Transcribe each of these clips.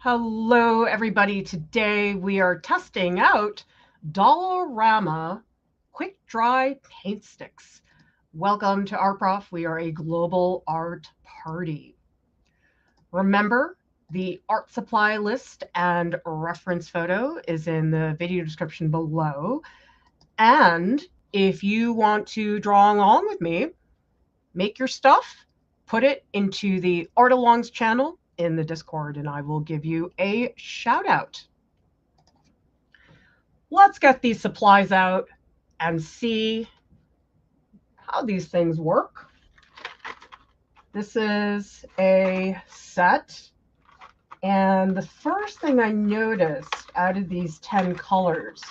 Hello, everybody. Today we are testing out Dollarama Quick Dry Paint Sticks. Welcome to Art Prof. We are a global art party. Remember, the art supply list and reference photo is in the video description below. And if you want to draw along with me, make your stuff, put it into the Art Alongs channel in the Discord, and I will give you a shout out. Let's get these supplies out and see how these things work. This is a set, and the first thing I noticed out of these 10 colors,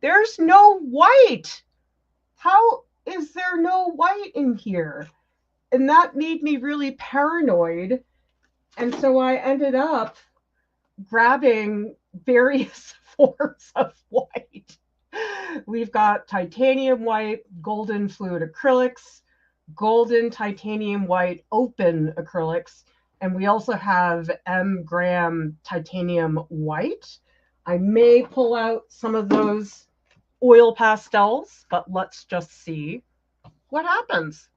there's no white. How is there no white in here? And that made me really paranoid. And so I ended up grabbing various forms of white. We've got titanium white, golden fluid acrylics, golden titanium white open acrylics, and we also have M-gram titanium white. I may pull out some of those oil pastels, but let's just see what happens.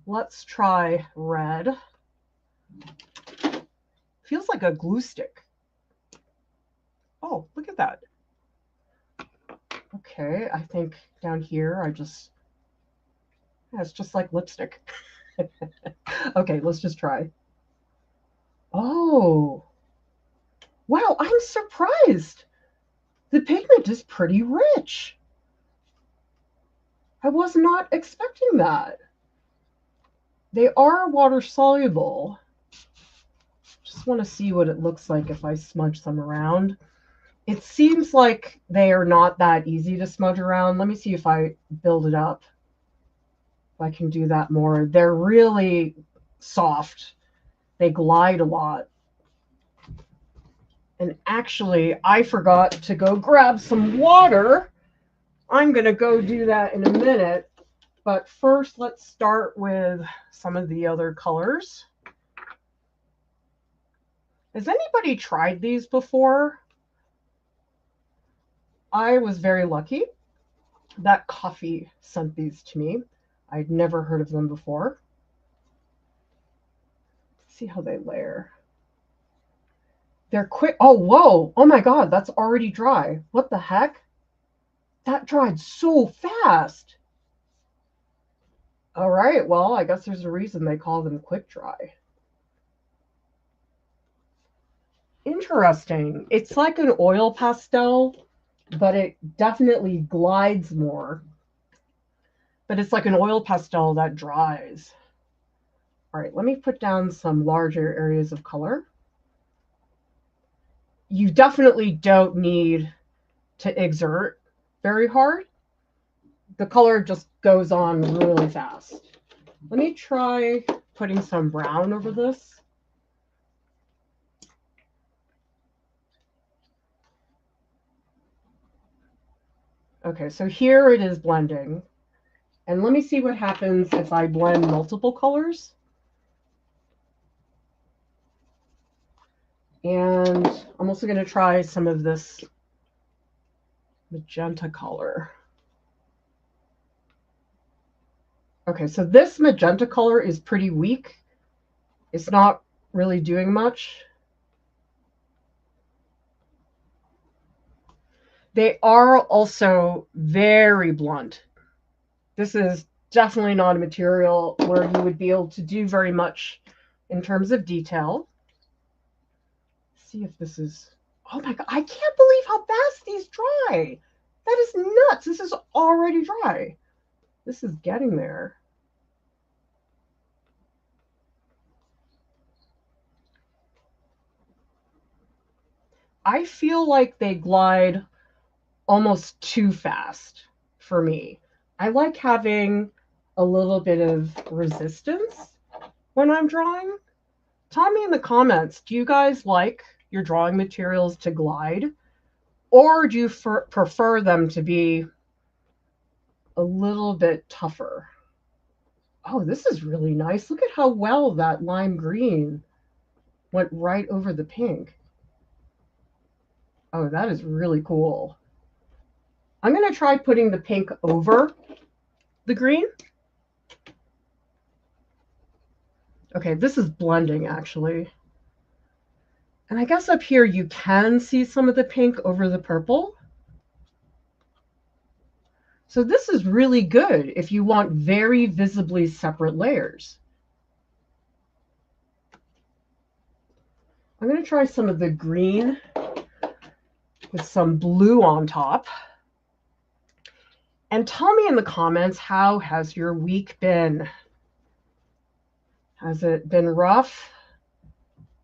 Let's try red. Feels like a glue stick. Oh, look at that. Okay, I think down here it's just like lipstick. Okay, let's just try. Oh, wow, I'm surprised. The pigment is pretty rich. I was not expecting that. They are water soluble. Just want to see what it looks like if I smudge them around. It seems like they are not that easy to smudge around. Let me see if I build it up. If I can do that more. They're really soft. They glide a lot. And actually, I forgot to go grab some water. I'm going to go do that in a minute. But first, let's start with some of the other colors. Has anybody tried these before? I was very lucky that Coffee sent these to me. I'd never heard of them before. Let's see how they layer. They're quick. Oh, whoa. Oh my God, that's already dry. What the heck? That dried so fast. All right, well, I guess there's a reason they call them quick dry. Interesting. It's like an oil pastel, but it definitely glides more. But it's like an oil pastel that dries. All right, let me put down some larger areas of color. You definitely don't need to exert very hard. The color just goes on really fast. Let me try putting some brown over this. Okay, so here it is blending. And let me see what happens if I blend multiple colors. And I'm also going to try some of this magenta color. Okay, so this magenta color is pretty weak. It's not really doing much. They are also very blunt. This is definitely not a material where you would be able to do very much in terms of detail. Let's see if this is, oh my God, I can't believe how fast these dry. That is nuts. This is already dry. This is getting there. I feel like they glide almost too fast for me. I like having a little bit of resistance when I'm drawing. Tell me in the comments, do you guys like your drawing materials to glide, or do you prefer them to be a little bit tougher? Oh, this is really nice. Look at how well that lime green went right over the pink. Oh, that is really cool. I'm going to try putting the pink over the green. Okay, this is blending actually. And I guess up here you can see some of the pink over the purple. So this is really good if you want very visibly separate layers. I'm going to try some of the green with some blue on top. And tell me in the comments, how has your week been? Has it been rough?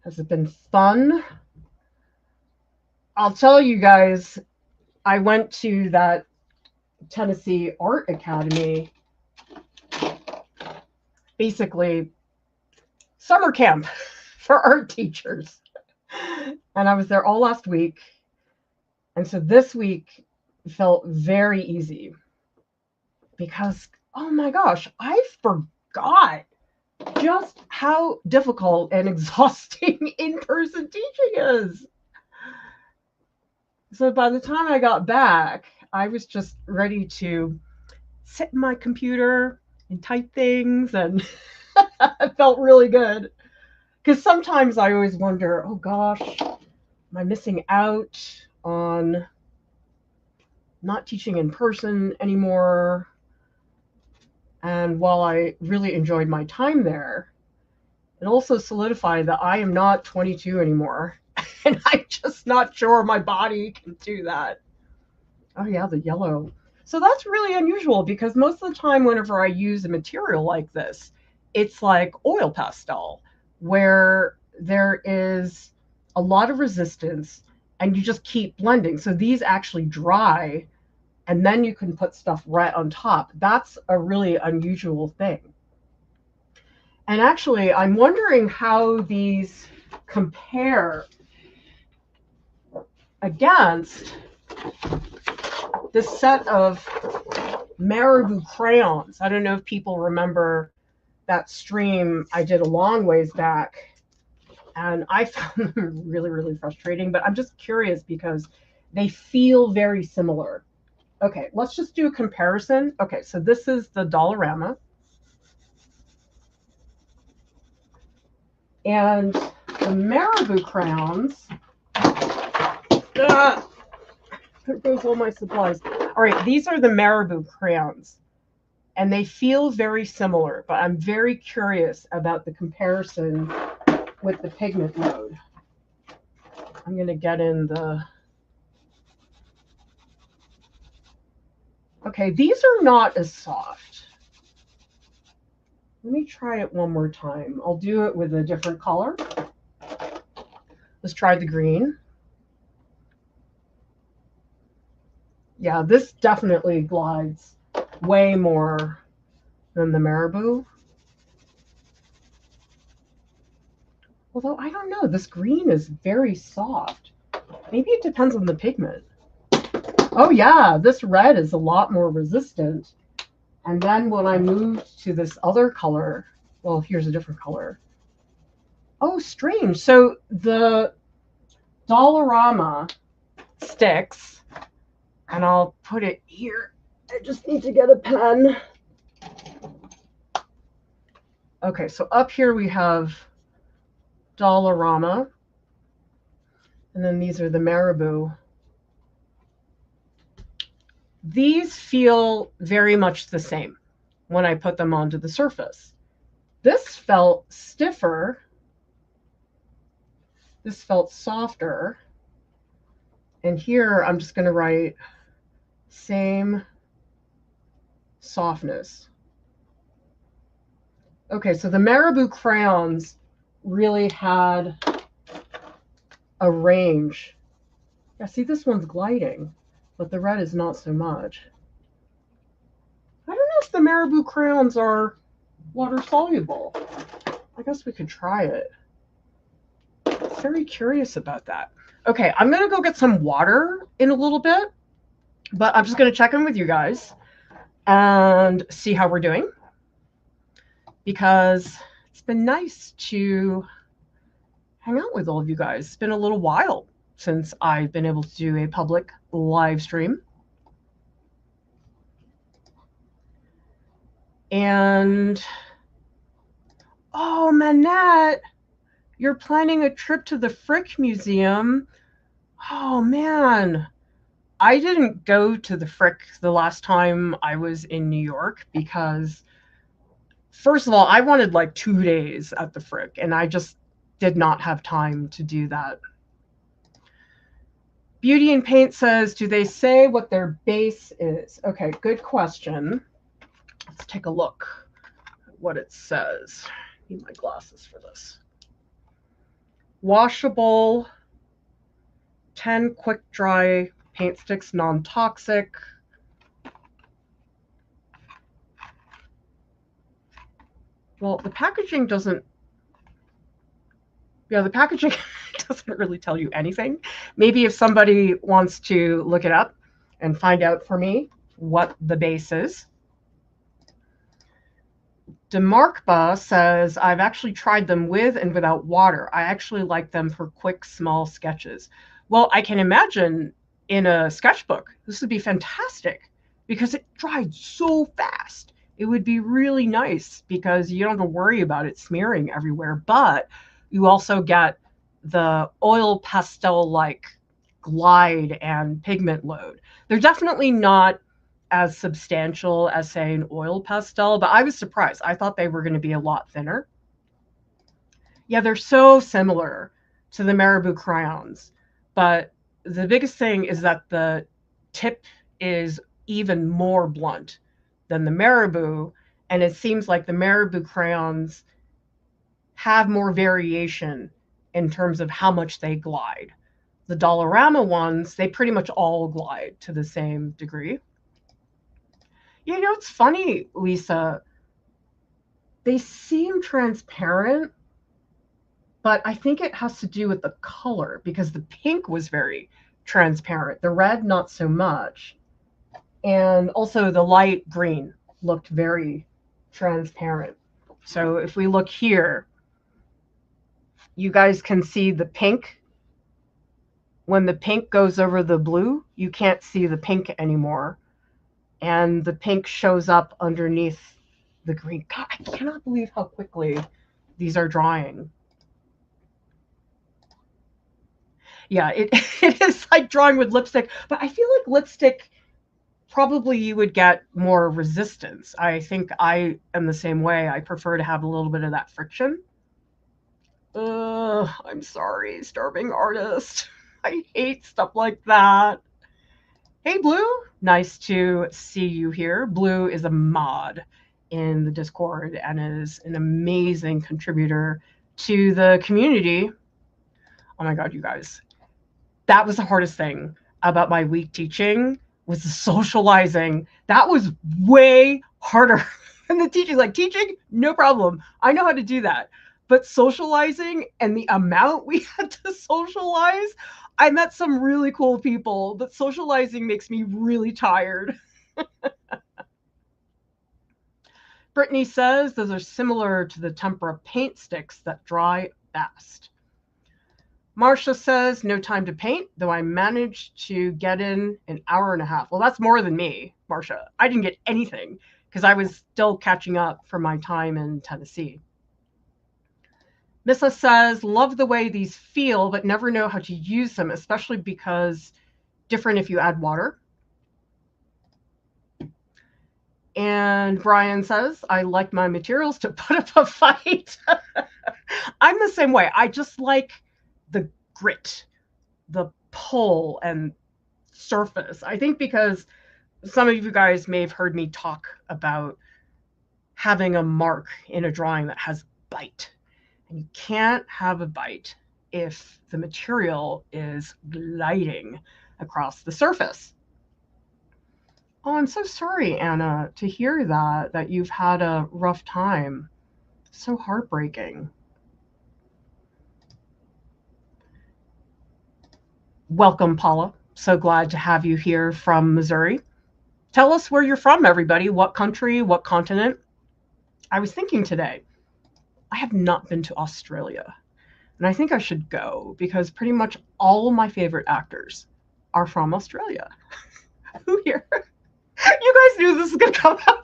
Has it been fun? I'll tell you guys, I went to that Tennessee Art Academy, basically summer camp for art teachers. And I was there all last week. And so this week felt very easy because, oh my gosh, I forgot just how difficult and exhausting in-person teaching is. So by the time I got back, I was just ready to sit in my computer and type things, and it felt really good. Because sometimes I always wonder, oh gosh, am I missing out on not teaching in person anymore? And while I really enjoyed my time there, it also solidified that I am not 22 anymore. And I'm just not sure my body can do that. Oh yeah, the yellow. So that's really unusual because most of the time whenever I use a material like this, it's like oil pastel, where there is a lot of resistance and you just keep blending. So these actually dry and then you can put stuff right on top. That's a really unusual thing. And actually, I'm wondering how these compare against this set of Marabu crayons. I don't know if people remember that stream I did a long ways back, and I found them really, really frustrating, but I'm just curious because they feel very similar. Okay, let's just do a comparison. Okay, so this is the Dollarama. And the Marabu crayons, there goes all my supplies. All right, these are the Marabu crayons, and they feel very similar, but I'm very curious about the comparison with the pigment load. I'm going to get in the... Okay, these are not as soft. Let me try it one more time. I'll do it with a different color. Let's try the green. Yeah, this definitely glides way more than the Marabu. Although, I don't know, this green is very soft. Maybe it depends on the pigment. Oh yeah, this red is a lot more resistant. And then when I moved to this other color, well, here's a different color. Oh, strange. So the Dollarama sticks, and I'll put it here. I just need to get a pen. Okay, so up here we have Dollarama, and then these are the Marabu. These feel very much the same when I put them onto the surface. This felt stiffer. This felt softer. And here I'm just going to write same softness. Okay, so the Marabu crayons really had a range. Yeah, see, this one's gliding, but the red is not so much. I don't know if the Marabu crayons are water soluble. I guess we could try it. Very curious about that. Okay, I'm going to go get some water in a little bit, but I'm just going to check in with you guys and see how we're doing. because it's been nice to hang out with all of you guys. It's been a little while since I've been able to do a public live stream. And, oh, Manette, you're planning a trip to the Frick Museum. Oh, man. I didn't go to the Frick the last time I was in New York because, first of all, I wanted like 2 days at the Frick, and I just did not have time to do that. Beauty and Paint says, do they say what their base is? Okay, good question. Let's take a look at what it says. I need my glasses for this. Washable, 10 quick dry paint sticks, non-toxic. Well, the packaging doesn't, the packaging doesn't really tell you anything. Maybe if somebody wants to look it up and find out for me what the base is. DeMarkba says, I've actually tried them with and without water. I actually like them for quick, small sketches. Well, I can imagine in a sketchbook, this would be fantastic because it dried so fast. It would be really nice because you don't have to worry about it smearing everywhere, but you also get the oil pastel-like glide and pigment load. They're definitely not as substantial as, say, an oil pastel, but I was surprised. I thought they were going to be a lot thinner. Yeah, they're so similar to the Marabu crayons, but the biggest thing is that the tip is even more blunt than the Marabu, and it seems like the Marabu crayons have more variation in terms of how much they glide. The Dollarama ones, they pretty much all glide to the same degree. You know, it's funny, Lisa. They seem transparent, but I think it has to do with the color because the pink was very transparent. The red, not so much. And also the light green looked very transparent. So if we look here, you guys can see the pink. When the pink goes over the blue, you can't see the pink anymore. And the pink shows up underneath the green. God, I cannot believe how quickly these are drying. Yeah, it is like drawing with lipstick, but I feel like lipstick, probably you would get more resistance. I think I am the same way. I prefer to have a little bit of that friction. I'm sorry, starving artist. I hate stuff like that. Hey, Blue. Nice to see you here. Blue is a mod in the Discord and is an amazing contributor to the community. Oh my God, you guys. That was the hardest thing about my week teaching was the socializing. That was way harder than the teaching. Like teaching, no problem. I know how to do that. But socializing and the amount we had to socialize, I met some really cool people, but socializing makes me really tired. Brittany says those are similar to the tempera paint sticks that dry fast. Marcia says, no time to paint, though I managed to get in an hour and a half. Well, that's more than me, Marcia. I didn't get anything because I was still catching up from my time in Tennessee. Missa says, love the way these feel, but never know how to use them, especially because different if you add water. And Brian says, I like my materials to put up a fight. I'm the same way. I just like the grit, the pull and surface. I think because some of you guys may have heard me talk about having a mark in a drawing that has bite. And you can't have a bite if the material is gliding across the surface. Oh, I'm so sorry, Anna, to hear that you've had a rough time. So heartbreaking. Welcome, Paula. So glad to have you here from Missouri. Tell us where you're from, everybody. What country, what continent? I was thinking today, I have not been to Australia, and I think I should go because pretty much all my favorite actors are from Australia. Who here? You guys knew this was going to come up.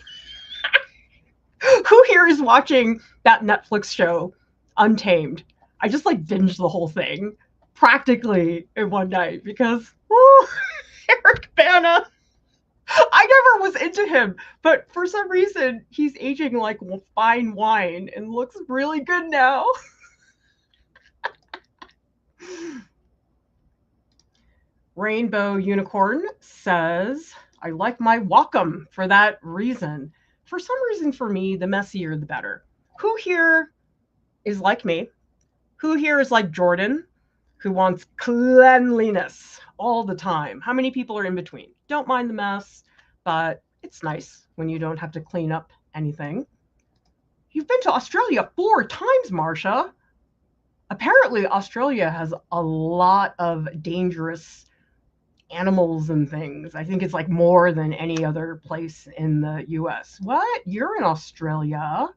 Who here is watching that Netflix show, Untamed? I just like binged the whole thing practically in one night because Eric Bana. I never was into him, but for some reason he's aging like fine wine and looks really good now. Rainbow Unicorn says, I like my Wacom for that reason. For some reason, for me, the messier the better. Who here is like me? Who here is like Jordan, who wants cleanliness all the time? How many people are in between? Don't mind the mess, but it's nice when you don't have to clean up anything. You've been to Australia 4 times, Marsha. Apparently, Australia has a lot of dangerous animals and things. I think it's like more than any other place in the US. What? You're in Australia?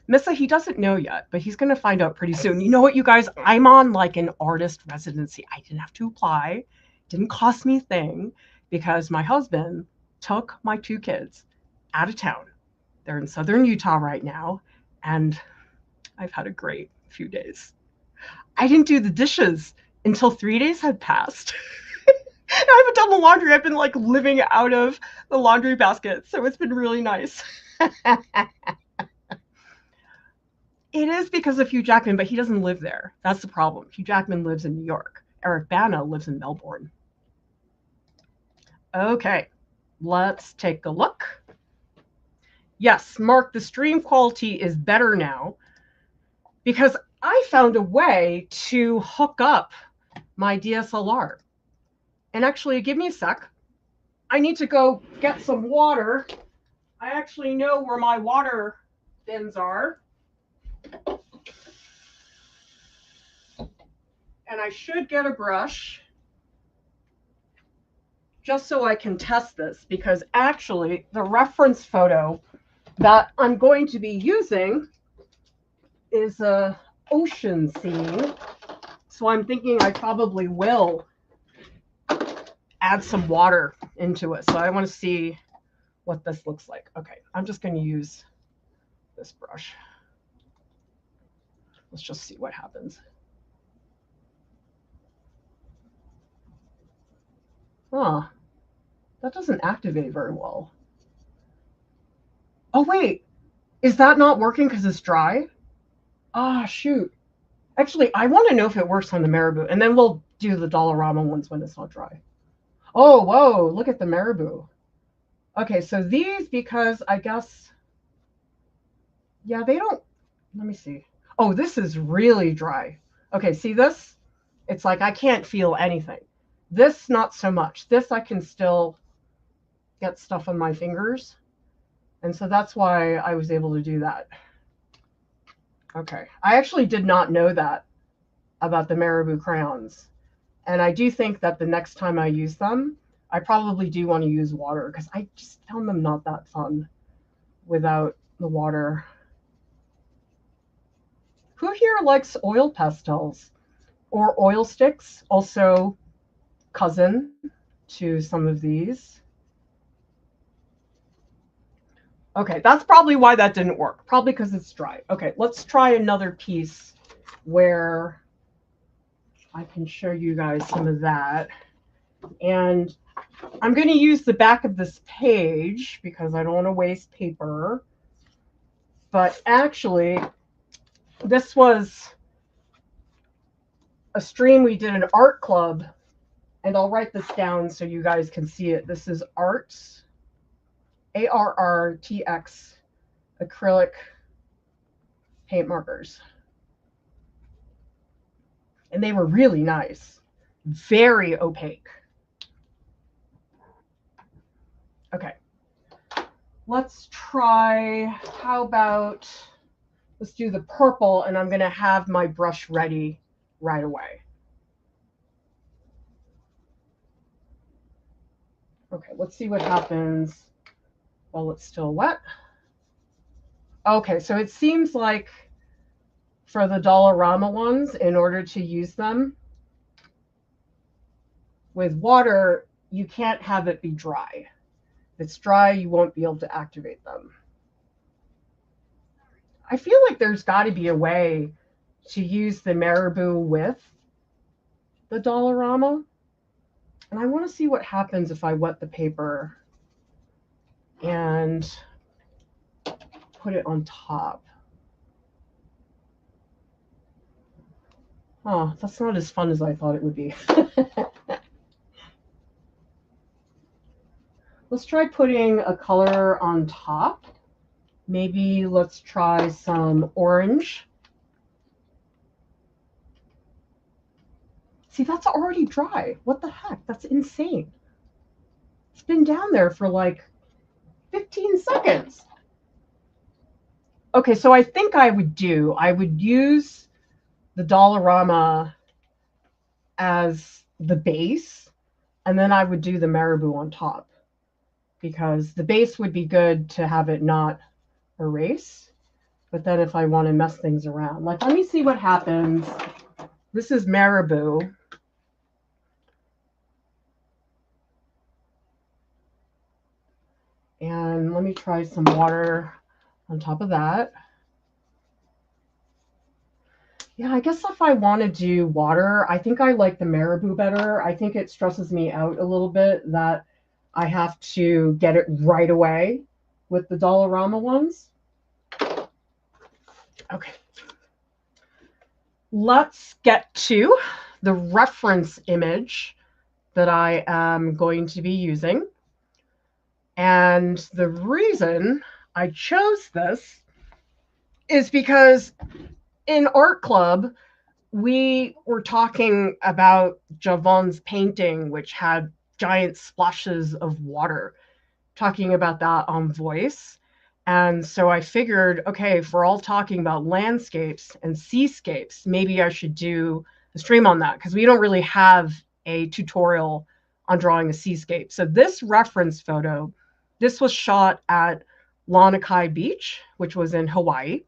Missa, he doesn't know yet, but he's going to find out pretty soon. You know what, you guys? I'm on like an artist residency. I didn't have to apply. Didn't cost me a thing because my husband took my 2 kids out of town. They're in southern Utah right now, and I've had a great few days. I didn't do the dishes until 3 days had passed. I haven't done the laundry. I've been like living out of the laundry basket, so it's been really nice. It is because of Hugh Jackman, but he doesn't live there. That's the problem. Hugh Jackman lives in New York. Eric Bana lives in Melbourne. Okay, let's take a look. Yes, Mark, the stream quality is better now because I found a way to hook up my DSLR. And actually, give me a sec. I need to go get some water. I actually know where my water bins are. And I should get a brush just so I can test this, because actually the reference photo that I'm going to be using is a ocean scene. So I'm thinking I probably will add some water into it. So I want to see what this looks like. Okay, I'm just going to use this brush. Let's just see what happens. Huh, that doesn't activate very well. Oh, wait, is that not working because it's dry? Ah, shoot. Actually, I want to know if it works on the Marabu, and then we'll do the Dollarama ones when it's not dry. Oh, whoa, look at the Marabu. Okay, so these, because I guess, yeah, they don't, let me see. Oh, this is really dry. Okay, see this? It's like I can't feel anything. This, not so much. This, I can still get stuff on my fingers. And so that's why I was able to do that. Okay, I actually did not know that about the Marabu crayons. And I do think that the next time I use them, I probably do want to use water because I just found them not that fun without the water. Who here likes oil pastels or oil sticks? Also cousin to some of these. Okay, that's probably why that didn't work. Probably because it's dry. Okay, let's try another piece where I can show you guys some of that. And I'm going to use the back of this page because I don't want to waste paper. But actually, this was a stream we did an art club, and I'll write this down so you guys can see it. This is Arts, ARRTX, acrylic paint markers. And they were really nice, very opaque. Okay, let's try, how about, let's do the purple, and I'm going to have my brush ready right away. Okay, let's see what happens while it's still wet. Okay, so it seems like for the Dollarama ones, in order to use them with water, you can't have it be dry. If it's dry, you won't be able to activate them. I feel like there's got to be a way to use the Marabu with the Dollarama. And I want to see what happens if I wet the paper and put it on top. Oh, that's not as fun as I thought it would be. Let's try putting a color on top. Maybe let's try some orange. See, that's already dry. What the heck? That's insane. It's been down there for like 15 seconds. Okay, so I think I would use the Dollarama as the base, and then I would do the Marabu on top, because the base would be good to have it not erase. But then if I want to mess things around, like, let me see what happens. This is Marabu. And let me try some water on top of that. Yeah, I guess if I want to do water, I think I like the Marabu better. I think it stresses me out a little bit that I have to get it right away with the Dollarama ones. Okay. Let's get to the reference image that I am going to be using. And the reason I chose this is because in art club, we were talking about Javon's painting, which had giant splashes of water, talking about that on voice. And so I figured, okay, if we're all talking about landscapes and seascapes, maybe I should do a stream on that, because we don't really have a tutorial on drawing a seascape. So this reference photo, this was shot at Lanikai Beach, which was in Hawaii.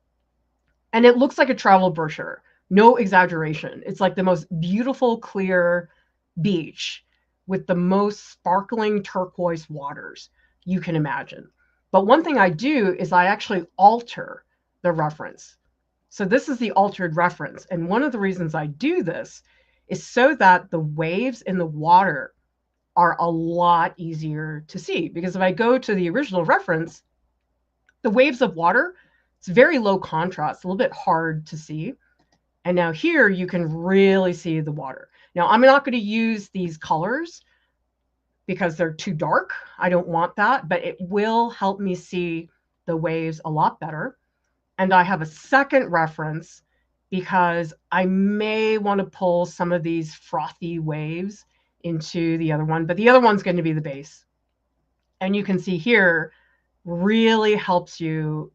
And it looks like a travel brochure. No exaggeration. It's like the most beautiful, clear beach with the most sparkling turquoise waters you can imagine. But one thing I do is I actually alter the reference. So this is the altered reference. And one of the reasons I do this is so that the waves in the water are a lot easier to see. Because if I go to the original reference, the waves of water, it's very low contrast, a little bit hard to see. And now here you can really see the water. Now I'm not going to use these colors because they're too dark. I don't want that, but it will help me see the waves a lot better. And I have a second reference because I may want to pull some of these frothy waves into the other one, but the other one's going to be the base. And you can see here really helps you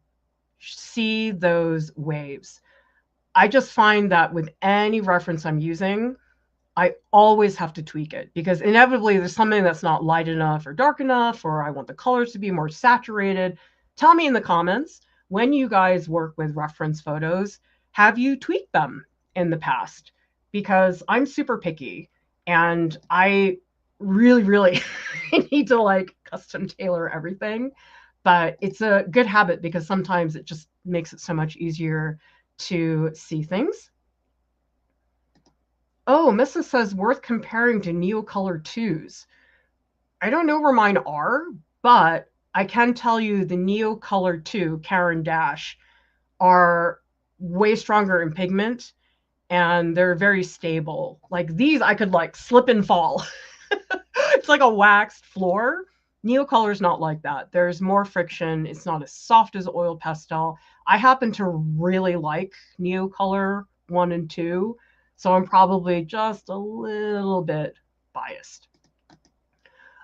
see those waves. I just find that with any reference I'm using, I always have to tweak it, because inevitably there's something that's not light enough or dark enough, or I want the colors to be more saturated. Tell me in the comments, when you guys work with reference photos, have you tweaked them in the past? Because I'm super picky and I really need to like custom tailor everything. But it's a good habit because sometimes it just makes it so much easier to see things. Oh, Mrs. says worth comparing to Neocolor 2s. I don't know where mine are, but I can tell you the Neocolor 2, Karen Dash, are way stronger in pigment and they're very stable. Like these, I could like slip and fall. It's like a waxed floor. Neocolor's not like that. There's more friction. It's not as soft as oil pastel. I happen to really like Neocolor 1 and 2, so I'm probably just a little bit biased.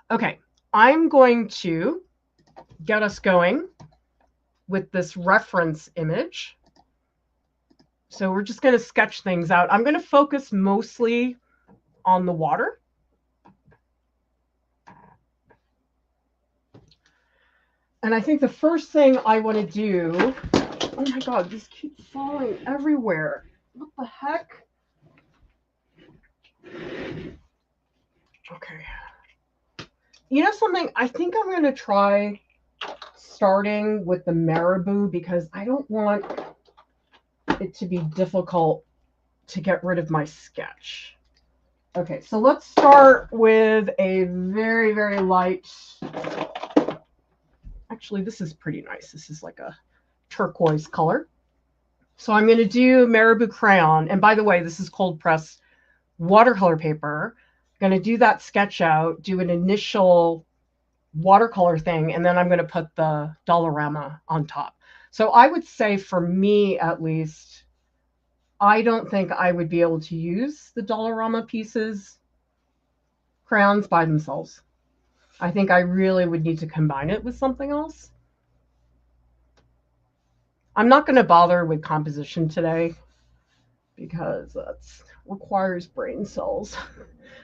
Okay, I'm going to get us going with this reference image. So we're just going to sketch things out. I'm going to focus mostly on the water. And I think the first thing I want to do Oh my God, this keeps falling everywhere. What the heck? Okay. You know something? I think I'm going to try starting with the Marabu because I don't want it to be difficult to get rid of my sketch. Okay, so let's start with a very, very light. Actually, this is pretty nice. This is like a turquoise color. So I'm going to do Marabu crayon. And by the way, this is cold press watercolor paper. I'm going to do that sketch out, do an initial watercolor thing, and then I'm going to put the Dollarama on top. So I would say for me, at least, I don't think I would be able to use the Dollarama pieces, crayons by themselves. I think I really would need to combine it with something else. I'm not going to bother with composition today because that requires brain cells.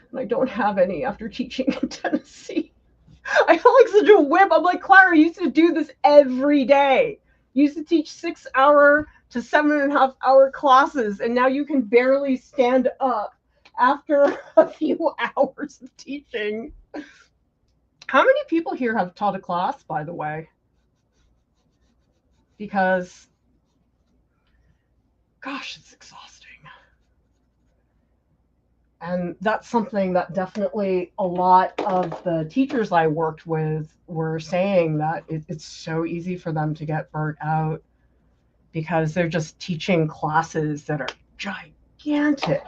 And I don't have any after teaching in Tennessee. I feel like such a wimp. I'm like, Clara, you used to do this every day. You used to teach 6-hour to 7.5-hour classes, and now you can barely stand up after a few hours of teaching. How many people here have taught a class, by the way? Because, gosh, it's exhausting. And that's something that definitely a lot of the teachers I worked with were saying, that it's so easy for them to get burnt out because they're just teaching classes that are gigantic.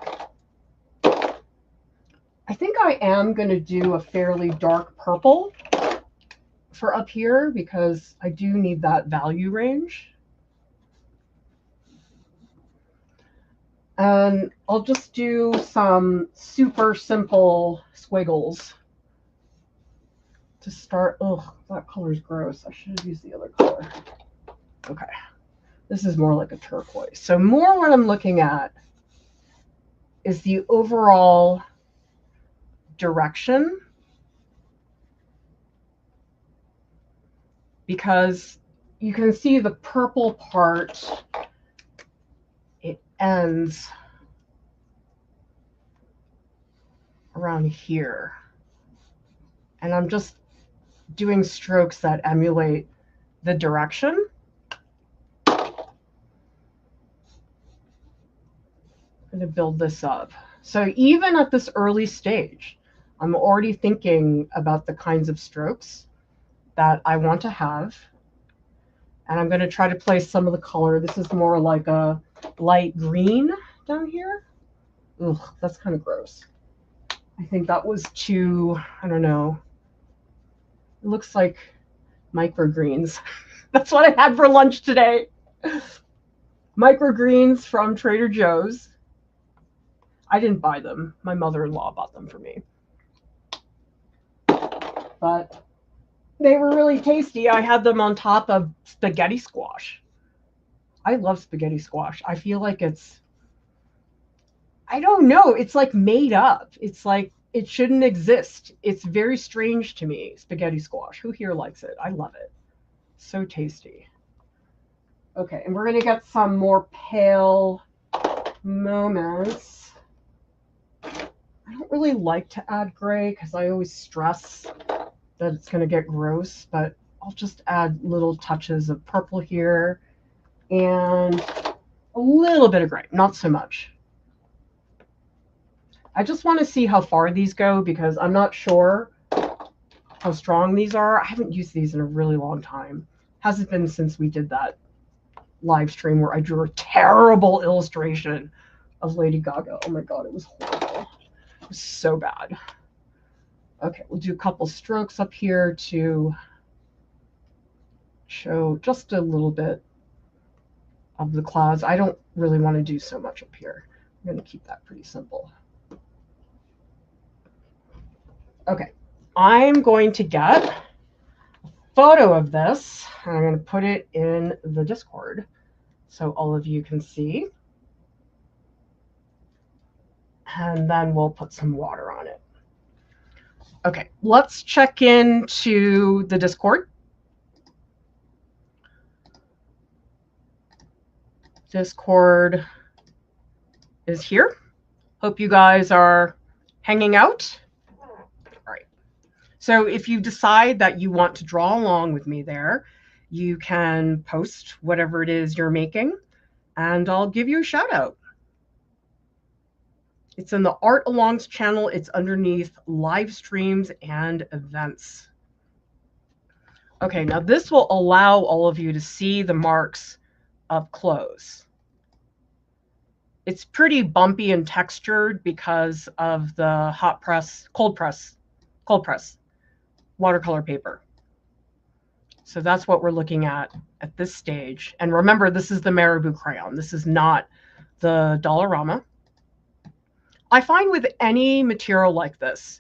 I think I am going to do a fairly dark purple for up here because I do need that value range. And I'll just do some super simple squiggles to start. Oh, that color's gross. I should have used the other color. Okay. This is more like a turquoise. So more what I'm looking at is the overall direction, because you can see the purple part, it ends around here. And I'm just doing strokes that emulate the direction. I'm going to build this up. So even at this early stage, I'm already thinking about the kinds of strokes that I want to have. And I'm going to try to place some of the color. This is more like a light green down here. Ugh, that's kind of gross. I think that was too, I don't know. It looks like microgreens. That's what I had for lunch today. Microgreens from Trader Joe's. I didn't buy them. My mother-in-law bought them for me. But they were really tasty. I had them on top of spaghetti squash. I love spaghetti squash. I feel like it's, I don't know, it's like made up. It's like it shouldn't exist. It's very strange to me, spaghetti squash. Who here likes it? I love it. So tasty. Okay, and we're going to get some more pale moments. I don't really like to add gray because I always stress that it's going to get gross, but I'll just add little touches of purple here and a little bit of gray, not so much. I just want to see how far these go because I'm not sure how strong these are. I haven't used these in a really long time. Hasn't been since we did that live stream where I drew a terrible illustration of Lady Gaga. Oh my God, it was horrible. It was so bad. Okay, we'll do a couple strokes up here to show just a little bit of the clouds. I don't really want to do so much up here. I'm going to keep that pretty simple. Okay, I'm going to get a photo of this, and I'm going to put it in the Discord so all of you can see. And then we'll put some water on it. Okay, let's check into the Discord. Discord is here. Hope you guys are hanging out. All right. So if you decide that you want to draw along with me there, you can post whatever it is you're making, and I'll give you a shout out. It's in the Art Alongs channel. It's underneath live streams and events. Okay, now this will allow all of you to see the marks up close. It's pretty bumpy and textured because of the cold press watercolor paper. So that's what we're looking at this stage. And remember, this is the Marabu crayon. This is not the Dollarama. I find with any material like this,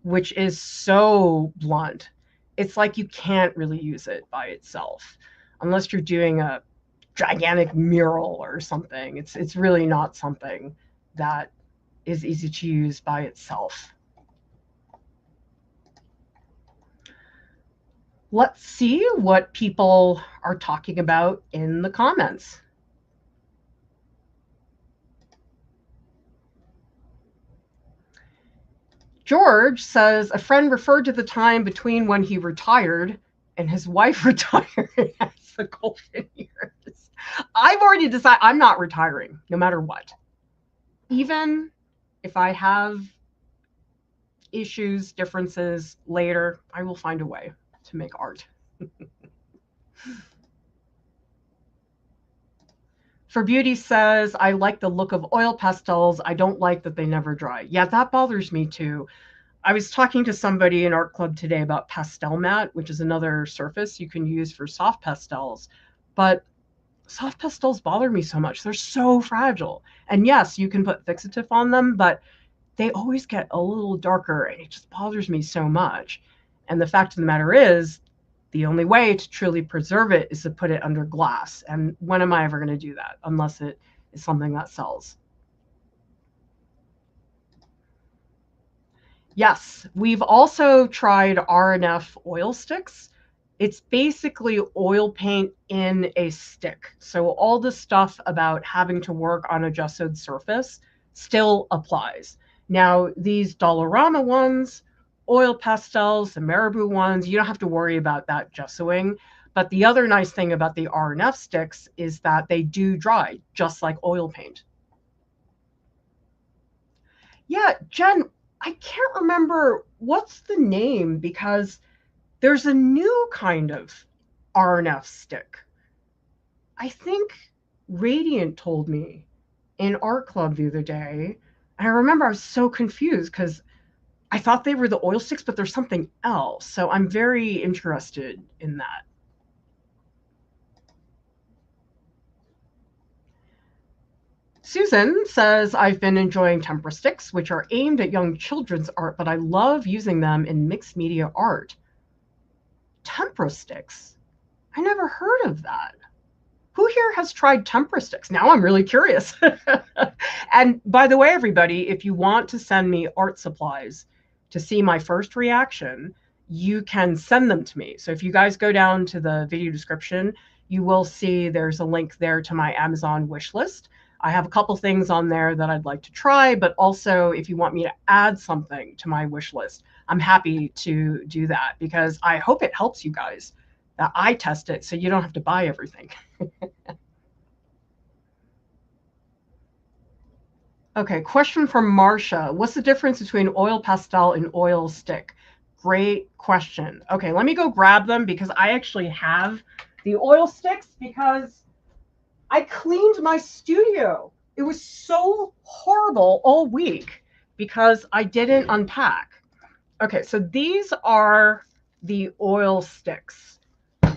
which is so blunt, it's like you can't really use it by itself unless you're doing a gigantic mural or something. It's really not something that is easy to use by itself. Let's see what people are talking about in the comments. George says a friend referred to the time between when he retired and his wife retired as the golden years. I've already decided I'm not retiring, no matter what. Even if I have issues, differences later, I will find a way to make art. For Beauty says, I like the look of oil pastels. I don't like that they never dry. Yeah, that bothers me too. I was talking to somebody in art club today about pastel mat, which is another surface you can use for soft pastels. But soft pastels bother me so much. They're so fragile. And yes, you can put fixative on them, but they always get a little darker, and it just bothers me so much. And the fact of the matter is, the only way to truly preserve it is to put it under glass. And when am I ever going to do that unless it is something that sells? Yes, we've also tried R&F oil sticks. It's basically oil paint in a stick. So all the stuff about having to work on a gessoed surface still applies. Now, these Dollarama ones, oil pastels, the Marabu ones, you don't have to worry about that gessoing. But the other nice thing about the R&F sticks is that they do dry, just like oil paint. Yeah, Jen, I can't remember what's the name, because there's a new kind of R&F stick. I think Radiant told me in art club the other day. And I remember I was so confused because I thought they were the oil sticks, but there's something else. So I'm very interested in that. Susan says, I've been enjoying tempera sticks, which are aimed at young children's art, but I love using them in mixed media art. Tempera sticks? I never heard of that. Who here has tried tempera sticks? Now I'm really curious. And by the way, everybody, if you want to send me art supplies to see my first reaction, you can send them to me. So if you guys go down to the video description, you will see there's a link there to my Amazon wish list. I have a couple things on there that I'd like to try, but also if you want me to add something to my wish list, I'm happy to do that, because I hope it helps you guys that I test it so you don't have to buy everything. Okay, question from Marcia. What's the difference between oil pastel and oil stick? Great question. Okay, let me go grab them, because I actually have the oil sticks, because I cleaned my studio. It was so horrible all week because I didn't unpack. Okay, so these are the oil sticks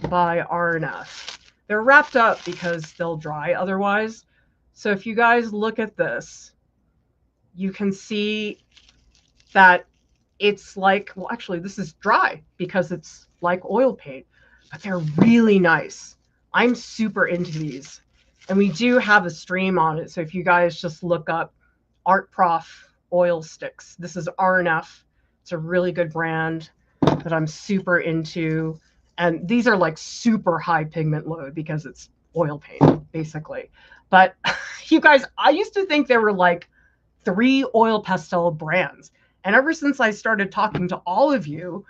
by R&F. They're wrapped up because they'll dry otherwise. So if you guys look at this, you can see that it's like, well, actually, this is dry because it's like oil paint, but they're really nice. I'm super into these. And we do have a stream on it. So if you guys just look up Art Prof oil sticks, this is R&F. It's a really good brand that I'm super into. And these are like super high pigment load because it's oil paint, basically. But you guys, I used to think there were like 3 oil pastel brands. And ever since I started talking to all of you,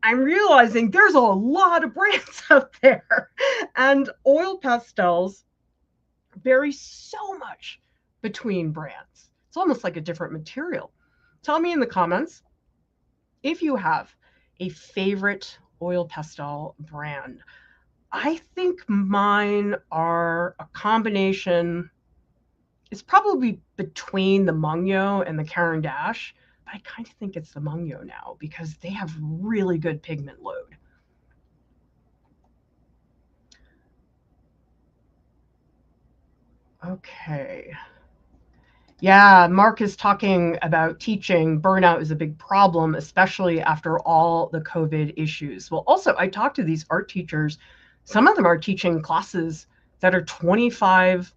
I'm realizing there's a lot of brands out there. And oil pastels vary so much between brands. It's almost like a different material. Tell me in the comments if you have a favorite oil pastel brand. I think mine are a combination. It's probably between the Mungyo and the Caran d'Ache, but I kind of think it's the Mungyo now because they have really good pigment load. Okay. Yeah, Mark is talking about teaching. Burnout is a big problem, especially after all the COVID issues. Well, also, I talked to these art teachers. Some of them are teaching classes that are 25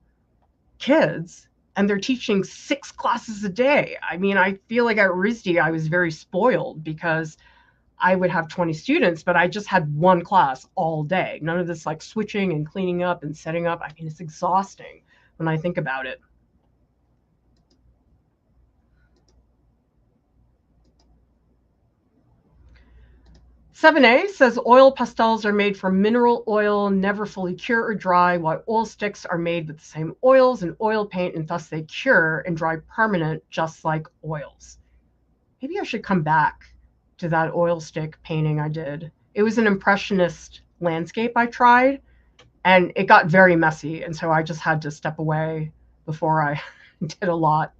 kids, and they're teaching 6 classes a day. I mean, I feel like at RISD, I was very spoiled because I would have 20 students, but I just had one class all day. None of this like switching and cleaning up and setting up. I mean, it's exhausting when I think about it. Seven A says oil pastels are made from mineral oil, never fully cure or dry, while oil sticks are made with the same oils and oil paint, and thus they cure and dry permanent, just like oils. Maybe I should come back to that oil stick painting I did. It was an impressionist landscape I tried, and it got very messy, and so I just had to step away before I did a lot.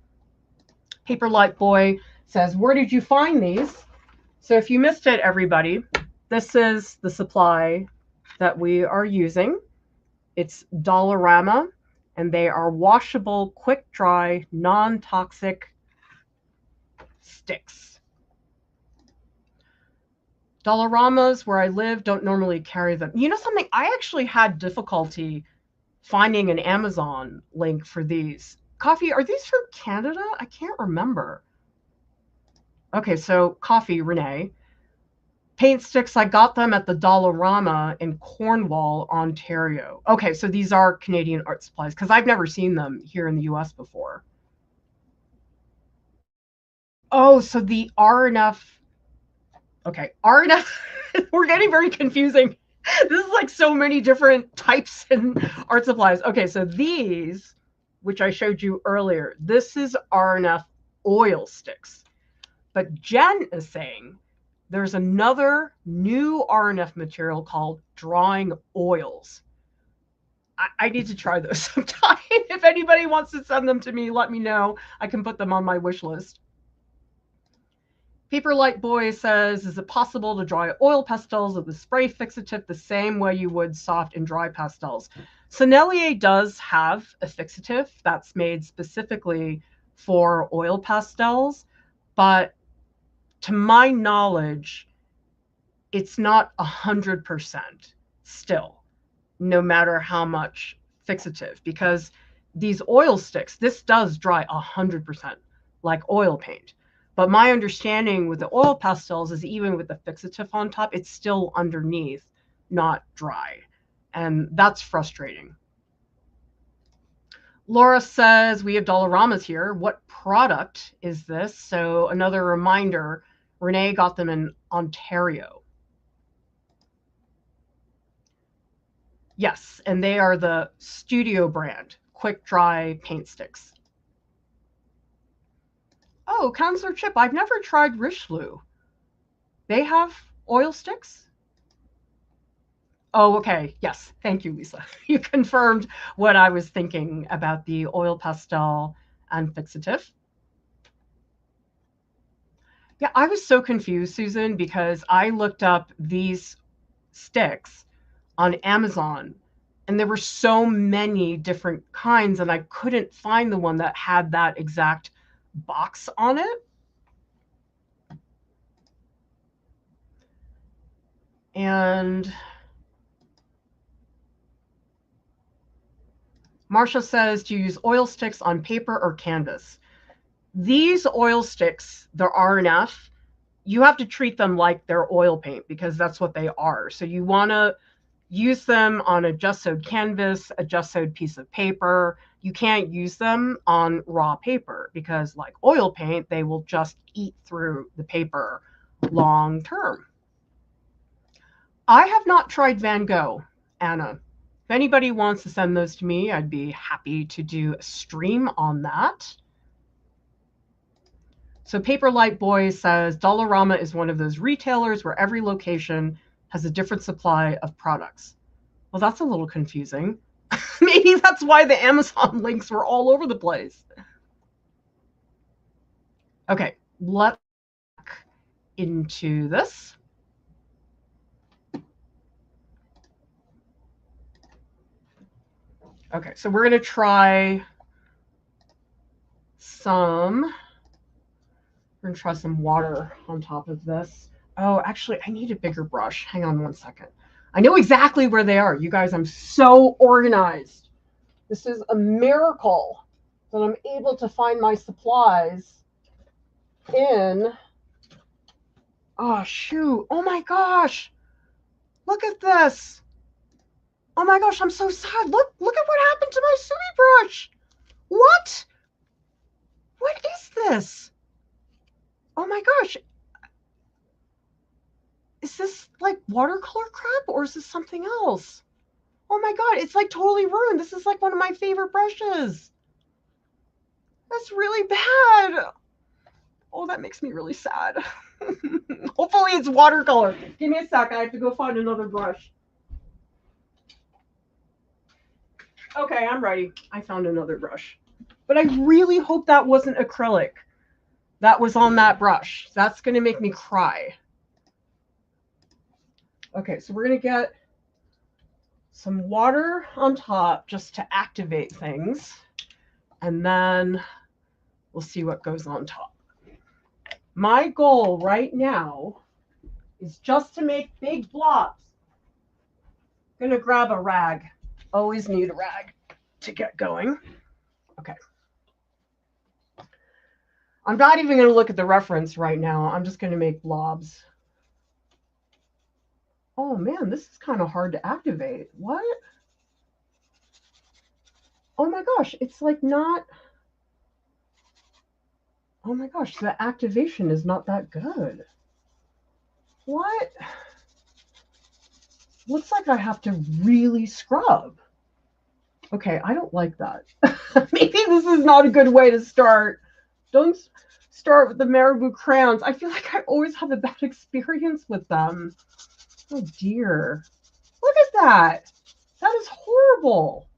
Paper Light Boy says, where did you find these? So if you missed it, everybody, this is the supply that we are using. It's Dollarama, and they are washable, quick dry, non-toxic sticks. Dollaramas, where I live, don't normally carry them. You know something? I actually had difficulty finding an Amazon link for these. Coffee, are these from Canada? I can't remember. Okay, so coffee, Renee. Paint sticks, I got them at the Dollarama in Cornwall, Ontario. Okay, so these are Canadian art supplies because I've never seen them here in the US before. Oh, so the RNF. Okay, RNF. We're getting very confusing. This is like so many different types and art supplies. Okay, so these, which I showed you earlier, this is RNF oil sticks. But Jen is saying there's another new RNF material called drawing oils. I need to try those sometime. If anybody wants to send them to me, let me know. I can put them on my wish list. Paper Light Boy says, is it possible to dry oil pastels with a spray fixative the same way you would soft and dry pastels? Sennelier does have a fixative that's made specifically for oil pastels, but to my knowledge, it's not 100% still, no matter how much fixative, because these oil sticks, this does dry 100% like oil paint. But my understanding with the oil pastels is even with the fixative on top, it's still underneath, not dry. And that's frustrating. Laura says, we have Dollaramas here. What product is this? So another reminder, Renee got them in Ontario. Yes, and they are the Studio brand, quick dry paint sticks. Oh, Counselor Chip, I've never tried Richelieu. They have oil sticks? Oh, okay. Yes. Thank you, Lisa. You confirmed what I was thinking about the oil pastel and fixative. Yeah, I was so confused, Susan, because I looked up these sticks on Amazon and there were so many different kinds and I couldn't find the one that had that exact box on it. And Marcia says, do you use oil sticks on paper or canvas? These oil sticks, they're RNF. You have to treat them like they're oil paint because that's what they are. So you want to use them on a just sewed canvas, a just sewed piece of paper. You can't use them on raw paper because, like oil paint, they will just eat through the paper long term. I have not tried Van Gogh, Anna. If anybody wants to send those to me, I'd be happy to do a stream on that. So Paper Light Boy says, Dollarama is one of those retailers where every location has a different supply of products. Well, that's a little confusing. Maybe that's why the Amazon links were all over the place. Okay, let's look into this. Okay, so we're going to try some water on top of this. Oh, actually, I need a bigger brush. Hang on one second. I know exactly where they are. You guys, I'm so organized. This is a miracle that I'm able to find my supplies in. Oh, shoot. Oh, my gosh. Look at this. Oh, my gosh. I'm so sad. Look at what happened to my Sumi brush. What? What is this? Oh, my gosh. Is this like watercolor crap or is this something else? Oh my god, it's like totally ruined. This is like one of my favorite brushes. That's really bad. Oh, that makes me really sad. Hopefully it's watercolor. Give me a sec. I have to go find another brush. Okay, I'm ready. I found another brush. But I really hope that wasn't acrylic. That was on that brush. That's going to make me cry. Okay, so we're going to get some water on top just to activate things. And then we'll see what goes on top. My goal right now is just to make big blobs. I'm going to grab a rag. Always need a rag to get going. Okay. I'm not even going to look at the reference right now. I'm just going to make blobs. Oh man, this is kind of hard to activate. What? Oh my gosh, it's like not. Oh my gosh, the activation is not that good. What? Looks like I have to really scrub. Okay, I don't like that. Maybe this is not a good way to start. Don't start with the Marabu crayons. I feel like I always have a bad experience with them. Oh dear. Look at that. That is horrible.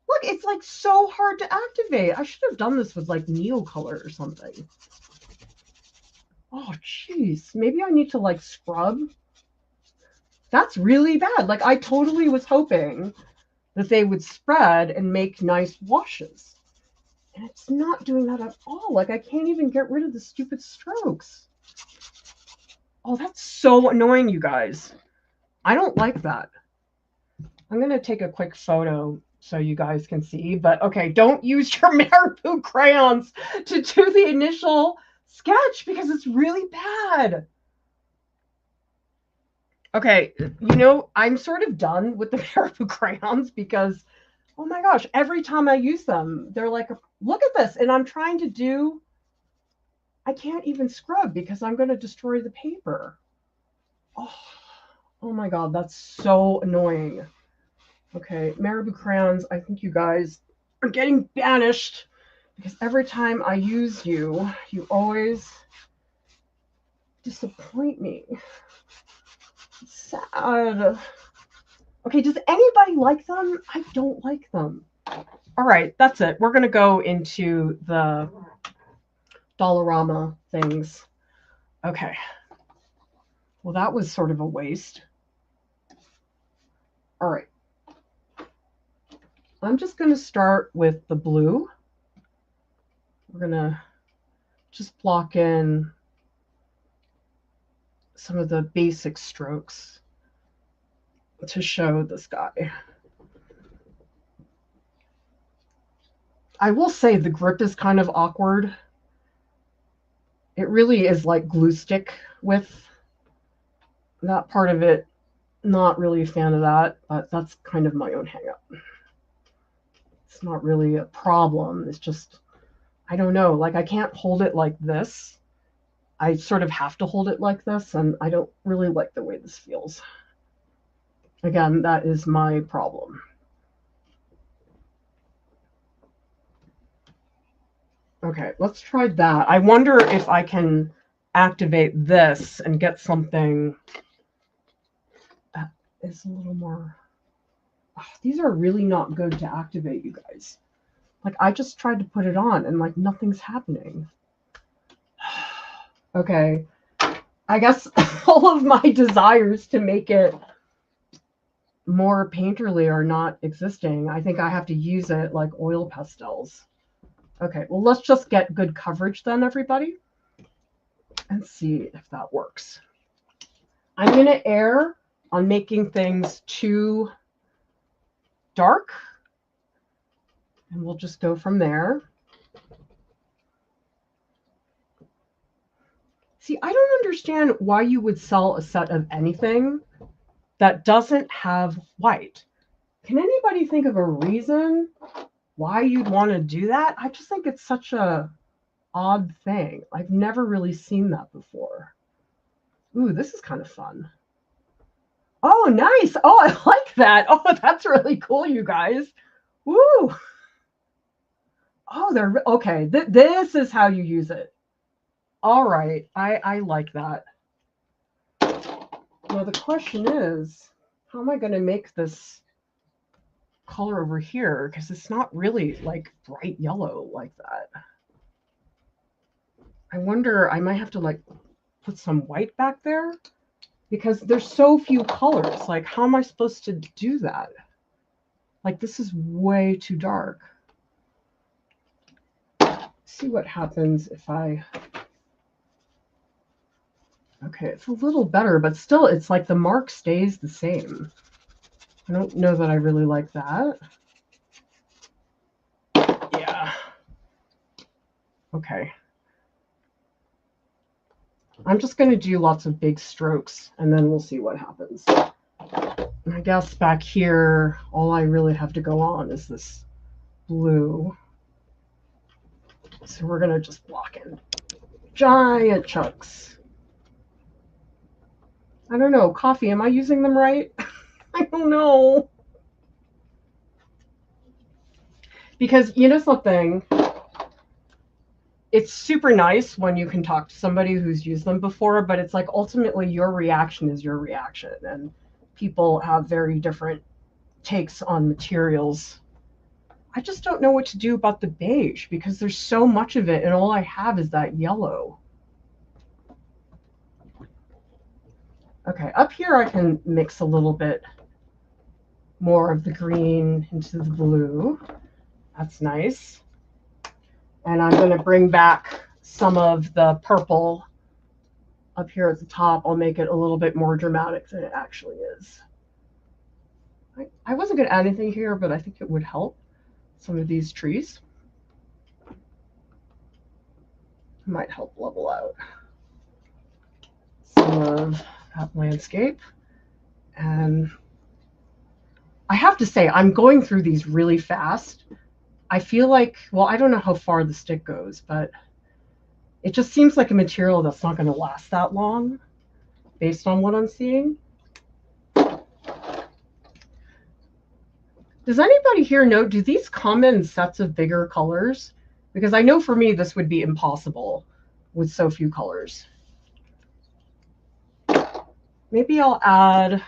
Look, it's like so hard to activate. I should have done this with like Neocolor or something. Oh, jeez. Maybe I need to like scrub. That's really bad. Like I totally was hoping that they would spread and make nice washes. And it's not doing that at all. Like I can't even get rid of the stupid strokes. Oh, that's so annoying, you guys. I don't like that. I'm going to take a quick photo so you guys can see. But okay, don't use your Marabu crayons to do the initial sketch because it's really bad. Okay, you know, I'm sort of done with the Marabu crayons because, oh my gosh, every time I use them, they're like, look at this. And I'm trying to do, I can't even scrub because I'm going to destroy the paper. Oh my God, that's so annoying. Okay, Marabu crayons, I think you guys are getting banished because every time I use you, you always disappoint me. Sad. Okay, does anybody like them? I don't like them. All right, that's it. We're going to go into the Dollarama things. Okay. Well, that was sort of a waste. All right. I'm just going to start with the blue. We're going to just block in some of the basic strokes to show this guy. I will say the grip is kind of awkward. It really is like glue stick with that part of it not really a fan of that, but that's kind of my own hang up. It's not really a problem. It's just, I don't know, like I can't hold it like this. I sort of have to hold it like this, and I don't really like the way this feels. Again, that is my problem. Okay, let's try that. I wonder if I can activate this and get something that is a little more... Oh, these are really not good to activate, you guys. Like, I just tried to put it on, and, like, nothing's happening. Okay, I guess all of my desires to make it more painterly are not existing. I think I have to use it like oil pastels. Okay, well, let's just get good coverage then, everybody, and see if that works. I'm going to err on making things too dark, and we'll just go from there. See, I don't understand why you would sell a set of anything that doesn't have white. Can anybody think of a reason why you'd want to do that? I just think it's such a odd thing. I've never really seen that before. Ooh, this is kind of fun. Oh, nice. Oh, I like that. Oh, that's really cool, you guys. Woo. Oh, they're okay. This is how you use it. All right. I like that. Now the question is, how am I going to make this color over here? Because it's not really like bright yellow like that. I wonder, I might have to like put some white back there because there's so few colors. Like, how am I supposed to do that? Like, this is way too dark. See what happens if I... Okay, it's a little better, but still it's like the mark stays the same. I don't know that I really like that. Yeah. Okay. I'm just going to do lots of big strokes, and then we'll see what happens. And I guess back here, all I really have to go on is this blue. So we're going to just block in giant chunks. I don't know. Coffee, am I using them right? I don't know. Because, you know something? It's super nice when you can talk to somebody who's used them before, but it's like ultimately your reaction is your reaction. And people have very different takes on materials. I just don't know what to do about the beige because there's so much of it, and all I have is that yellow. Okay, up here I can mix a little bit more of the green into the blue. That's nice. And I'm going to bring back some of the purple up here at the top. I'll make it a little bit more dramatic than it actually is. I wasn't going to add anything here, but I think it would help some of these trees. Might help level out some of that landscape. And I have to say, I'm going through these really fast. I feel like, well, I don't know how far the stick goes, but it just seems like a material that's not going to last that long based on what I'm seeing. Does anybody here know, do these come in sets of bigger colors? Because I know for me, this would be impossible with so few colors. Maybe I'll add,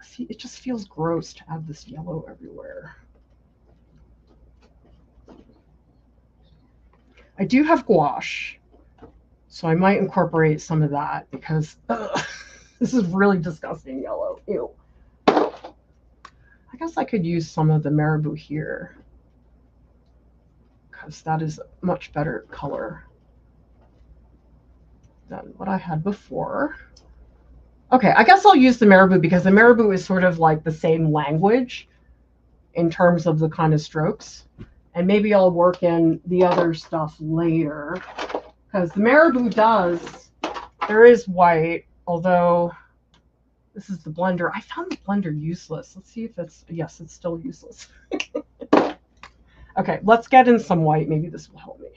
see, it just feels gross to add this yellow everywhere. I do have gouache, so I might incorporate some of that because this is really disgusting yellow. Ew. I guess I could use some of the Marabu here because that is a much better color than what I had before. Okay, I guess I'll use the Marabu because the Marabu is sort of like the same language in terms of the kind of strokes. And maybe I'll work in the other stuff later because the Marabu does, there is white, although This is the blender. I found the blender useless. Let's see if it's, yes, it's still useless. Okay, let's get in some white. Maybe this will help me.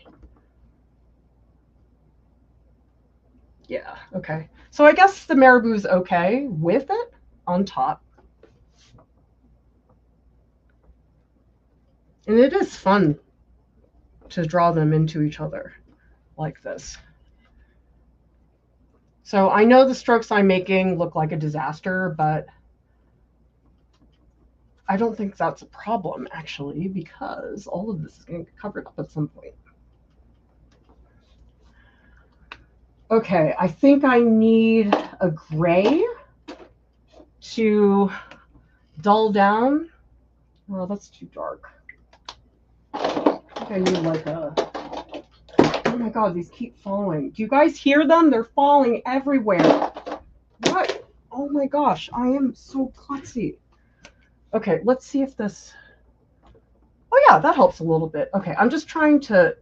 Yeah, okay. So I guess the Marabu's okay with it on top. And it is fun to draw them into each other like this. So I know the strokes I'm making look like a disaster, but I don't think that's a problem, actually, because all of this is going to get covered up at some point. Okay, I think I need a gray to dull down. Well, that's too dark. I think I need like a... Oh my god, these keep falling. Do you guys hear them? They're falling everywhere. What? Oh my gosh, I am so klutzy. Okay, let's see if this... Oh yeah, that helps a little bit. Okay, I'm just trying to...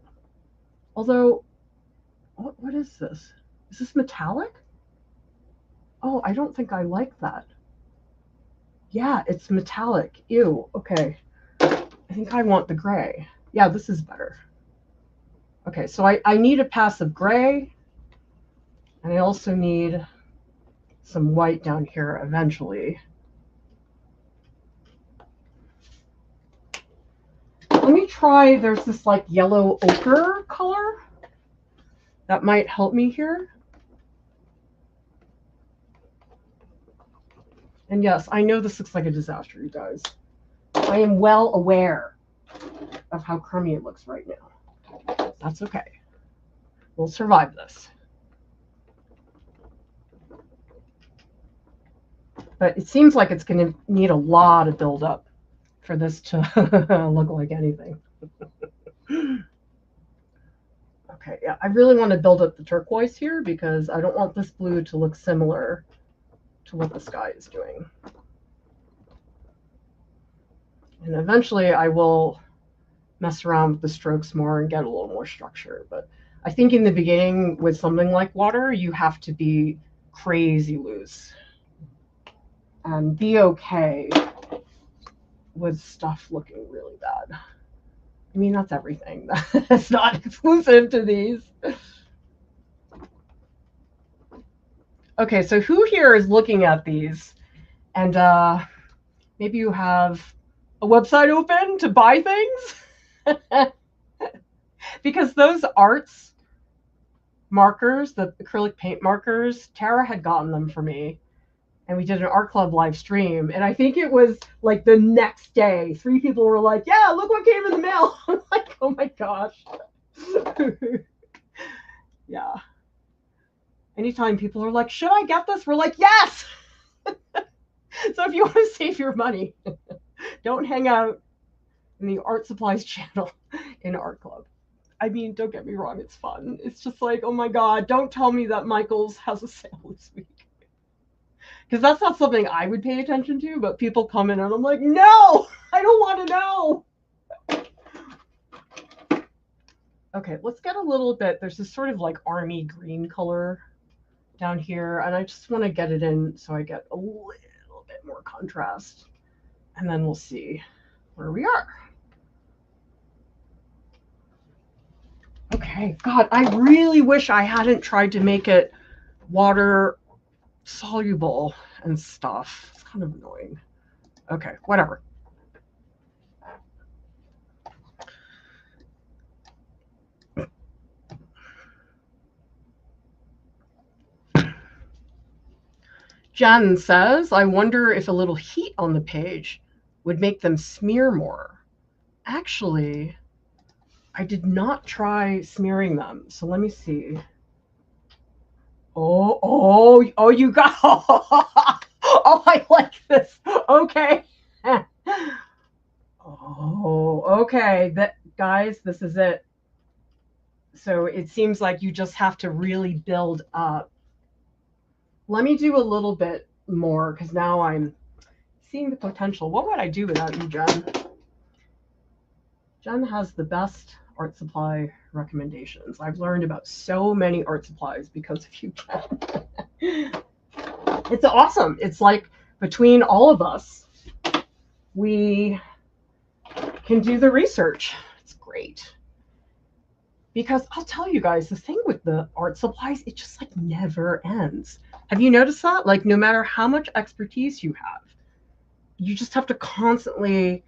Although, what is this? Is this metallic? Oh, I don't think I like that. Yeah, it's metallic. Ew, okay. I think I want the gray. Yeah, this is better. Okay, so I need a passive gray, and I also need some white down here eventually. Let me try, there's this like yellow ochre color that might help me here. And yes, I know this looks like a disaster, you guys. I am well aware of how crummy it looks right now. That's okay. We'll survive this. But it seems like it's going to need a lot of buildup for this to look like anything. Okay, yeah, I really want to build up the turquoise here because I don't want this blue to look similar to what the sky is doing. And eventually I will mess around with the strokes more and get a little more structure. But I think in the beginning with something like water, you have to be crazy loose and be okay with stuff looking really bad. I mean, that's everything. That's not exclusive to these. Okay, so who here is looking at these? And maybe you have a website open to buy things? Because those arts markers, the acrylic paint markers, Tara had gotten them for me. And we did an art club live stream. And I think it was like the next day, 3 people were like, yeah, look what came in the mail. I'm like, oh my gosh. Yeah. Anytime people are like, should I get this? We're like, yes. So if you want to save your money, don't hang out in the art supplies channel in art club. I mean, don't get me wrong, it's fun. It's just like, oh my God, don't tell me that Michael's has a sale this week. Because that's not something I would pay attention to, but people come in and I'm like, no, I don't want to know. Okay, let's get a little bit, there's this sort of like army green color down here, and I just want to get it in so I get a little bit more contrast. And then we'll see where we are. Okay, God, I really wish I hadn't tried to make it water soluble and stuff. It's kind of annoying. Okay, whatever. Jen says, I wonder if a little heat on the page would make them smear more. Actually, I did not try smearing them. So let me see. Oh, you got, oh, I like this. Okay. Oh, okay. Guys, this is it. So it seems like you just have to really build up. Let me do a little bit more because now I'm seeing the potential. What would I do without you, Jen? Jen has the best art supply recommendations. I've learned about so many art supplies because of you, Jen. It's awesome. It's like between all of us, we can do the research. It's great. Because I'll tell you guys, the thing with the art supplies, it just like never ends. Have you noticed that? Like no matter how much expertise you have, you just have to constantly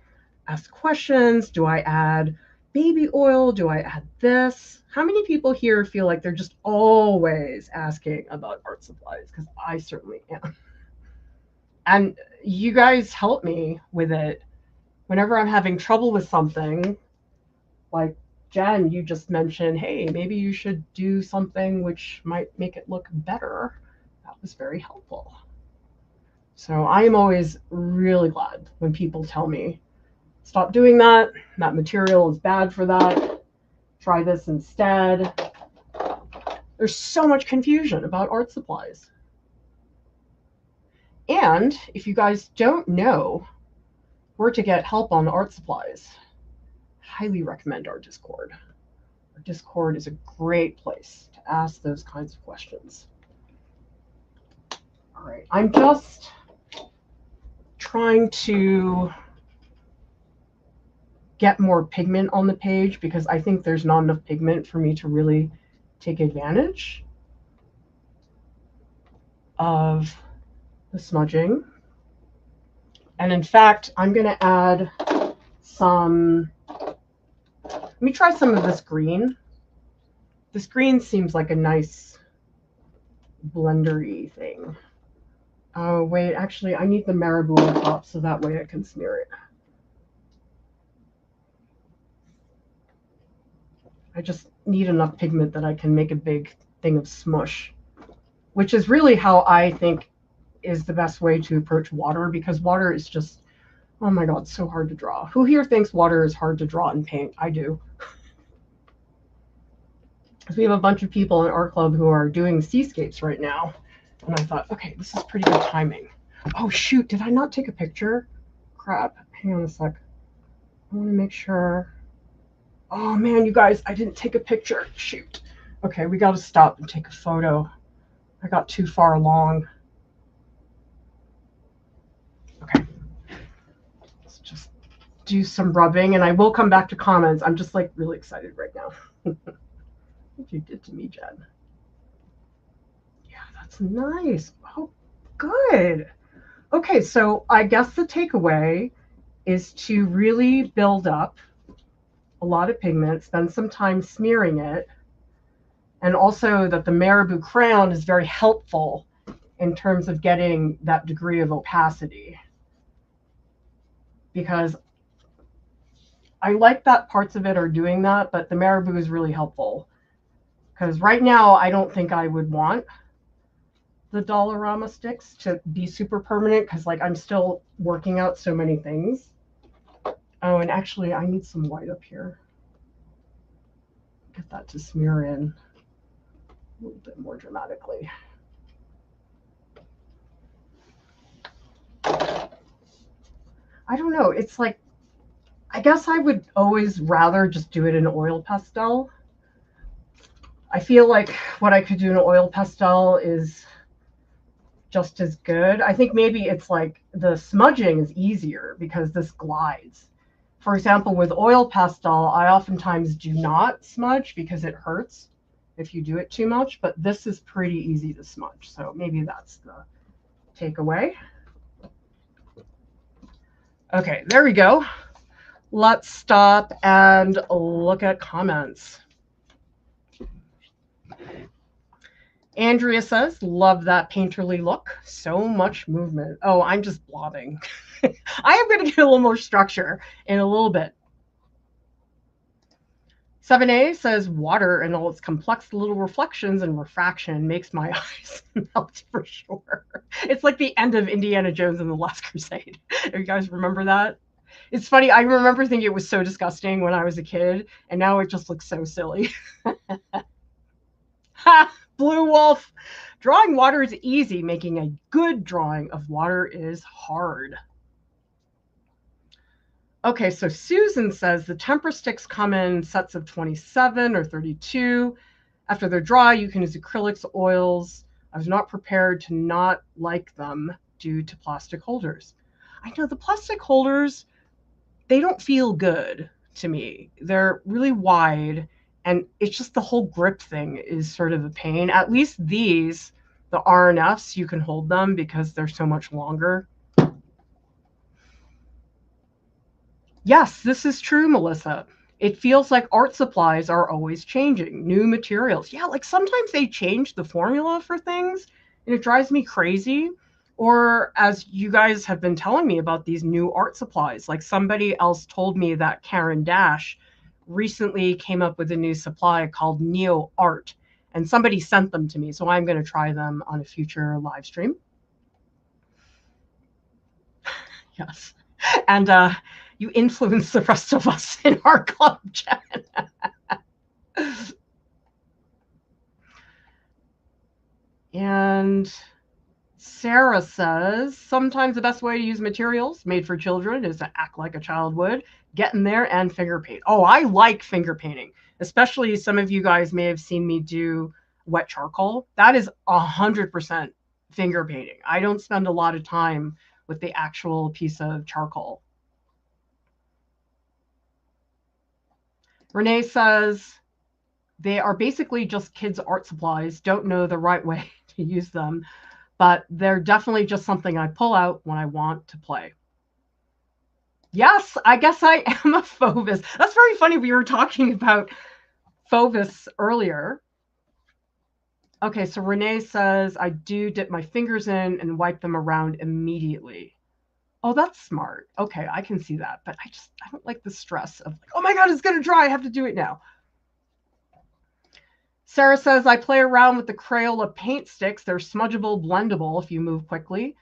ask questions. Do I add baby oil? Do I add this? How many people here feel like they're just always asking about art supplies? Because I certainly am. And you guys help me with it whenever I'm having trouble with something. Like Jen, you just mentioned, hey, maybe you should do something which might make it look better. That was very helpful. So I am always really glad when people tell me, stop doing that. That material is bad for that. Try this instead. There's so much confusion about art supplies. And if you guys don't know where to get help on art supplies, highly recommend our Discord. Our Discord is a great place to ask those kinds of questions. All right, I'm just trying to get more pigment on the page because I think there's not enough pigment for me to really take advantage of the smudging. And in fact, I'm going to add some, let me try some of this green. This green seems like a nice blendery thing. Oh, wait, actually, I need the Marabu on top so that way I can smear it. I just need enough pigment that I can make a big thing of smush, which is really how I think is the best way to approach water, because water is just, oh my God, so hard to draw. Who here thinks water is hard to draw and paint? I do. Because we have a bunch of people in our club who are doing seascapes right now. And I thought, okay, this is pretty good timing. Oh, shoot, did I not take a picture? Crap, hang on a sec. I want to make sure. Oh, man, you guys, I didn't take a picture. Shoot. Okay, we got to stop and take a photo. I got too far along. Okay. Let's just do some rubbing, and I will come back to comments. I'm just, like, really excited right now. What you did to me, Jen. Yeah, that's nice. Oh, good. Okay, so I guess the takeaway is to really build up a lot of pigment, spend some time smearing it, and also that the Marabu crayon is very helpful in terms of getting that degree of opacity. Because I like that parts of it are doing that, but the Marabu is really helpful. Because right now, I don't think I would want the Dollarama sticks to be super permanent, because like I'm still working out so many things. Oh, and actually, I need some white up here. Get that to smear in a little bit more dramatically. I don't know. It's like, I guess I would always rather just do it in oil pastel. I feel like what I could do in oil pastel is just as good. I think maybe it's like the smudging is easier because this glides. For example, with oil pastel, I oftentimes do not smudge because it hurts if you do it too much, but this is pretty easy to smudge. So maybe that's the takeaway. Okay, there we go. Let's stop and look at comments. Andrea says, love that painterly look. So much movement. Oh, I'm just blobbing. I am going to get a little more structure in a little bit. 7A says, water and all its complex little reflections and refraction makes my eyes melt for sure. It's like the end of Indiana Jones and the Last Crusade. You guys remember that? It's funny. I remember thinking it was so disgusting when I was a kid, and now it just looks so silly. Ha! Blue Wolf. Drawing water is easy. Making a good drawing of water is hard. Okay, so Susan says the tempera sticks come in sets of 27 or 32. After they're dry, you can use acrylics, oils. I was not prepared to not like them due to plastic holders. I know the plastic holders, they don't feel good to me. They're really wide, and it's just the whole grip thing is sort of a pain. At least these, the R&Fs, you can hold them because they're so much longer. Yes, this is true, Melissa. It feels like art supplies are always changing, new materials. Yeah, like sometimes they change the formula for things, and it drives me crazy. Or as you guys have been telling me about these new art supplies, like somebody else told me that Karen Dash recently came up with a new supply called Neo Art, and somebody sent them to me, so I'm going to try them on a future live stream. Yes. And you influence the rest of us in our club, Jen. And Sarah says, sometimes the best way to use materials made for children is to act like a child would, get in there and finger paint. Oh, I like finger painting, especially some of you guys may have seen me do wet charcoal. That is 100% finger painting. I don't spend a lot of time with the actual piece of charcoal. Renee says, they are basically just kids' art supplies, don't know the right way to use them, but they're definitely just something I pull out when I want to play. Yes, I guess I am a Fauvis. That's very funny. We were talking about Fauvis earlier. Okay, so Renee says, I do dip my fingers in and wipe them around immediately. Oh, that's smart. Okay, I can see that, but I don't like the stress of, like, oh my God, it's going to dry. I have to do it now. Sarah says, I play around with the Crayola paint sticks. They're smudgeable, blendable if you move quickly,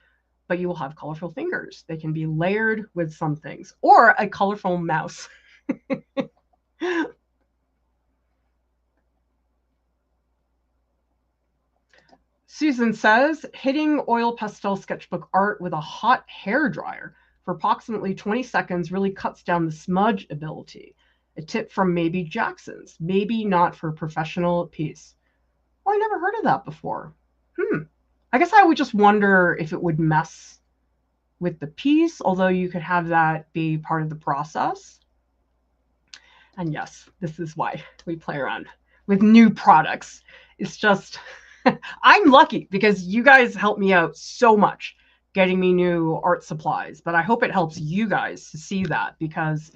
but you will have colorful fingers. They can be layered with some things, or a colorful mouse. Susan says, hitting oil pastel sketchbook art with a hot hair dryer for approximately 20 seconds really cuts down the smudge ability. A tip from maybe Jackson's, maybe not for professional piece. Oh, I never heard of that before. I guess I would just wonder if it would mess with the piece, although you could have that be part of the process. And yes, this is why we play around with new products. It's just, I'm lucky because you guys help me out so much getting me new art supplies, but I hope it helps you guys to see that, because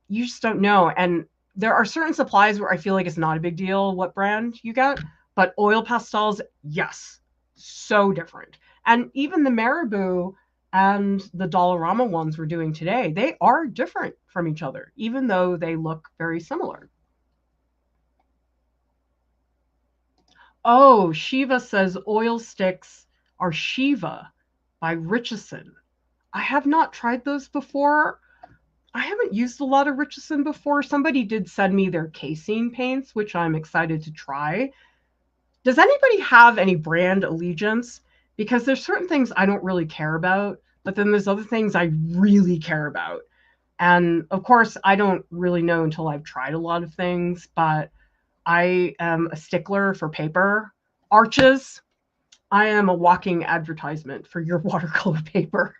you just don't know. And there are certain supplies where I feel like it's not a big deal what brand you get, but oil pastels, yes, so different. And even the Marabu and the Dollarama ones we're doing today, they are different from each other, even though they look very similar. Oh, Shiva says oil sticks are Shiva by Richardson. I have not tried those before. I haven't used a lot of Richardson before. Somebody did send me their casein paints, which I'm excited to try. Does anybody have any brand allegiance? Because there's certain things I don't really care about, but then there's other things I really care about. And of course, I don't really know until I've tried a lot of things, but I am a stickler for paper. Arches, I am a walking advertisement for your watercolor paper.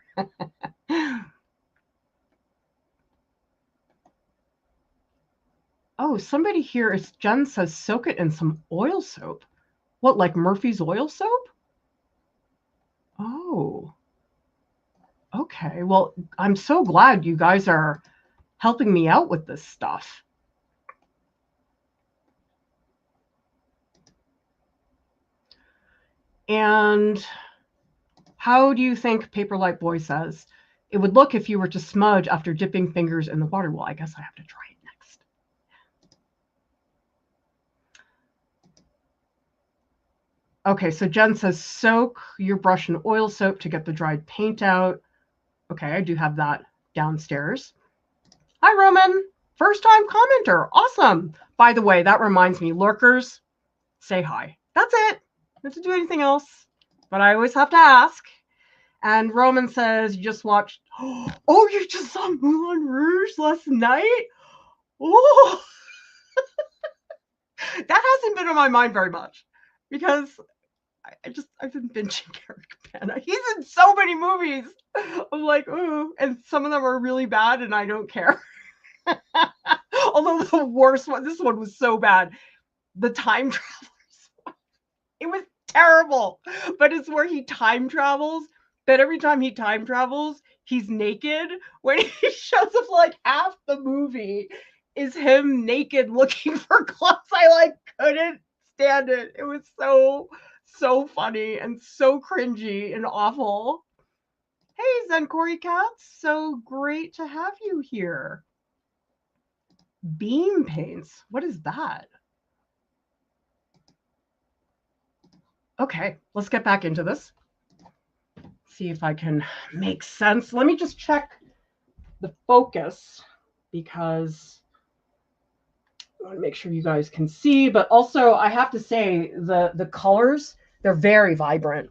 Oh, somebody here is, Jen says, soak it in some oil soap. What, like Murphy's oil soap? Oh, okay. Well, I'm so glad you guys are helping me out with this stuff. And how do you think Paperlight Boy says it would look if you were to smudge after dipping fingers in the water? Well, I guess I have to try it next. Okay, so Jen says soak your brush in oil soap to get the dried paint out. Okay, I do have that downstairs. Hi, Roman. First time commenter. Awesome. By the way, that reminds me, lurkers, say hi. That's it. Not to do anything else, but I always have to ask. And Roman says, you just watched. Oh, you just saw Moulin Rouge last night? Oh, that hasn't been on my mind very much because I've been binging Eric Bana. He's in so many movies. I'm like, ooh, and some of them are really bad, and I don't care. Although the worst one, this one was so bad. The Time Travelers. It was terrible, but it's where he time travels. But every time he time travels, he's naked. When he shows up, like half the movie is him naked looking for clothes. I like couldn't stand it. It was so funny and so cringy and awful. Hey, Zen Corey Cats, so great to have you here. Beam paints, what is that? Okay, let's get back into this. See if I can make sense. Let me just check the focus because I want to make sure you guys can see, but also I have to say the colors, they're very vibrant.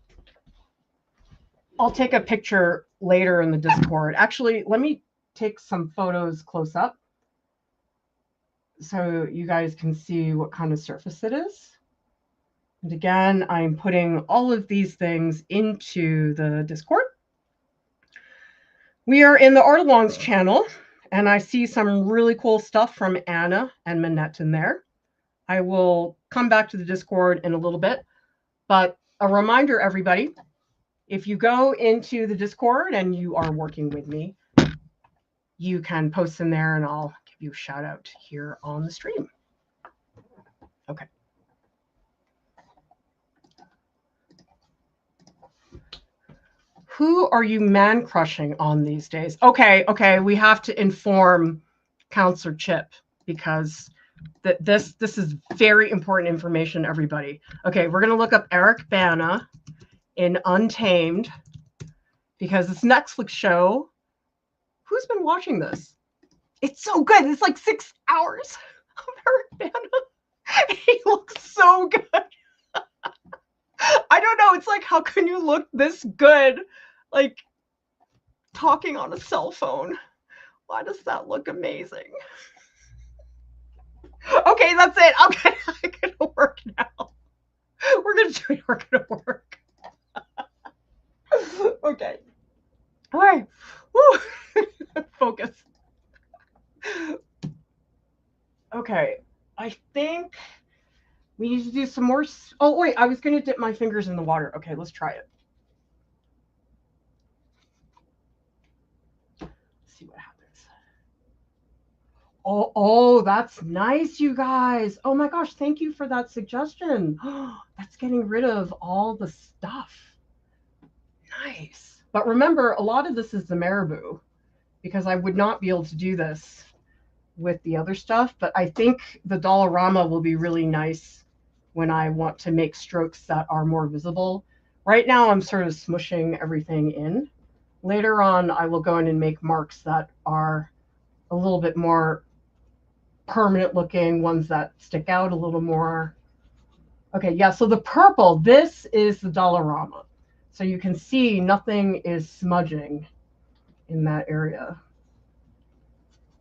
I'll take a picture later in the Discord. Actually, let me take some photos close up so you guys can see what kind of surface it is. And again, I'm putting all of these things into the Discord. We are in the Art Alongs channel, and I see some really cool stuff from Anna and Manette in there. I will come back to the Discord in a little bit, but a reminder, everybody, if you go into the Discord and you are working with me, you can post in there and I'll give you a shout out here on the stream. Okay. Who are you man crushing on these days? Okay, we have to inform Counselor Chip because this is very important information, everybody. Okay, we're going to look up Eric Bana in Untamed because this Netflix show, who's been watching this? It's so good. It's like 6 hours of Eric Bana. He looks so good. I don't know. It's like, how can you look this good? Like talking on a cell phone. Why does that look amazing? Okay, that's it. Okay, I'm gonna work now. We're gonna do it. We're gonna work. Okay. All right. Woo. Focus. Okay. I think we need to do some more. Oh wait, I was gonna dip my fingers in the water. Okay, let's try it. See what happens. Oh, that's nice, you guys. Oh my gosh, thank you for that suggestion. That's getting rid of all the stuff. Nice. But remember, a lot of this is the Marabu because I would not be able to do this with the other stuff. But I think the Dollarama will be really nice when I want to make strokes that are more visible. Right now, I'm sort of smushing everything in. Later on, I will go in and make marks that are a little bit more permanent looking, ones that stick out a little more. Okay, yeah, so the purple, this is the Dollarama. So you can see nothing is smudging in that area.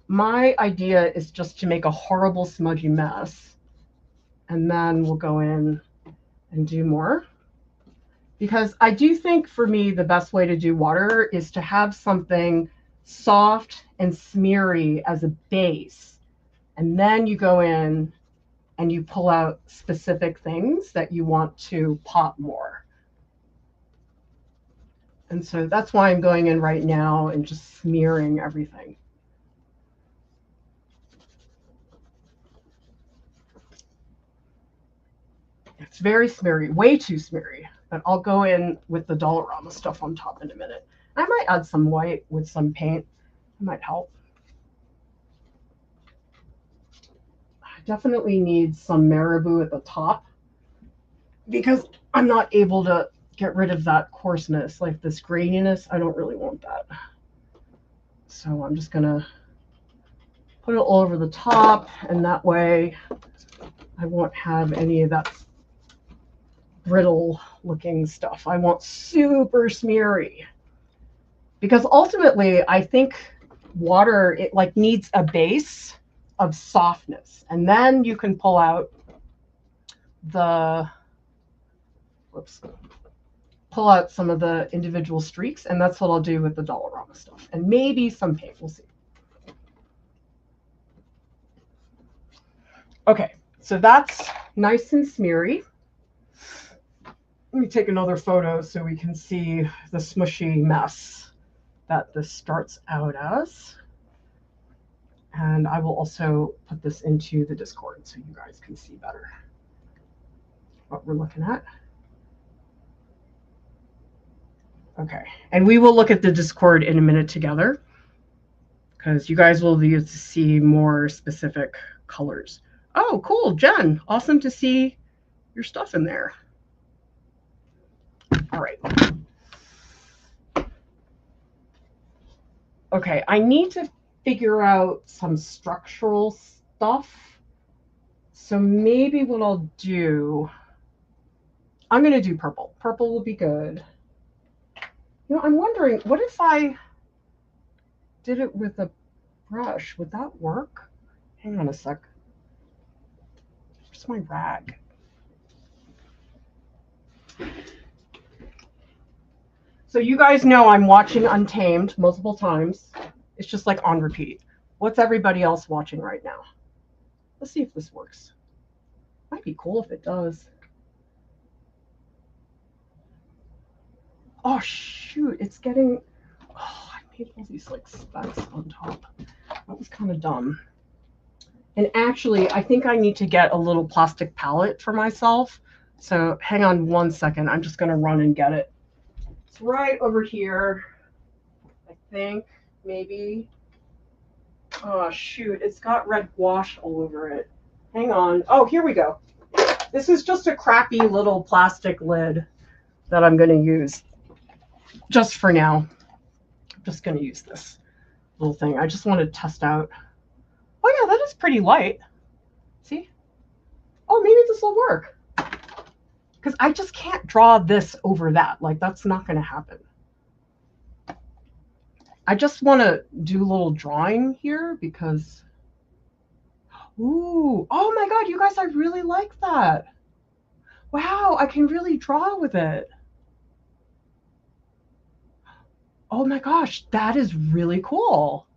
My idea is just to make a horrible smudgy mess, and then we'll go in and do more. Because I do think for me, the best way to do water is to have something soft and smeary as a base. And then you go in and you pull out specific things that you want to pop more. And so that's why I'm going in right now and just smearing everything. It's very smeary, way too smeary. But I'll go in with the Dollarama stuff on top in a minute. I might add some white with some paint. It might help. I definitely need some Marabu at the top because I'm not able to get rid of that coarseness, like this graininess. I don't really want that. So I'm just gonna put it all over the top, and that way I won't have any of that brittle looking stuff. I want super smeary because ultimately I think water, it like needs a base of softness, and then you can pull out the whoops, pull out some of the individual streaks, and that's what I'll do with the Dollarama stuff. And maybe some paint, we'll see. Okay, so that's nice and smeary. Let me take another photo so we can see the smushy mess that this starts out as. And I will also put this into the Discord so you guys can see better what we're looking at. Okay, and we will look at the Discord in a minute together because you guys will be able to see more specific colors. Oh, cool, Jen. Awesome to see your stuff in there. All right. Okay, I need to figure out some structural stuff. So maybe what I'll do, I'm going to do purple. Purple will be good. You know, I'm wondering, what if I did it with a brush? Would that work? Hang on a sec. Where's my rag? So you guys know I'm watching Untamed multiple times. It's just like on repeat. What's everybody else watching right now? Let's see if this works. Might be cool if it does. Oh shoot, it's getting, oh, I made all these like specks on top. That was kind of dumb. And actually, I think I need to get a little plastic palette for myself. So hang on one second. I'm just going to run and get it. It's right over here, I think, maybe. Oh, shoot. It's got red wash all over it. Hang on. Oh, here we go. This is just a crappy little plastic lid that I'm going to use just for now. I'm just going to use this little thing. I just want to test out. Oh, yeah, that is pretty light. See? Oh, maybe this will work. Because I just can't draw this over that. Like, that's not going to happen. I just want to do a little drawing here because... Ooh, oh my God, you guys, I really like that. Wow, I can really draw with it. Oh my gosh, that is really cool.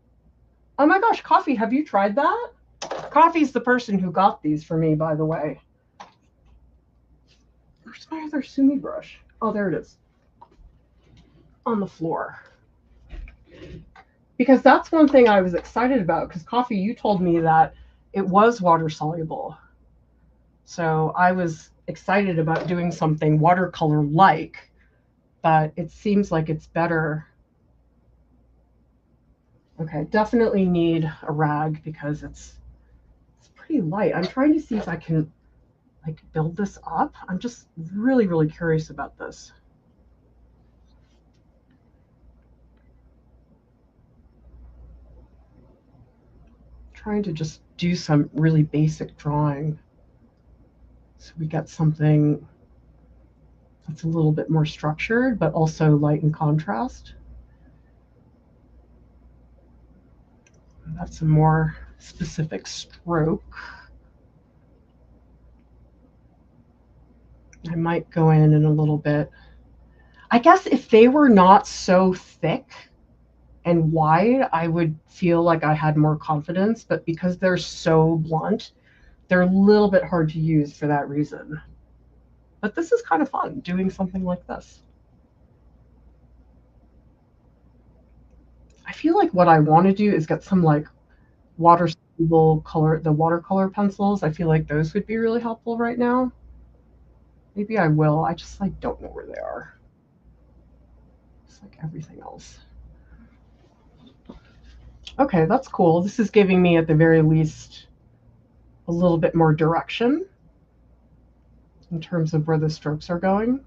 Oh my gosh, Coffee, have you tried that? Coffee's the person who got these for me, by the way. Where's my other Sumi brush? Oh, there it is. On the floor. Because that's one thing I was excited about, because Coffee, you told me that it was water soluble. So I was excited about doing something watercolor-like, but it seems like it's better. Okay, definitely need a rag because it's pretty light. I'm trying to see if I can like build this up. I'm just really, really curious about this. Trying to just do some really basic drawing so we get something that's a little bit more structured, but also light in contrast. That's a more specific stroke. I might go in a little bit. I guess if they were not so thick and wide, I would feel like I had more confidence, but because they're so blunt, they're a little bit hard to use for that reason. But this is kind of fun, doing something like this. I feel like what I want to do is get some like water-soluble color, the watercolor pencils. I feel like those would be really helpful right now. Maybe I will. I just like don't know where they are. It's like everything else. Okay, that's cool. This is giving me at the very least a little bit more direction in terms of where the strokes are going.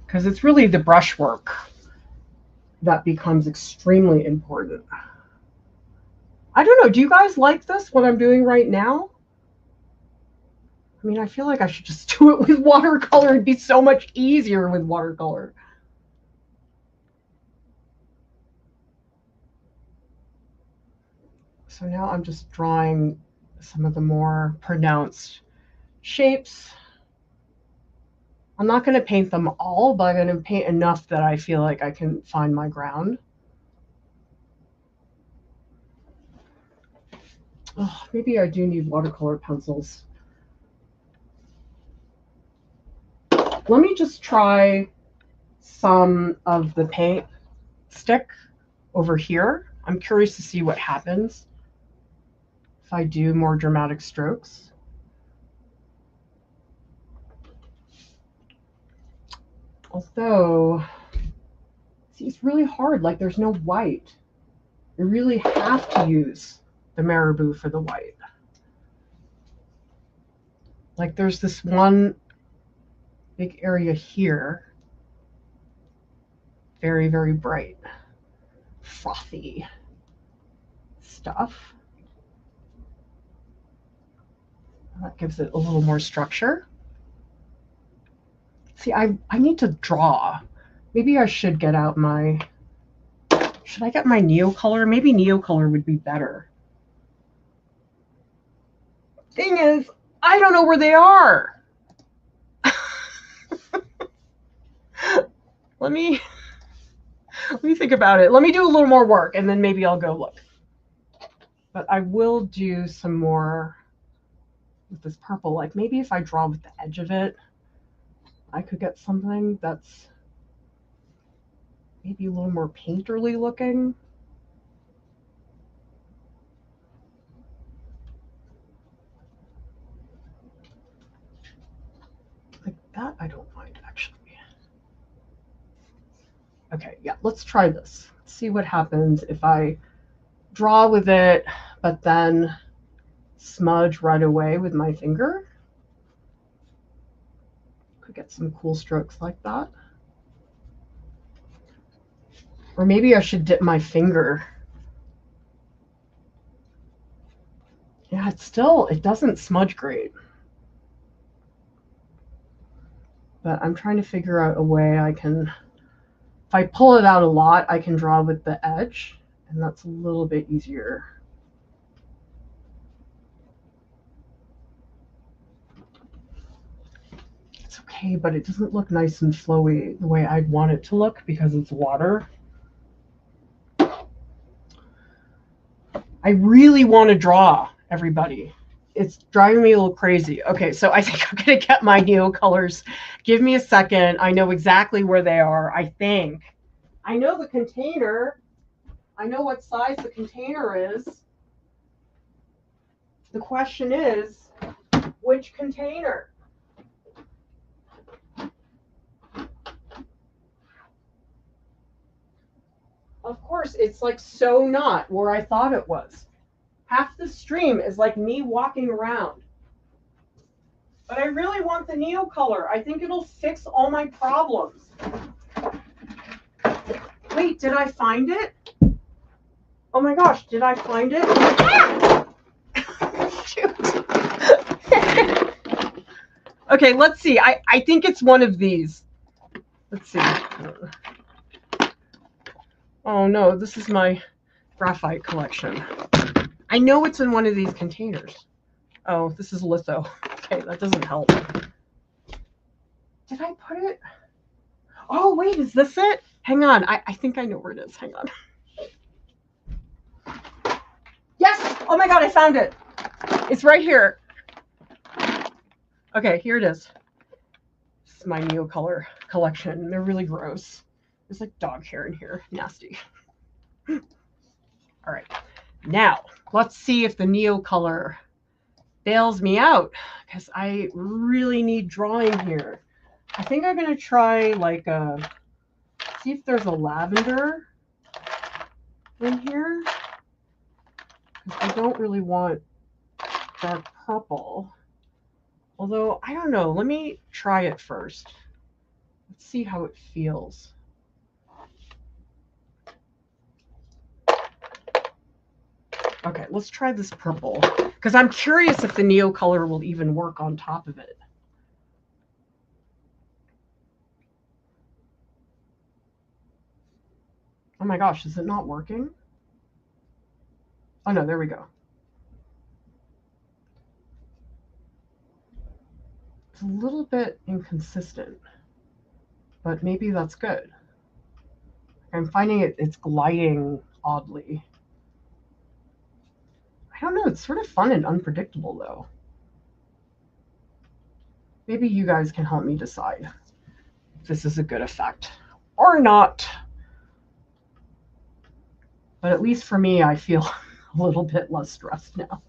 Because it's really the brushwork that becomes extremely important. I don't know, do you guys like this, what I'm doing right now? I mean, I feel like I should just do it with watercolor. It'd be so much easier with watercolor. So now I'm just drawing some of the more pronounced shapes. I'm not going to paint them all, but I'm going to paint enough that I feel like I can find my ground. Oh, maybe I do need watercolor pencils. Let me just try some of the paint stick over here. I'm curious to see what happens if I do more dramatic strokes. Although, see, it's really hard. Like, there's no white. You really have to use the Marabu for the white. Like, there's this one big area here. Very, very bright, frothy stuff. That gives it a little more structure. See, I need to draw. Maybe I should get out my... Should I get my Neocolor? Maybe Neocolor would be better. Thing is, I don't know where they are. Let me think about it. Let me do a little more work, and then maybe I'll go look. But I will do some more with this purple. Like, maybe if I draw with the edge of it, I could get something that's maybe a little more painterly looking. Like that, I don't mind, actually. Okay, yeah, let's try this. Let's see what happens if I draw with it, but then smudge right away with my finger. Could get some cool strokes like that. Or maybe I should dip my finger. Yeah, it doesn't smudge great. But I'm trying to figure out a way I can, if I pull it out a lot, I can draw with the edge, and that's a little bit easier. It's okay, but it doesn't look nice and flowy the way I'd want it to look because it's water. I really want to draw, everybody. It's driving me a little crazy. Okay, so I think I'm going to get my Neocolors. Give me a second. I know exactly where they are, I think. I know the container. I know what size the container is. The question is, which container? Of course, it's like so not where I thought it was. Half the stream is like me walking around. But I really want the Neocolor. I think it'll fix all my problems. Wait, did I find it? Oh my gosh, did I find it? Shoot. Okay, let's see. I think it's one of these. Let's see. Oh no, this is my graphite collection. I know it's in one of these containers. Oh, this is litho. Okay, that doesn't help. Did I put it? Oh, wait, is this it? Hang on. I think I know where it is. Hang on. Yes! Oh my God, I found it. It's right here. Okay, here it is. This is my Neocolor collection. They're really gross. There's like dog hair in here. Nasty. All right. Now, let's see if the Neocolor bails me out, because I really need drawing here. I think I'm going to try like see if there's a lavender in here. I don't really want dark purple. Although, I don't know. Let me try it first. Let's see how it feels. Okay, let's try this purple, because I'm curious if the Neocolor will even work on top of it. Oh my gosh, is it not working? Oh no, there we go. It's a little bit inconsistent, but maybe that's good. I'm finding it's gliding oddly. I don't know, it's sort of fun and unpredictable though. Maybe you guys can help me decide if this is a good effect or not. But at least for me, I feel a little bit less stressed now,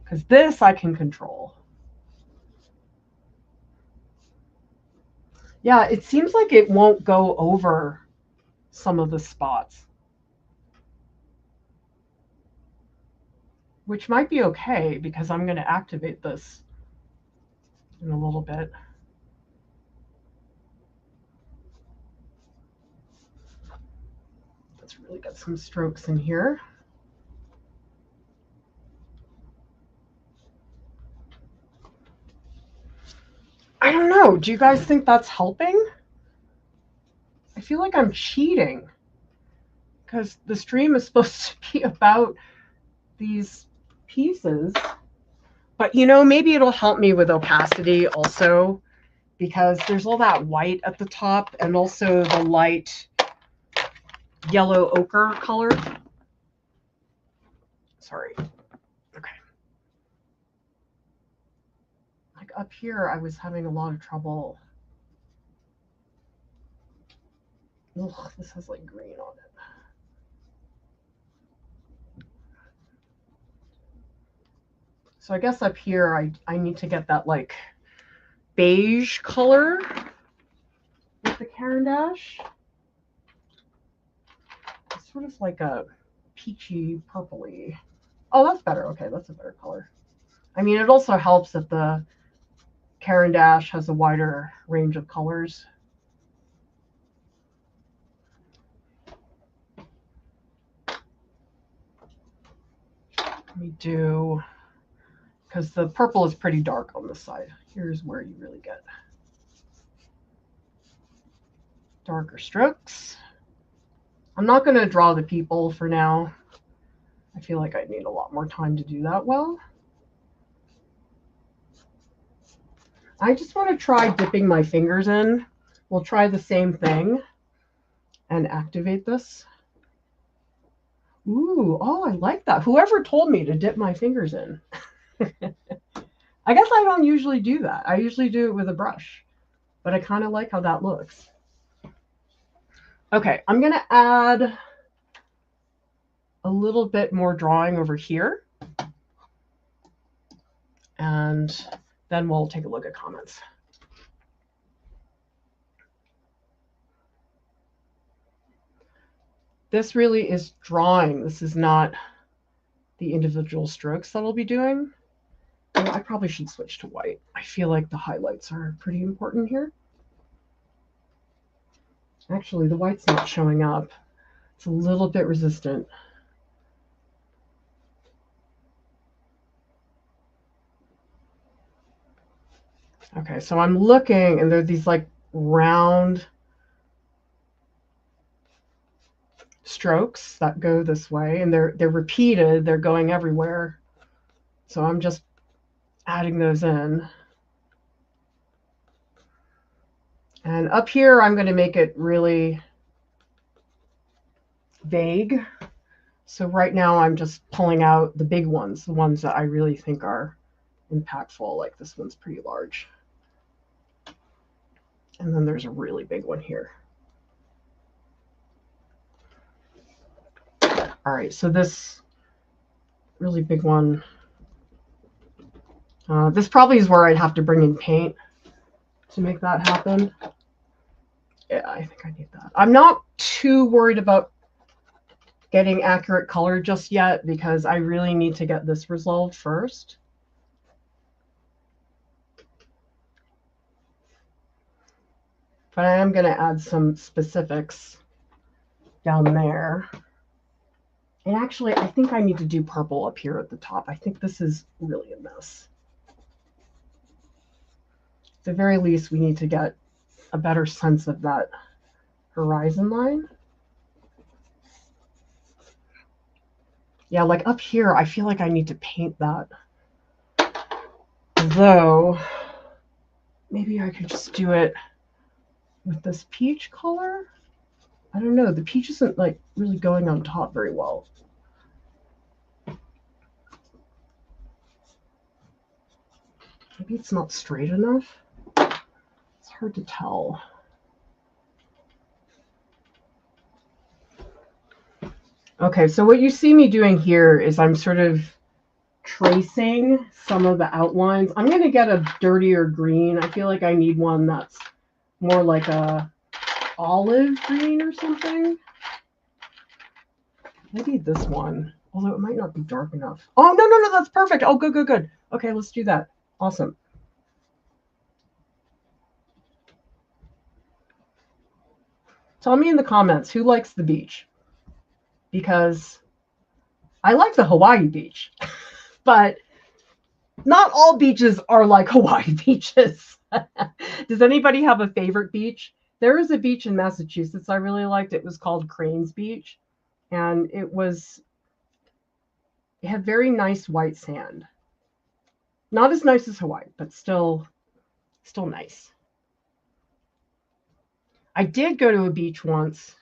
because this I can control. Yeah, it seems like it won't go over some of the spots, which might be okay because I'm going to activate this in a little bit. Let's really get some strokes in here. I don't know. Do you guys think that's helping? I feel like I'm cheating because the stream is supposed to be about these pieces. But, you know, maybe it'll help me with opacity also, because there's all that white at the top and also the light yellow ochre color. Sorry. Okay. Like up here, I was having a lot of trouble. Ugh, this has like green on it. So I guess up here, I need to get that like beige color with the Caran d'Ache. It's sort of like a peachy purpley. Oh, that's better. Okay, that's a better color. I mean, it also helps that the Caran d'Ache has a wider range of colors. Let me do, because the purple is pretty dark on this side. Here's where you really get darker strokes. I'm not going to draw the people for now. I feel like I need a lot more time to do that well. I just want to try dipping my fingers in. We'll try the same thing and activate this. Ooh, oh, I like that. Whoever told me to dip my fingers in. I guess I don't usually do that. I usually do it with a brush, but I kind of like how that looks. Okay, I'm going to add a little bit more drawing over here, and then we'll take a look at comments. This really is drawing. This is not the individual strokes that I'll be doing. Well, I probably should switch to white. I feel like the highlights are pretty important here. Actually, the white's not showing up. It's a little bit resistant. Okay, so I'm looking, and there are these like round strokes that go this way, and they're repeated. They're going everywhere. So I'm just adding those in. And up here, I'm going to make it really vague. So right now, I'm just pulling out the big ones, the ones that I really think are impactful. Like this one's pretty large. And then there's a really big one here. All right, so this really big one, this probably is where I'd have to bring in paint to make that happen. Yeah, I think I need that. I'm not too worried about getting accurate color just yet because I really need to get this resolved first. But I am going to add some specifics down there. And actually, I think I need to do purple up here at the top. I think this is really a mess. At the very least, we need to get a better sense of that horizon line. Yeah, like up here, I feel like I need to paint that. Though, maybe I could just do it with this peach color. I don't know. The peach isn't like really going on top very well. Maybe it's not straight enough. It's hard to tell. Okay, so what you see me doing here is I'm sort of tracing some of the outlines. I'm going to get a dirtier green. I feel like I need one that's more like a olive green or something. Maybe this one, although it might not be dark enough. Oh, no, that's perfect. Oh, good. Okay, let's do that. Awesome. Tell me in the comments who likes the beach, because I like the Hawaii beach, but not all beaches are like Hawaii beaches. Does anybody have a favorite beach? There is a beach in Massachusetts I really liked. It was called Cranes Beach, and it had very nice white sand. Not as nice as Hawaii, but still nice. I did go to a beach once.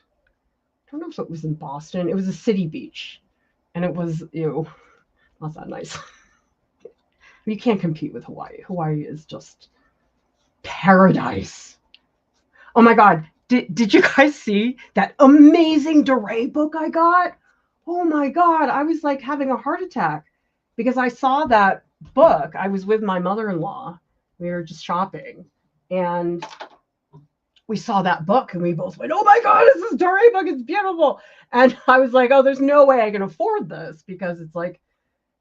I don't know if it was in Boston. It was a city beach, and it was, not that nice. You can't compete with Hawaii. Hawaii is just paradise. Oh my God. Did you guys see that amazing Durée book I got? Oh my God. I was like having a heart attack because I saw that book. I was with my mother-in-law. We were just shopping and we saw that book and we both went, oh my God, this is Durée book. It's beautiful. And I was like, oh, there's no way I can afford this because it's like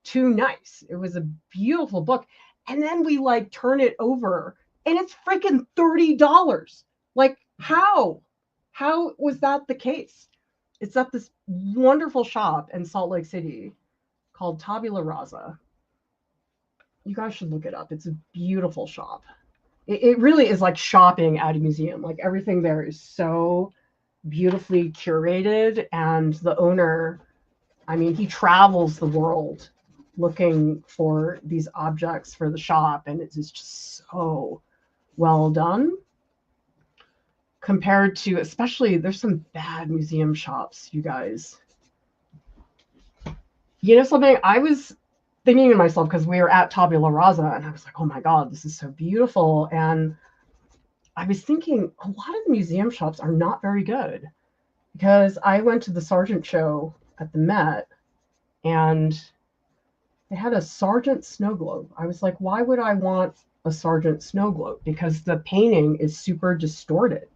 too nice. It was a beautiful book. And then we like turn it over and it's freaking $30. Like, how was that the case? It's at this wonderful shop in Salt Lake City called Tabula Rasa. You guys should look it up. It's a beautiful shop. It really is like shopping at a museum. Like everything there is so beautifully curated, and the owner, I mean, he travels the world looking for these objects for the shop, and it's just so well done compared to, especially, there's some bad museum shops, you guys. You know something? I was thinking to myself, because we were at Tabula Rasa, and I was like, oh my God, this is so beautiful. And I was thinking a lot of the museum shops are not very good, because I went to the Sargent show at the Met, and they had a Sargent snow globe. I was like, why would I want a Sargent snow globe? Because the painting is super distorted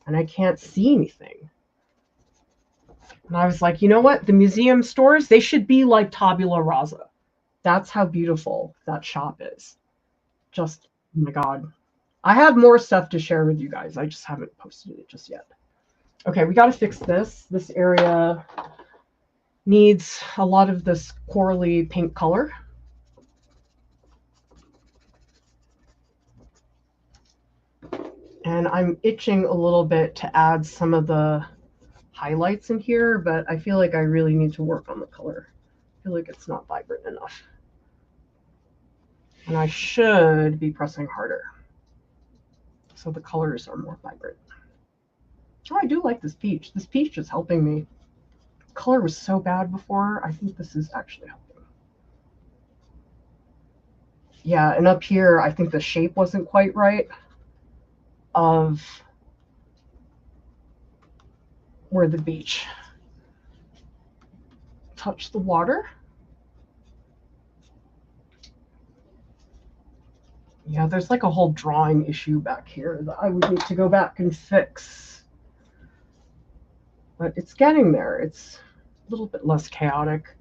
and I can't see anything. And I was like, you know what? The museum stores, they should be like Tabula Rasa. That's how beautiful that shop is. Just, oh my God. I have more stuff to share with you guys. I just haven't posted it just yet. Okay, we got to fix this. This area needs a lot of this corally pink color. And I'm itching a little bit to add some of the highlights in here, but I feel like I really need to work on the color. I feel like it's not vibrant enough. And I should be pressing harder so the colors are more vibrant. Oh, I do like this peach. This peach is helping me. The color was so bad before. I think this is actually helping. Yeah, and up here, I think the shape wasn't quite right of where the beach touched the water. Yeah, there's like a whole drawing issue back here that I would need to go back and fix. But it's getting there. It's a little bit less chaotic.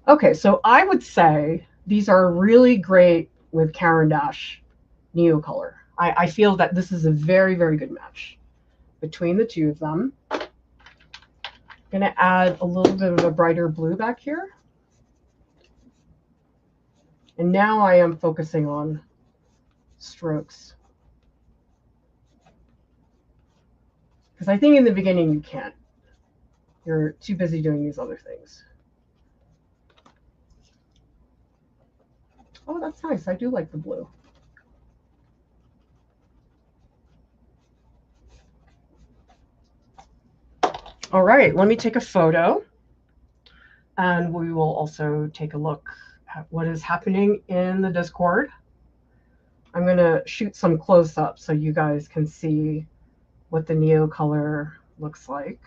Okay, so I would say these are really great with Caran d'Ache Neocolor. I feel that this is a very, very good match between the two of them. I'm going to add a little bit of a brighter blue back here. And now I am focusing on strokes. Because I think in the beginning you can't. You're too busy doing these other things. Oh, that's nice. I do like the blue. All right, let me take a photo, and we will also take a look at what is happening in the Discord. I'm going to shoot some close-up so you guys can see what the Neocolor looks like.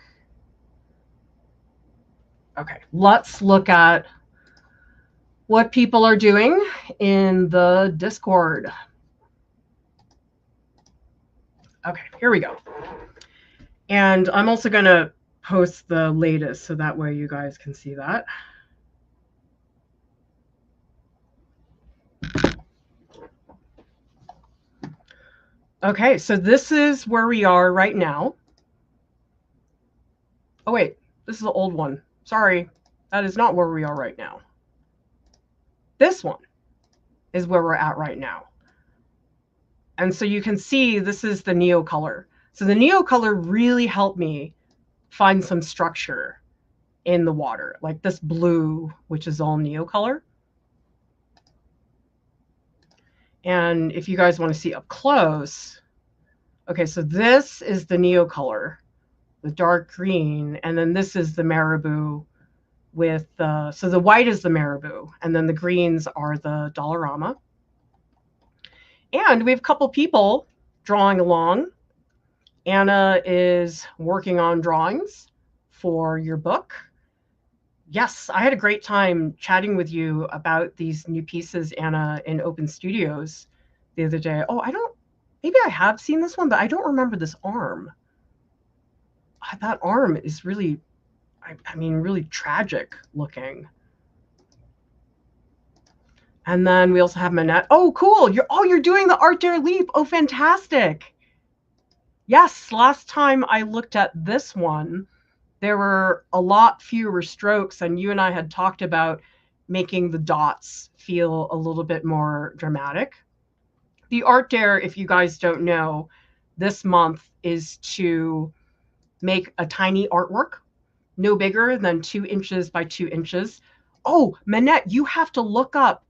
Okay, let's look at what people are doing in the Discord. Okay, here we go. And I'm also going to post the latest so that way you guys can see that. Okay, so this is where we are right now. Oh, wait, this is the old one. Sorry, that is not where we are right now. This one is where we're at right now. And so you can see this is the Neocolor. So the Neocolor really helped me find some structure in the water, like this blue, which is all Neocolor. And if you guys want to see up close, okay, so this is the Neocolor, the dark green, and then this is the Marabu with so the white is the Marabu, and then the greens are the Dollarama. And we have a couple people drawing along. Anna is working on drawings for your book. Yes, I had a great time chatting with you about these new pieces, Anna, in Open Studios the other day. Oh, maybe I have seen this one, but I don't remember this arm. That arm is really, I mean, really tragic looking. And then we also have Manette. Oh, cool. You're doing the Art Dare Leap. Oh, fantastic. Yes, last time I looked at this one, there were a lot fewer strokes, and you and I had talked about making the dots feel a little bit more dramatic. The Art Dare, if you guys don't know, this month is to make a tiny artwork, no bigger than 2 inches by 2 inches. Oh, Manette, you have to look up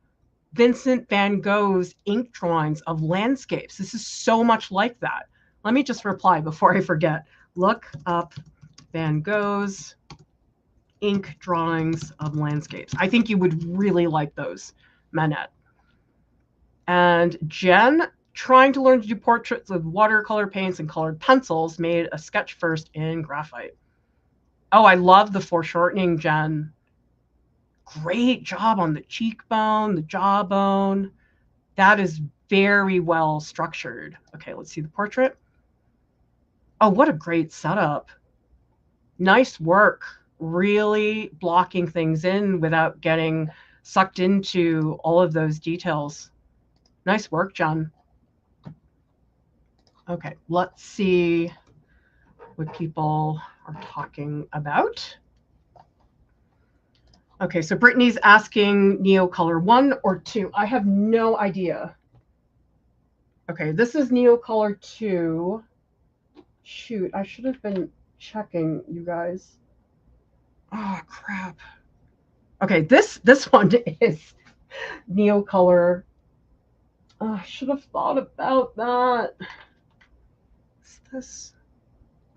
Vincent van Gogh's ink drawings of landscapes. This is so much like that. Let me just reply before I forget. Look up Van Gogh's ink drawings of landscapes. I think you would really like those, Manette. And Jen, trying to learn to do portraits with watercolor paints and colored pencils, made a sketch first in graphite. Oh, I love the foreshortening, Jen. Great job on the cheekbone, the jawbone. That is very well structured. Okay, let's see the portrait. Oh, what a great setup. Nice work, really blocking things in without getting sucked into all of those details. Nice work, John. Okay, let's see what people are talking about. Okay, so Brittany's asking Neocolor 1 or 2. I have no idea. Okay, this is Neocolor 2. Shoot, I should have been checking, you guys. Oh, crap. Okay, this one is Neocolor. Oh, I should have thought about that. What's this?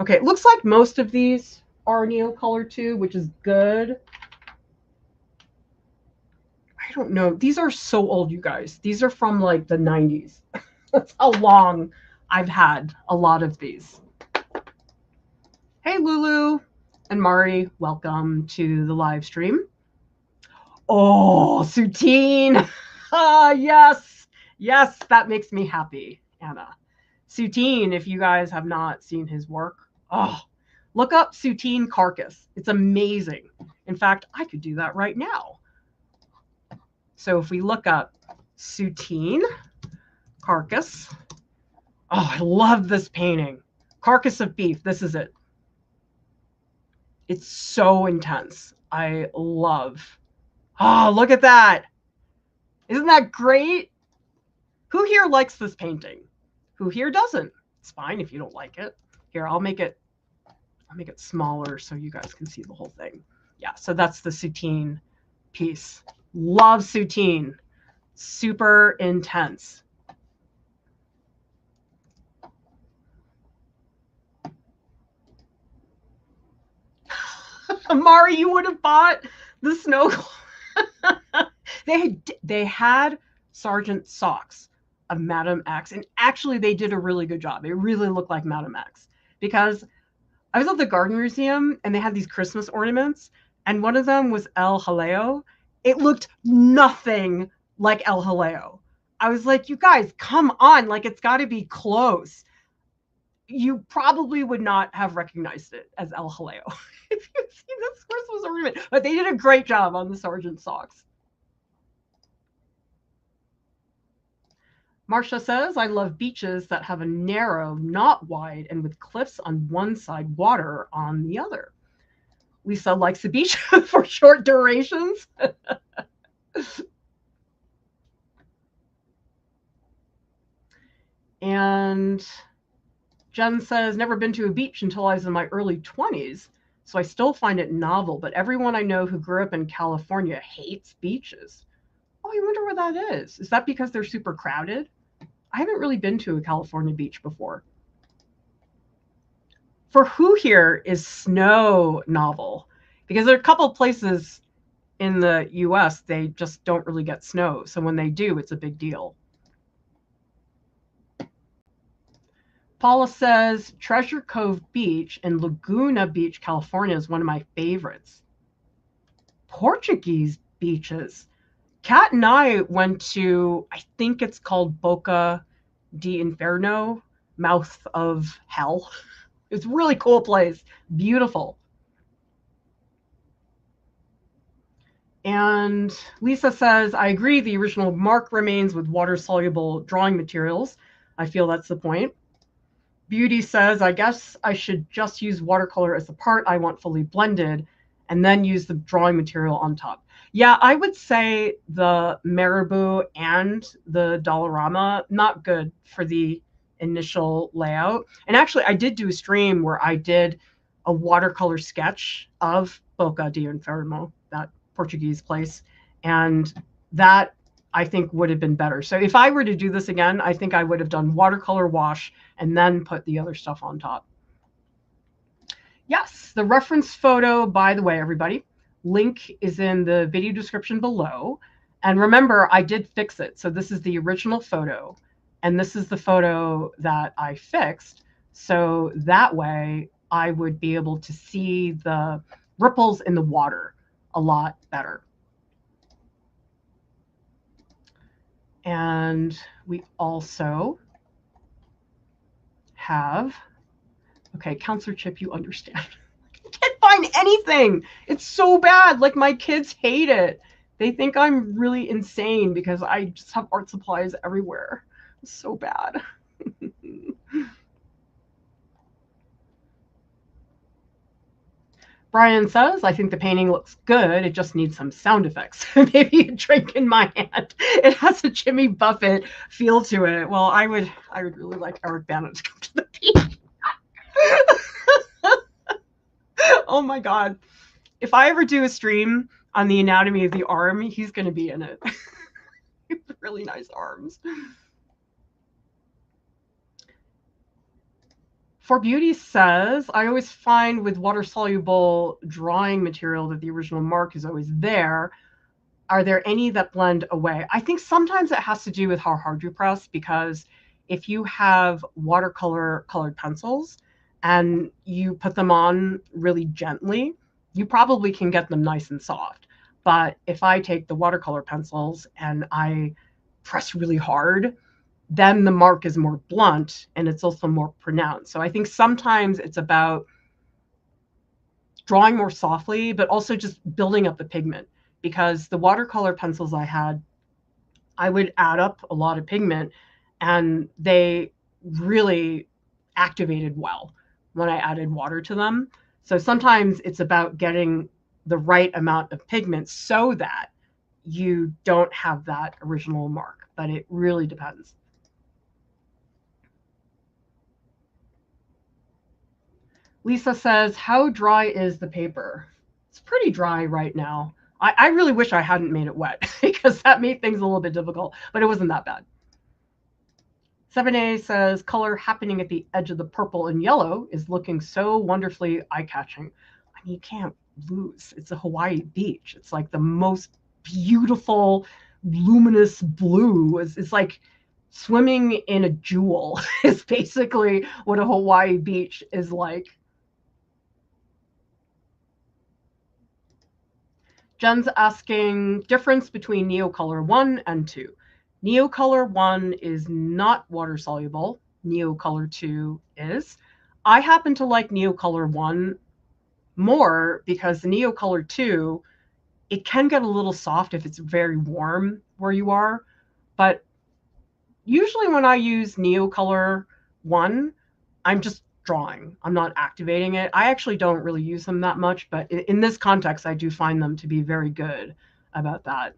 Okay, it looks like most of these are Neocolor 2, which is good. I don't know. These are so old, you guys. These are from like the 90s. That's how long I've had a lot of these. Hey, Lulu and Mari, welcome to the live stream. Oh, Soutine. Yes. Yes, that makes me happy, Anna. Soutine, if you guys have not seen his work, oh, look up Soutine Carcass. It's amazing. In fact, I could do that right now. So if we look up Soutine Carcass, oh, I love this painting. Carcass of beef, this is it. It's so intense. I love. Oh, look at that. Isn't that great? Who here likes this painting? Who here doesn't? It's fine if you don't like it. Here, I'll make it smaller so you guys can see the whole thing. Yeah, so that's the Soutine piece. Love Soutine. Super intense. Mari, you would have bought the snow. They had Sergeant socks of Madame X, and actually they did a really good job. It really looked like Madame X, because I was at the Garden Museum and they had these Christmas ornaments, and one of them was El Jaleo. It looked nothing like El Jaleo. I was like, you guys, come on, like it's got to be close. You probably would not have recognized it as El Jaleo if you see this Christmas ornament, but they did a great job on the Sergeant socks. Marcia says, I love beaches that have a narrow, not wide, and with cliffs on one side, water on the other. Lisa likes the beach for short durations. And Jen says, never been to a beach until I was in my early 20s, so I still find it novel, but everyone I know who grew up in California hates beaches. Oh, I wonder where that is. Is that because they're super crowded? I haven't really been to a California beach before. For who here is snow novel? Because there are a couple of places in the US, they just don't really get snow. So when they do, it's a big deal. Paula says, Treasure Cove Beach in Laguna Beach, California is one of my favorites. Portuguese beaches. Kat and I went to, I think it's called Boca de Inferno, Mouth of Hell. It's a really cool place. Beautiful. And Lisa says, I agree, the original mark remains with water-soluble drawing materials. I feel that's the point. Beauty says, I guess I should just use watercolor as the part I want fully blended and then use the drawing material on top. Yeah, I would say the Marabu and the Dollarama, not good for the initial layout. And actually, I did do a stream where I did a watercolor sketch of Boca de Inferno, that Portuguese place. And that, I think, would have been better. So if I were to do this again, I think I would have done watercolor wash and then put the other stuff on top. Yes, the reference photo, by the way, everybody, link is in the video description below. And remember, I did fix it. So this is the original photo, and this is the photo that I fixed. So that way I would be able to see the ripples in the water a lot better. And we also have, okay, Counselor Chip, you understand. I can't find anything. It's so bad. Like, my kids hate it. They think I'm really insane because I just have art supplies everywhere. It's so bad. Brian says, I think the painting looks good. It just needs some sound effects. Maybe a drink in my hand. It has a Jimmy Buffett feel to it. Well, I would really like Eric Bana to come to the beach. Oh my God. If I ever do a stream on the anatomy of the arm, he's going to be in it. Really nice arms. For Beauty says, I always find with water-soluble drawing material that the original mark is always there. Are there any that blend away? I think sometimes it has to do with how hard you press, because if you have watercolor colored pencils and you put them on really gently, you probably can get them nice and soft. But if I take the watercolor pencils and I press really hard, then the mark is more blunt and it's also more pronounced. So I think sometimes it's about drawing more softly, but also just building up the pigment, because the watercolor pencils I had, I would add up a lot of pigment and they really activated well when I added water to them. So sometimes it's about getting the right amount of pigment so that you don't have that original mark, but it really depends. Lisa says, how dry is the paper? It's pretty dry right now. I really wish I hadn't made it wet because that made things a little bit difficult, but it wasn't that bad. 7A says, color happening at the edge of the purple and yellow is looking so wonderfully eye-catching. I mean, you can't LIEU'S. It's a Hawaii beach. It's like the most beautiful, luminous blue. It's like swimming in a jewel is basically what a Hawaii beach is like. Jen's asking difference between Neocolor 1 and 2. Neocolor 1 is not water soluble. Neocolor 2 is. I happen to like Neocolor 1 more because the Neocolor 2, it can get a little soft if it's very warm where you are. But usually when I use Neocolor 1, I'm just drawing. I'm not activating it. I actually don't really use them that much, but in this context, I do find them to be very good about that.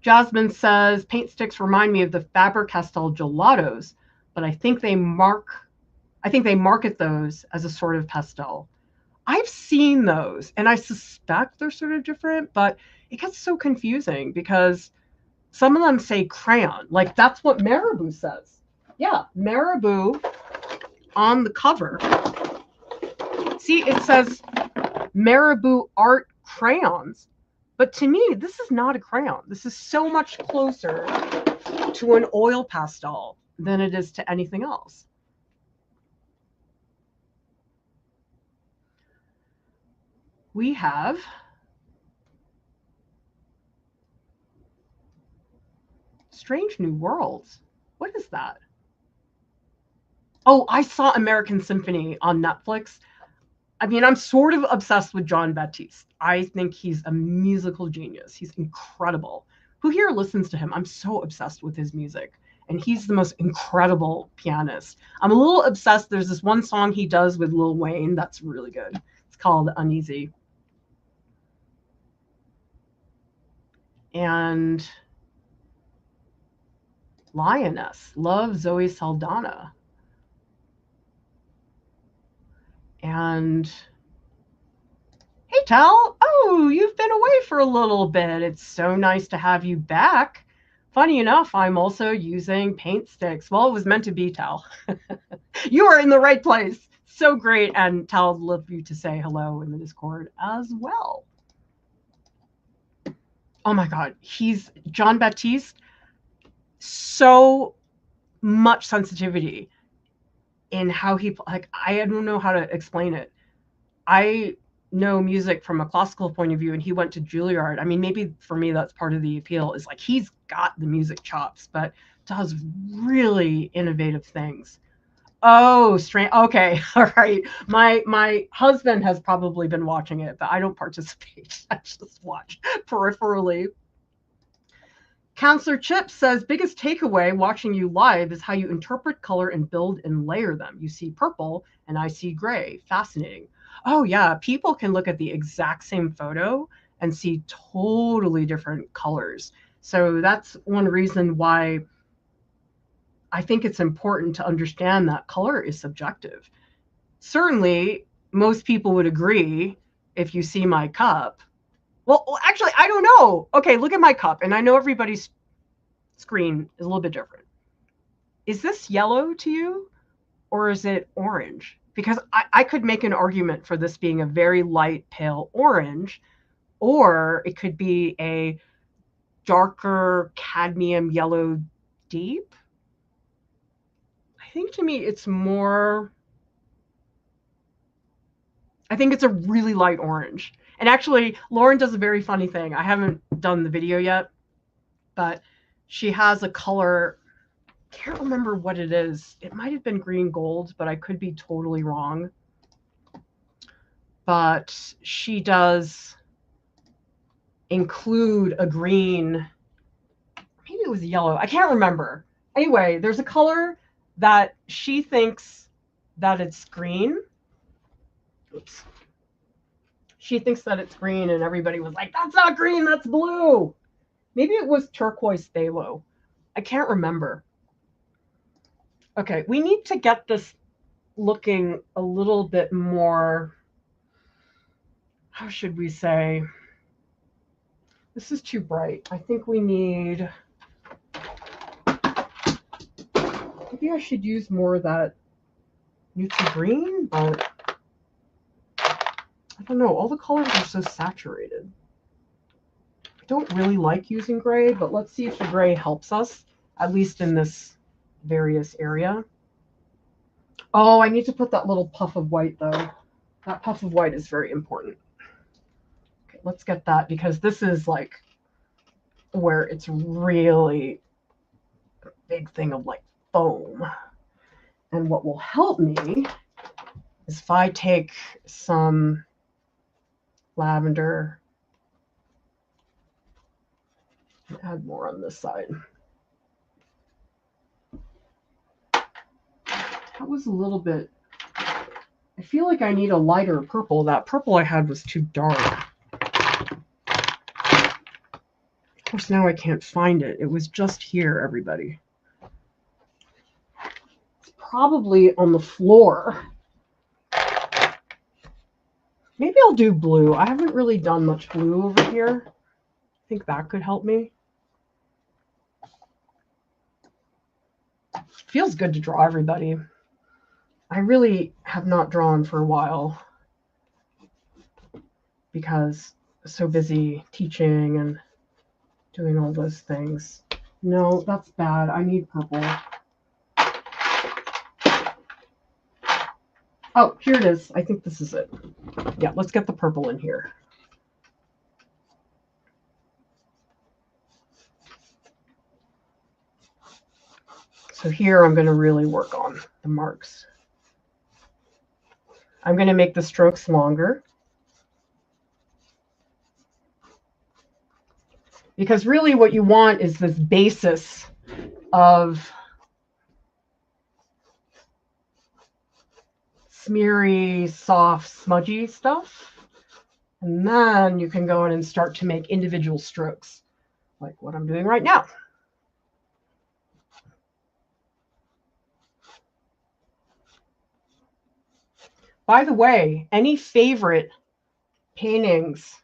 Jasmine says, paint sticks remind me of the Faber-Castell gelatos, but I think they market those as a sort of pastel. I've seen those, and I suspect they're sort of different, but it gets so confusing because some of them say crayon. Like, that's what Marabu says. Yeah, Marabu on the cover. See, it says Marabu art crayons. But to me, this is not a crayon. This is so much closer to an oil pastel than it is to anything else. We have Strange New Worlds. What is that? Oh, I saw American Symphony on Netflix. I mean, I'm sort of obsessed with Jon Batiste. I think he's a musical genius. He's incredible. Who here listens to him? I'm so obsessed with his music. And he's the most incredible pianist. I'm a little obsessed. There's this one song he does with Lil Wayne that's really good. It's called Uneasy. And Lioness. Love Zoe Saldana. And hey, Tal. Oh, you've been away for a little bit. It's so nice to have you back. Funny enough, I'm also using paint sticks. Well, it was meant to be, Tal. You are in the right place. So great. And Tal, I'd love you to say hello in the Discord as well. Oh my God. He's Jon Batiste. So much sensitivity in how he, like, I don't know how to explain it. I know music from a classical point of view, and he went to Juilliard. I mean, maybe for me that's part of the appeal, is like he's got the music chops, but does really innovative things. Oh, strange. Okay, all right. My husband has probably been watching it, but I don't participate. I just watch peripherally. Counselor Chip says, biggest takeaway watching you live is how you interpret color and build and layer them. You see purple and I see gray. Fascinating. Oh yeah, people can look at the exact same photo and see totally different colors. So that's one reason why I think it's important to understand that color is subjective. Certainly, most people would agree if you see my cup. Well, actually, I don't know. Okay, look at my cup, and I know everybody's screen is a little bit different. Is this yellow to you, or is it orange? Because I could make an argument for this being a very light, pale orange, or it could be a darker cadmium yellow deep. I think to me it's more, I think it's a really light orange. And actually, Lauren does a very funny thing. I haven't done the video yet, but she has a color, can't remember what it is. It might have been green gold, but I could be totally wrong. But she does include a green, maybe it was yellow. I can't remember. Anyway, there's a color that she thinks that it's green. Oops. She thinks that it's green, and everybody was like, that's not green, that's blue. Maybe it was turquoise phthalo. I can't remember. Okay, we need to get this looking a little bit more, how should we say? This is too bright. I think we need, maybe I should use more of that neutral green, but I don't know, all the colors are so saturated. I don't really like using gray, but let's see if the gray helps us, at least in this various area. Oh, I need to put that little puff of white though. That puff of white is very important. Okay, let's get that because this is like where it's really a big thing of like foam. And what will help me is if I take some lavender and add more on this side. That was a little bit, I feel like I need a lighter purple. That purple I had was too dark. Of course, now I can't find it. It was just here, everybody. It's probably on the floor. Maybe I'll do blue. I haven't really done much blue over here. I think that could help me. It feels good to draw, everybody. I really have not drawn for a while because I'm so busy teaching and doing all those things. No, that's bad. I need purple. Oh, here it is. I think this is it. Yeah, let's get the purple in here. So here I'm going to really work on the marks. I'm going to make the strokes longer. Because really what you want is this basis of smeary, soft, smudgy stuff. And then you can go in and start to make individual strokes, like what I'm doing right now. By the way, any favorite paintings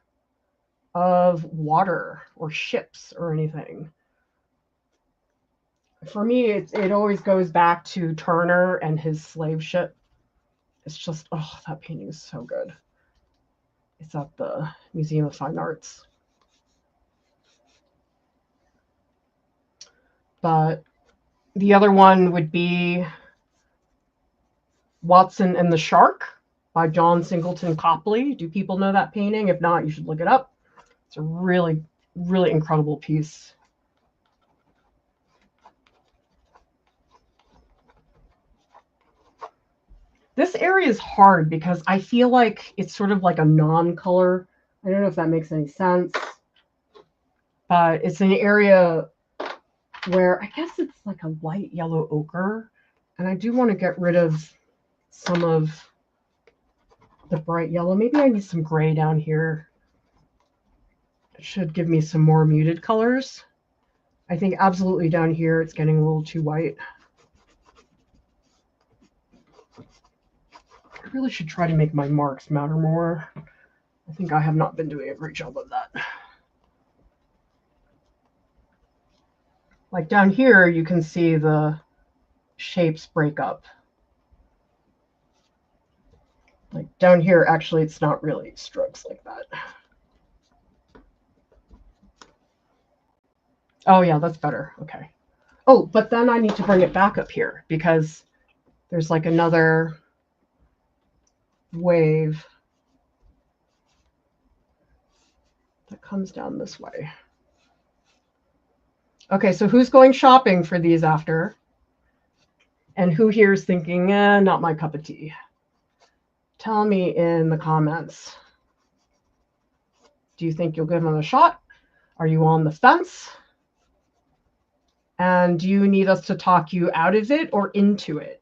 of water or ships or anything? For me, it always goes back to Turner and his slave ship. It's just, oh, that painting is so good. It's at the Museum of Fine Arts. But the other one would be Watson and the Shark by John Singleton Copley. Do people know that painting? If not, you should look it up. It's a really, really incredible piece. This area is hard because I feel like it's sort of like a non-color. I don't know if that makes any sense. But it's an area where I guess it's like a light yellow ochre. And I do want to get rid of some of the bright yellow. Maybe I need some gray down here. It should give me some more muted colors. I think absolutely down here it's getting a little too white. I really should try to make my marks matter more. I think I have not been doing a great job of that. Like down here, you can see the shapes break up. Like down here, actually, it's not really strokes like that. Oh, yeah, that's better. Okay. Oh, but then I need to bring it back up here because there's like another wave that comes down this way. Okay, so who's going shopping for these after? And who here is thinking, not my cup of tea? Tell me in the comments. Do you think you'll give them a shot? Are you on the fence? And do you need us to talk you out of it or into it?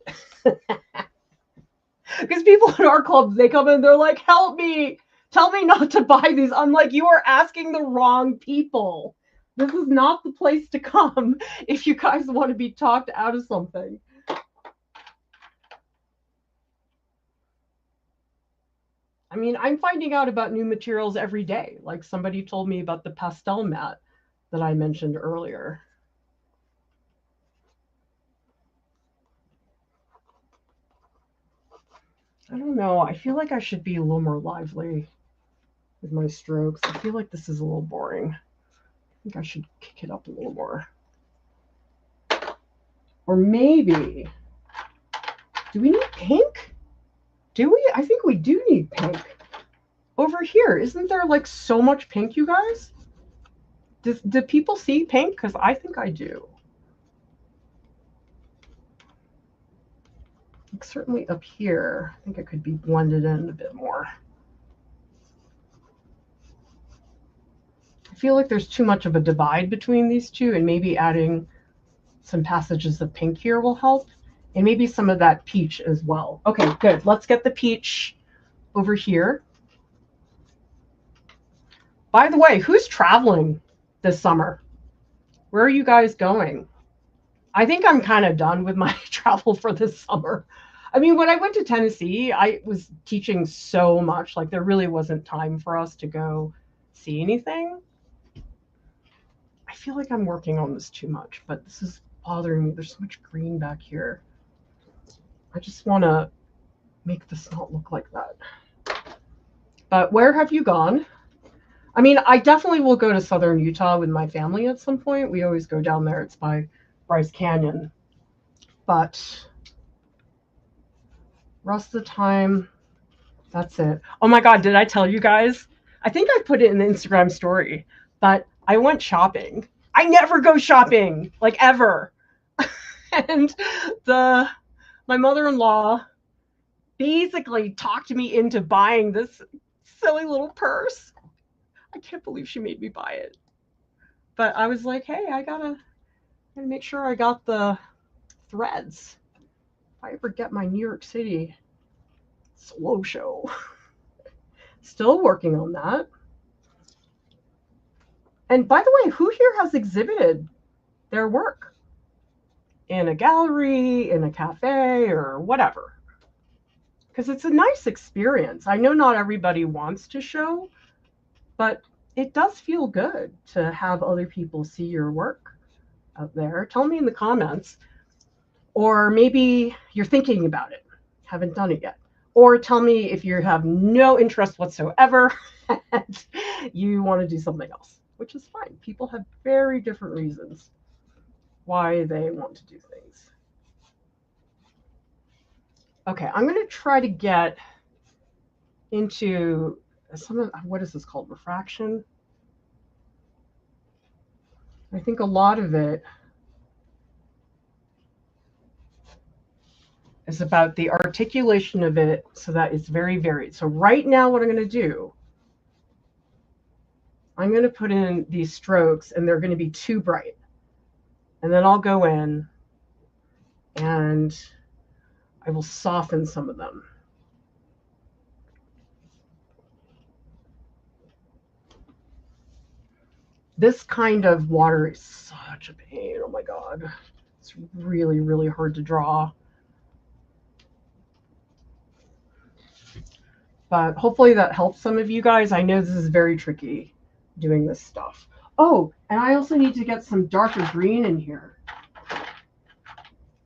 Because people in our clubs, they come in, they're like, help me. Tell me not to buy these. I'm like, you are asking the wrong people. This is not the place to come if you guys want to be talked out of something. I mean, I'm finding out about new materials every day. Like somebody told me about the pastel mat that I mentioned earlier. I don't know. I feel like I should be a little more lively with my strokes. I feel like this is a little boring. I think I should kick it up a little more. Or maybe, do we need pink? Do we? I think we do need pink. Over here, isn't there like so much pink, you guys? Do people see pink? Because I think I do. Like certainly up here, I think it could be blended in a bit more. I feel like there's too much of a divide between these two, and maybe adding some passages of pink here will help. And maybe some of that peach as well. Okay, good. Let's get the peach over here. By the way, who's traveling this summer? Where are you guys going? I think I'm kind of done with my travel for this summer. I mean, when I went to Tennessee, I was teaching so much. Like, there really wasn't time for us to go see anything. I feel like I'm working on this too much, but this is bothering me. There's so much green back here. I just want to make this not look like that. But where have you gone? I mean, I definitely will go to southern Utah with my family at some point. We always go down there. It's by Bryce Canyon. But rest of the time, that's it. Oh my God, did I tell you guys? I think I put it in the Instagram story, but I went shopping. I never go shopping, like ever. And my mother-in-law basically talked me into buying this silly little purse. I can't believe she made me buy it. But I was like, hey, I gotta make sure I got the threads. If I ever get my New York City slow show. Still working on that. And by the way, who here has exhibited their work in a gallery, in a cafe, or whatever? Because it's a nice experience. I know not everybody wants to show, but it does feel good to have other people see your work out there. Tell me in the comments. Or maybe you're thinking about it, haven't done it yet. Or tell me if you have no interest whatsoever and you want to do something else, which is fine. People have very different reasons why they want to do things. Okay, I'm going to try to get into some of, what is this called, refraction? I think a lot of it is about the articulation of it so that it's very varied. So right now what I'm going to do, I'm going to put in these strokes and they're going to be too bright. And then I'll go in and I will soften some of them. This kind of water is such a pain. Oh my God. It's really, really hard to draw. But hopefully that helps some of you guys. I know this is very tricky doing this stuff. Oh, and I also need to get some darker green in here.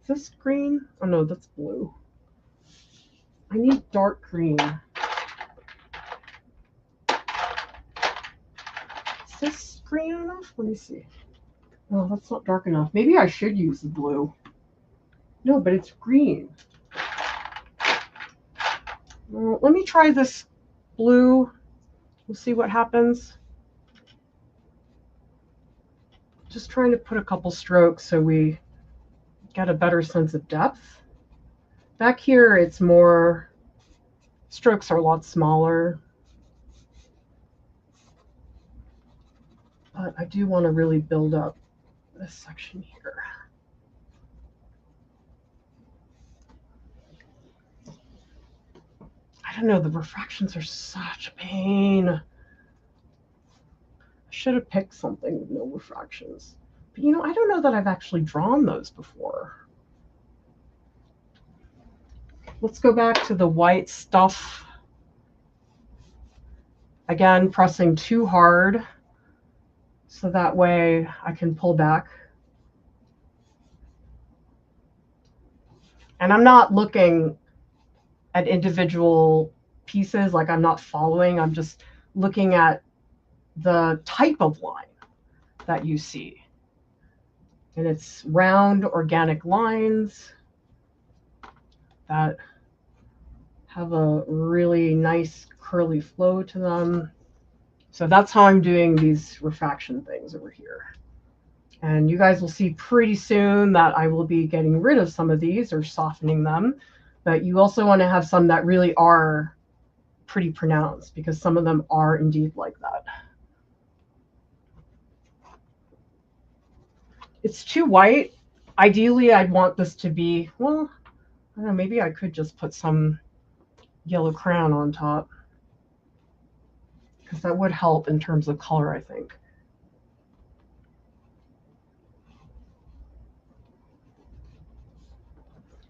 Is this green? Oh no, that's blue. I need dark green. Is this green enough? Let me see. Oh, that's not dark enough. Maybe I should use the blue. No, but it's green. Let me try this blue. We'll see what happens. Just trying to put a couple strokes so we get a better sense of depth. Back here, it's more, strokes are a lot smaller. But I do want to really build up this section here. I don't know, the refractions are such a pain. I should have picked something with no refractions. But you know, I don't know that I've actually drawn those before. Let's go back to the white stuff. Again, pressing too hard, so that way I can pull back. And I'm not looking at individual pieces, like I'm not following, I'm just looking at the type of line that you see. And it's round organic lines that have a really nice curly flow to them. So that's how I'm doing these refraction things over here. And you guys will see pretty soon that I will be getting rid of some of these or softening them. But you also want to have some that really are pretty pronounced, because some of them are indeed like that. It's too white. Ideally, I'd want this to be, well, I don't know, maybe I could just put some yellow crayon on top, because that would help in terms of color, I think.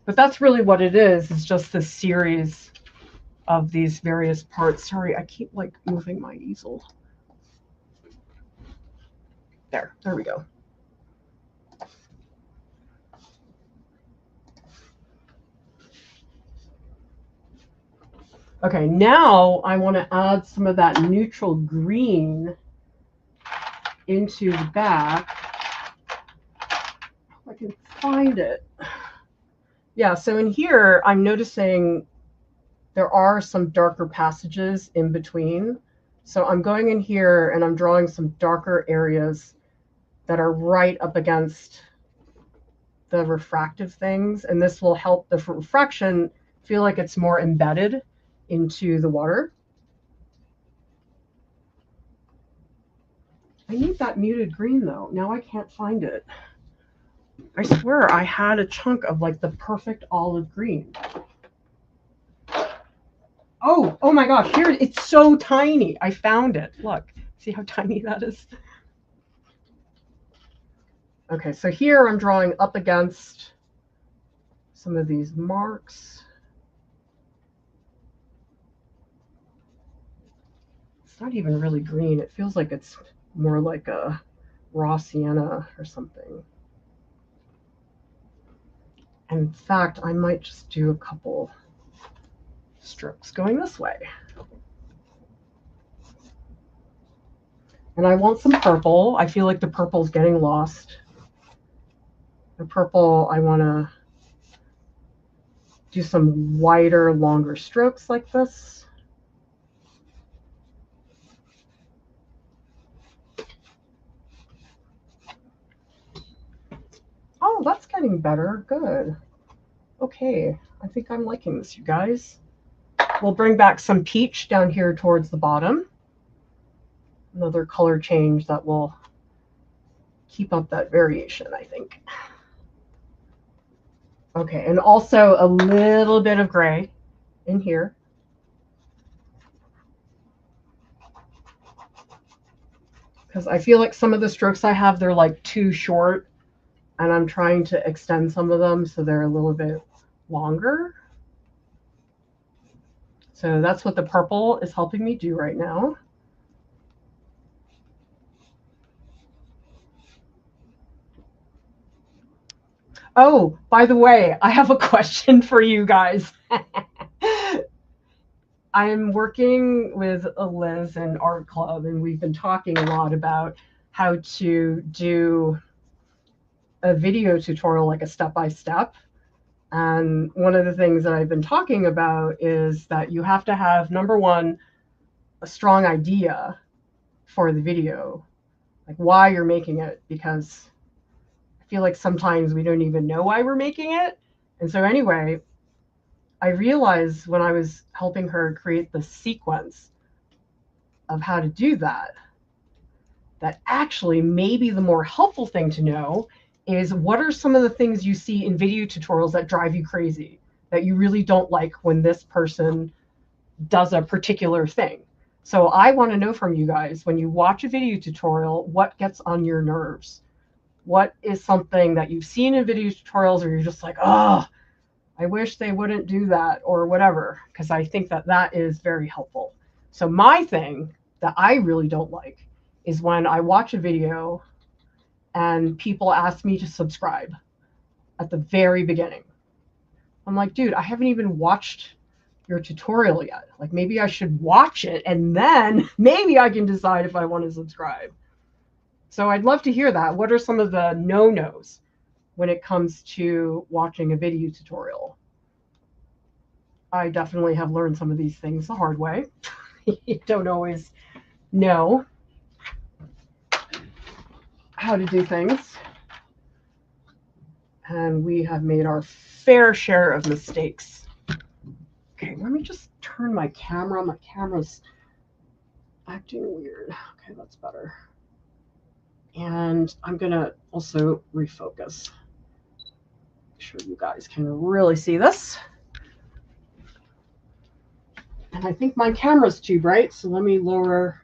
But that's really what it is just this series of these various parts. Sorry, I keep like moving my easel. There we go. Okay, now I want to add some of that neutral green into the back. If I can find it. Yeah, so in here, I'm noticing there are some darker passages in between. So I'm going in here and I'm drawing some darker areas that are right up against the refractive things. And this will help the refraction feel like it's more embedded into the water. I need that muted green though. Now I can't find it. I swear I had a chunk of like the perfect olive green. Oh my gosh, here, it's so tiny. I found it. Look, see how tiny that is? Okay, so here I'm drawing up against some of these marks. It's not even really green. It feels like it's more like a raw sienna or something. And in fact, I might just do a couple strokes going this way. And I want some purple. I feel like the purple is getting lost. The purple, I want to do some wider, longer strokes like this. Oh, that's getting better. Good. Okay, I think I'm liking this, you guys. We'll bring back some peach down here towards the bottom. Another color change that will keep up that variation, I think. Okay, and also a little bit of gray in here. Because I feel like some of the strokes I have, they're like too short, and I'm trying to extend some of them so they're a little bit longer. So that's what the purple is helping me do right now. Oh, by the way, I have a question for you guys. I'm working with Liz in Art Club, and we've been talking a lot about how to do a video tutorial, like a step-by-step. And one of the things that I've been talking about is that you have to have, number one, a strong idea for the video, like why you're making it, because I feel like sometimes we don't even know why we're making it. And so anyway, I realized when I was helping her create the sequence of how to do that, that actually maybe the more helpful thing to know is what are some of the things you see in video tutorials that drive you crazy, that you really don't like when this person does a particular thing. So I want to know from you guys, when you watch a video tutorial, what gets on your nerves? What is something that you've seen in video tutorials or you're just like, oh, I wish they wouldn't do that or whatever, because I think that that is very helpful. So my thing that I really don't like is when I watch a video and people ask me to subscribe at the very beginning. I'm like, dude, I haven't even watched your tutorial yet. Like maybe I should watch it and then maybe I can decide if I want to subscribe. So I'd love to hear that. What are some of the no-nos when it comes to watching a video tutorial? I definitely have learned some of these things the hard way. You don't always know how to do things. And we have made our fair share of mistakes. Okay, let me just turn my camera. My camera's acting weird. Okay, that's better. And I'm gonna also refocus. Make sure you guys can really see this. And I think my camera's too bright, so let me lower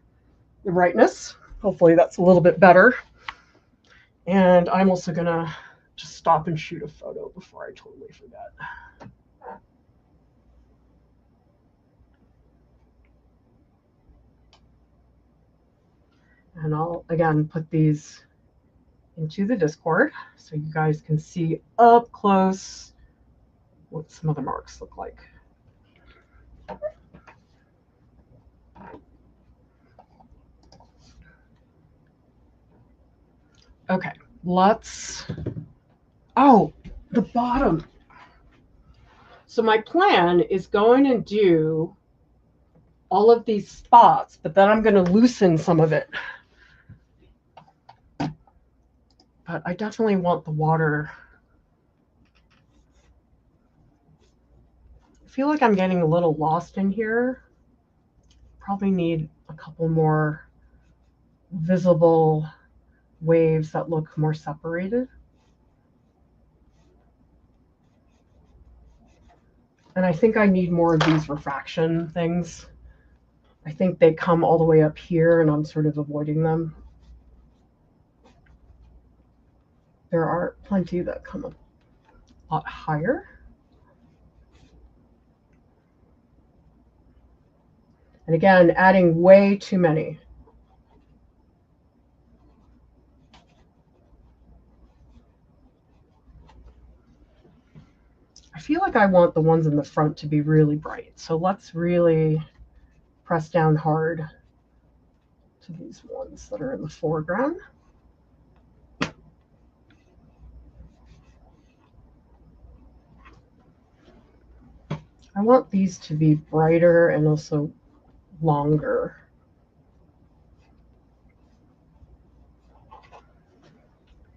the brightness. Hopefully that's a little bit better. And I'm also gonna just stop and shoot a photo before I totally forget. And I'll, again, put these into the Discord so you guys can see up close what some of the marks look like. Okay, let's, oh, the bottom. So my plan is going to do all of these spots, but then I'm going to loosen some of it. But I definitely want the water. I feel like I'm getting a little lost in here. Probably need a couple more visible waves that look more separated. And I think I need more of these refraction things. I think they come all the way up here and I'm sort of avoiding them. There are plenty that come up a lot higher. And again, adding way too many. I feel like I want the ones in the front to be really bright. So let's really press down hard to these ones that are in the foreground. I want these to be brighter and also longer.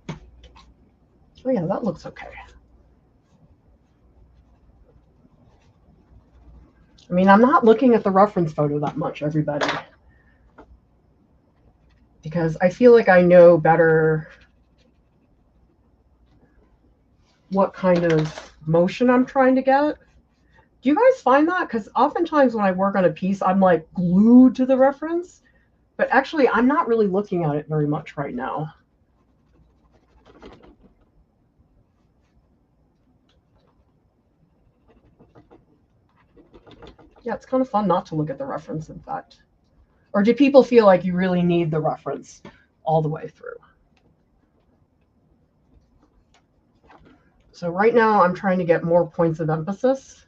Oh yeah, that looks okay. I mean, I'm not looking at the reference photo that much, everybody, because I feel like I know better what kind of motion I'm trying to get. Do you guys find that? Because oftentimes when I work on a piece, I'm like glued to the reference, but actually I'm not really looking at it very much right now. Yeah, it's kind of fun not to look at the reference, in fact. Or do people feel like you really need the reference all the way through? So right now I'm trying to get more points of emphasis.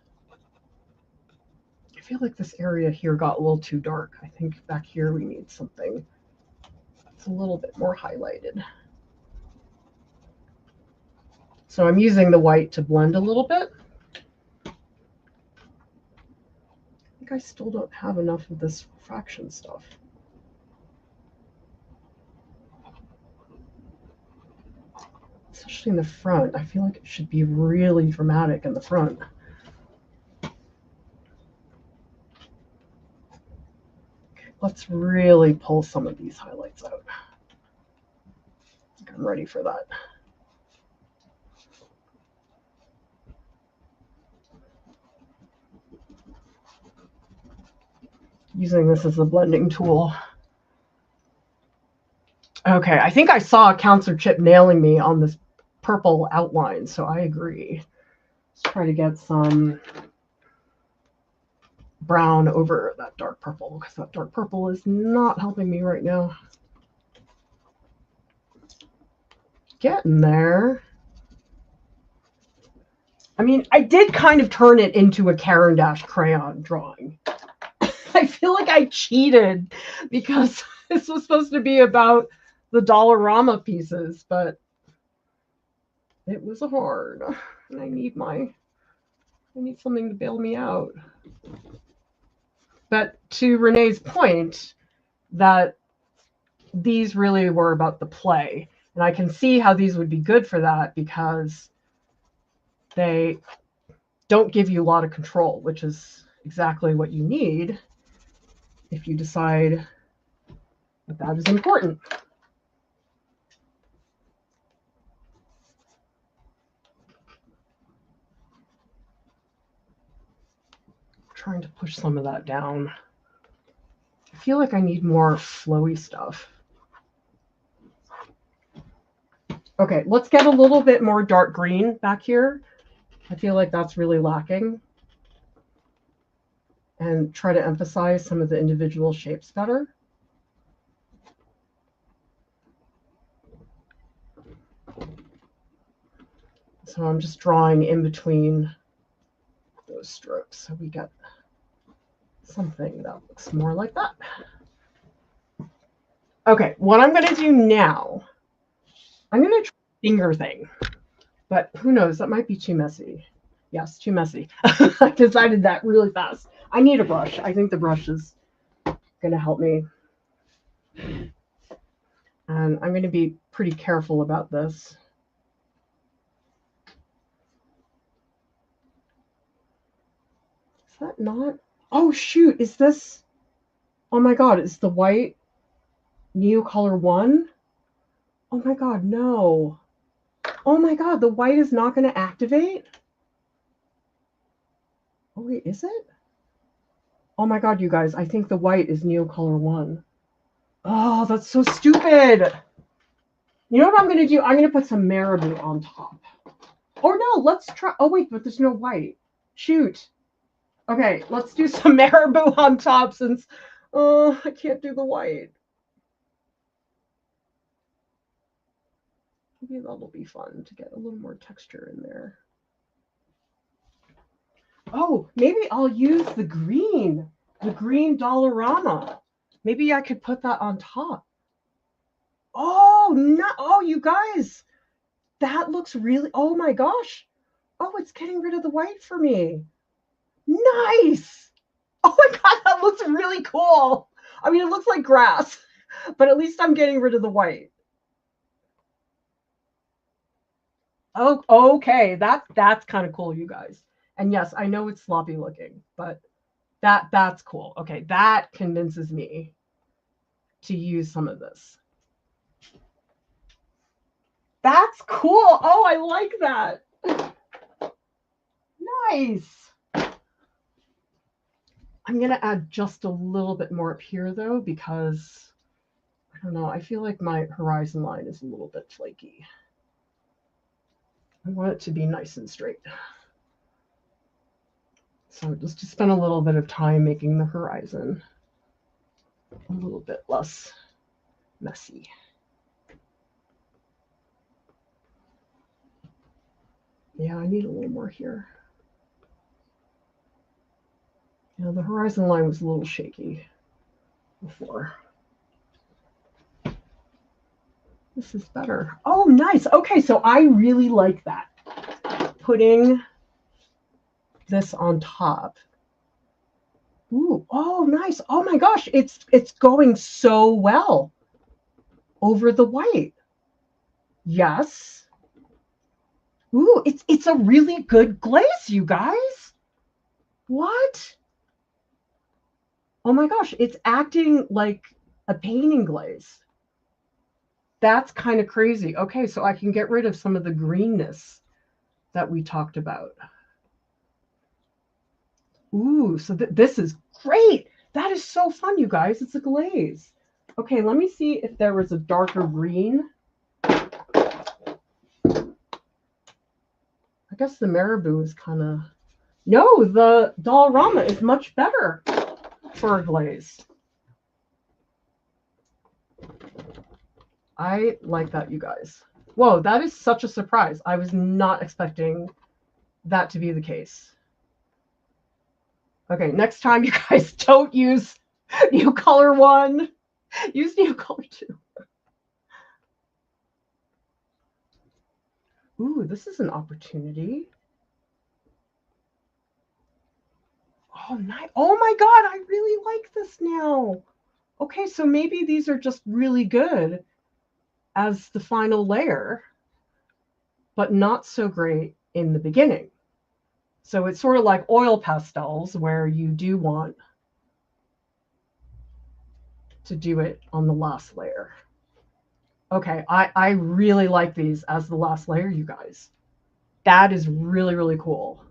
I feel like this area here got a little too dark. I think back here we need something that's a little bit more highlighted. So I'm using the white to blend a little bit. I think I still don't have enough of this refraction stuff. Especially in the front. I feel like it should be really dramatic in the front. Okay, let's really pull some of these highlights out. I think I'm ready for that. Using this as a blending tool. Okay, I think I saw a counselor chip nailing me on this purple outline, so I agree. Let's try to get some brown over that dark purple, because that dark purple is not helping me right now. Getting there. I mean, I did kind of turn it into a Caran d'Ache crayon drawing. I feel like I cheated because this was supposed to be about the Dollarama pieces, but it was hard. And I need something to bail me out. But to Renee's point, that these really were about the play. And I can see how these would be good for that because they don't give you a lot of control, which is exactly what you need if you decide that that is important. I'm trying to push some of that down. I feel like I need more flowy stuff. Okay, let's get a little bit more dark green back here. I feel like that's really lacking. And try to emphasize some of the individual shapes better. So I'm just drawing in between those strokes so we get something that looks more like that. Okay, what I'm going to do now, I'm going to try a finger thing, but who knows, that might be too messy. Yes, too messy. I decided that really fast. I need a brush. I think the brush is going to help me. And I'm going to be pretty careful about this. Is that not? Oh, shoot. Is this? Oh, my God. Is the white Neocolor 1? Oh, my God. No. Oh, my God. The white is not going to activate? Oh, wait. Is it? Oh, my God, you guys. I think the white is Neocolor 1. Oh, that's so stupid. You know what I'm going to do? I'm going to put some Marabu on top. Or no, let's try. Oh, wait, but there's no white. Shoot. Okay, let's do some Marabu on top since I can't do the white. Maybe that'll be fun to get a little more texture in there. Oh, maybe I'll use the green Dollarama. Maybe I could put that on top. Oh, no. Oh, you guys, that looks really, oh my gosh. Oh, it's getting rid of the white for me. Nice. Oh my God, that looks really cool. I mean, it looks like grass, but at least I'm getting rid of the white. Oh, okay. That's kind of cool, you guys. And yes, I know it's sloppy looking, but that's cool. Okay, that convinces me to use some of this. That's cool. Oh, I like that. Nice. I'm going to add just a little bit more up here, though, because, I don't know, I feel like my horizon line is a little bit flaky. I want it to be nice and straight. So just to spend a little bit of time making the horizon a little bit less messy. Yeah, I need a little more here. Yeah, the horizon line was a little shaky before. This is better. Oh, nice. Okay, so I really like that. Putting this on top. Ooh, oh, nice. Oh my gosh, it's going so well over the white. Yes. Ooh, it's a really good glaze, you guys. What? Oh my gosh, it's acting like a painting glaze. That's kind of crazy. Okay, so I can get rid of some of the greenness that we talked about. Ooh, so this is great. That is so fun, you guys. It's a glaze. Okay, let me see if there was a darker green. I guess the Marabu is kind of... No, the Dollarama is much better for a glaze. I like that, you guys. Whoa, that is such a surprise. I was not expecting that to be the case. Okay, next time you guys don't use Neocolor 1, use Neocolor 2. Ooh, this is an opportunity. Oh, nice. Oh my God, I really like this now. Okay, so maybe these are just really good as the final layer, but not so great in the beginning. So it's sort of like oil pastels where you do want to do it on the last layer. Okay, I really like these as the last layer, you guys. That is really, really cool.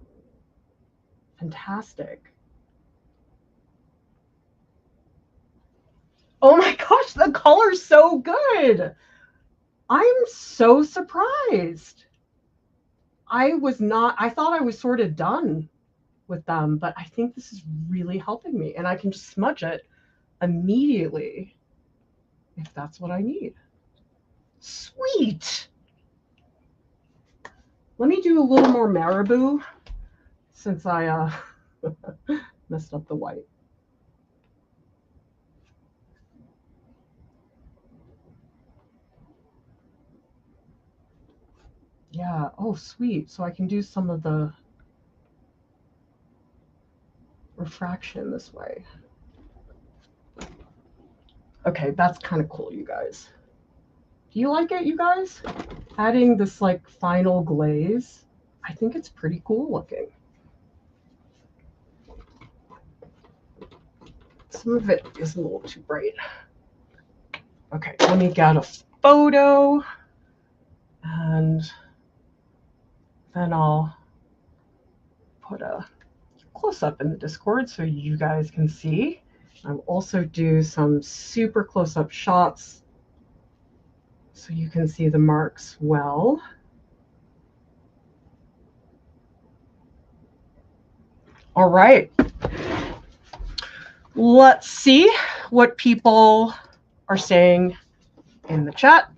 Fantastic. Oh my gosh, the color's so good. I'm so surprised. I thought I was sort of done with them, but I think this is really helping me, and I can just smudge it immediately if that's what I need. Sweet. Let me do a little more Marabu since I messed up the white. Yeah, oh sweet. So I can do some of the refraction this way. Okay, that's kind of cool, you guys. Do you like it, you guys? Adding this like final glaze, I think it's pretty cool looking. Some of it is a little too bright. Okay, let me get a photo and then I'll put a close-up in the Discord so you guys can see. I'll also do some super close-up shots so you can see the marks well. All right. Let's see what people are saying in the chat.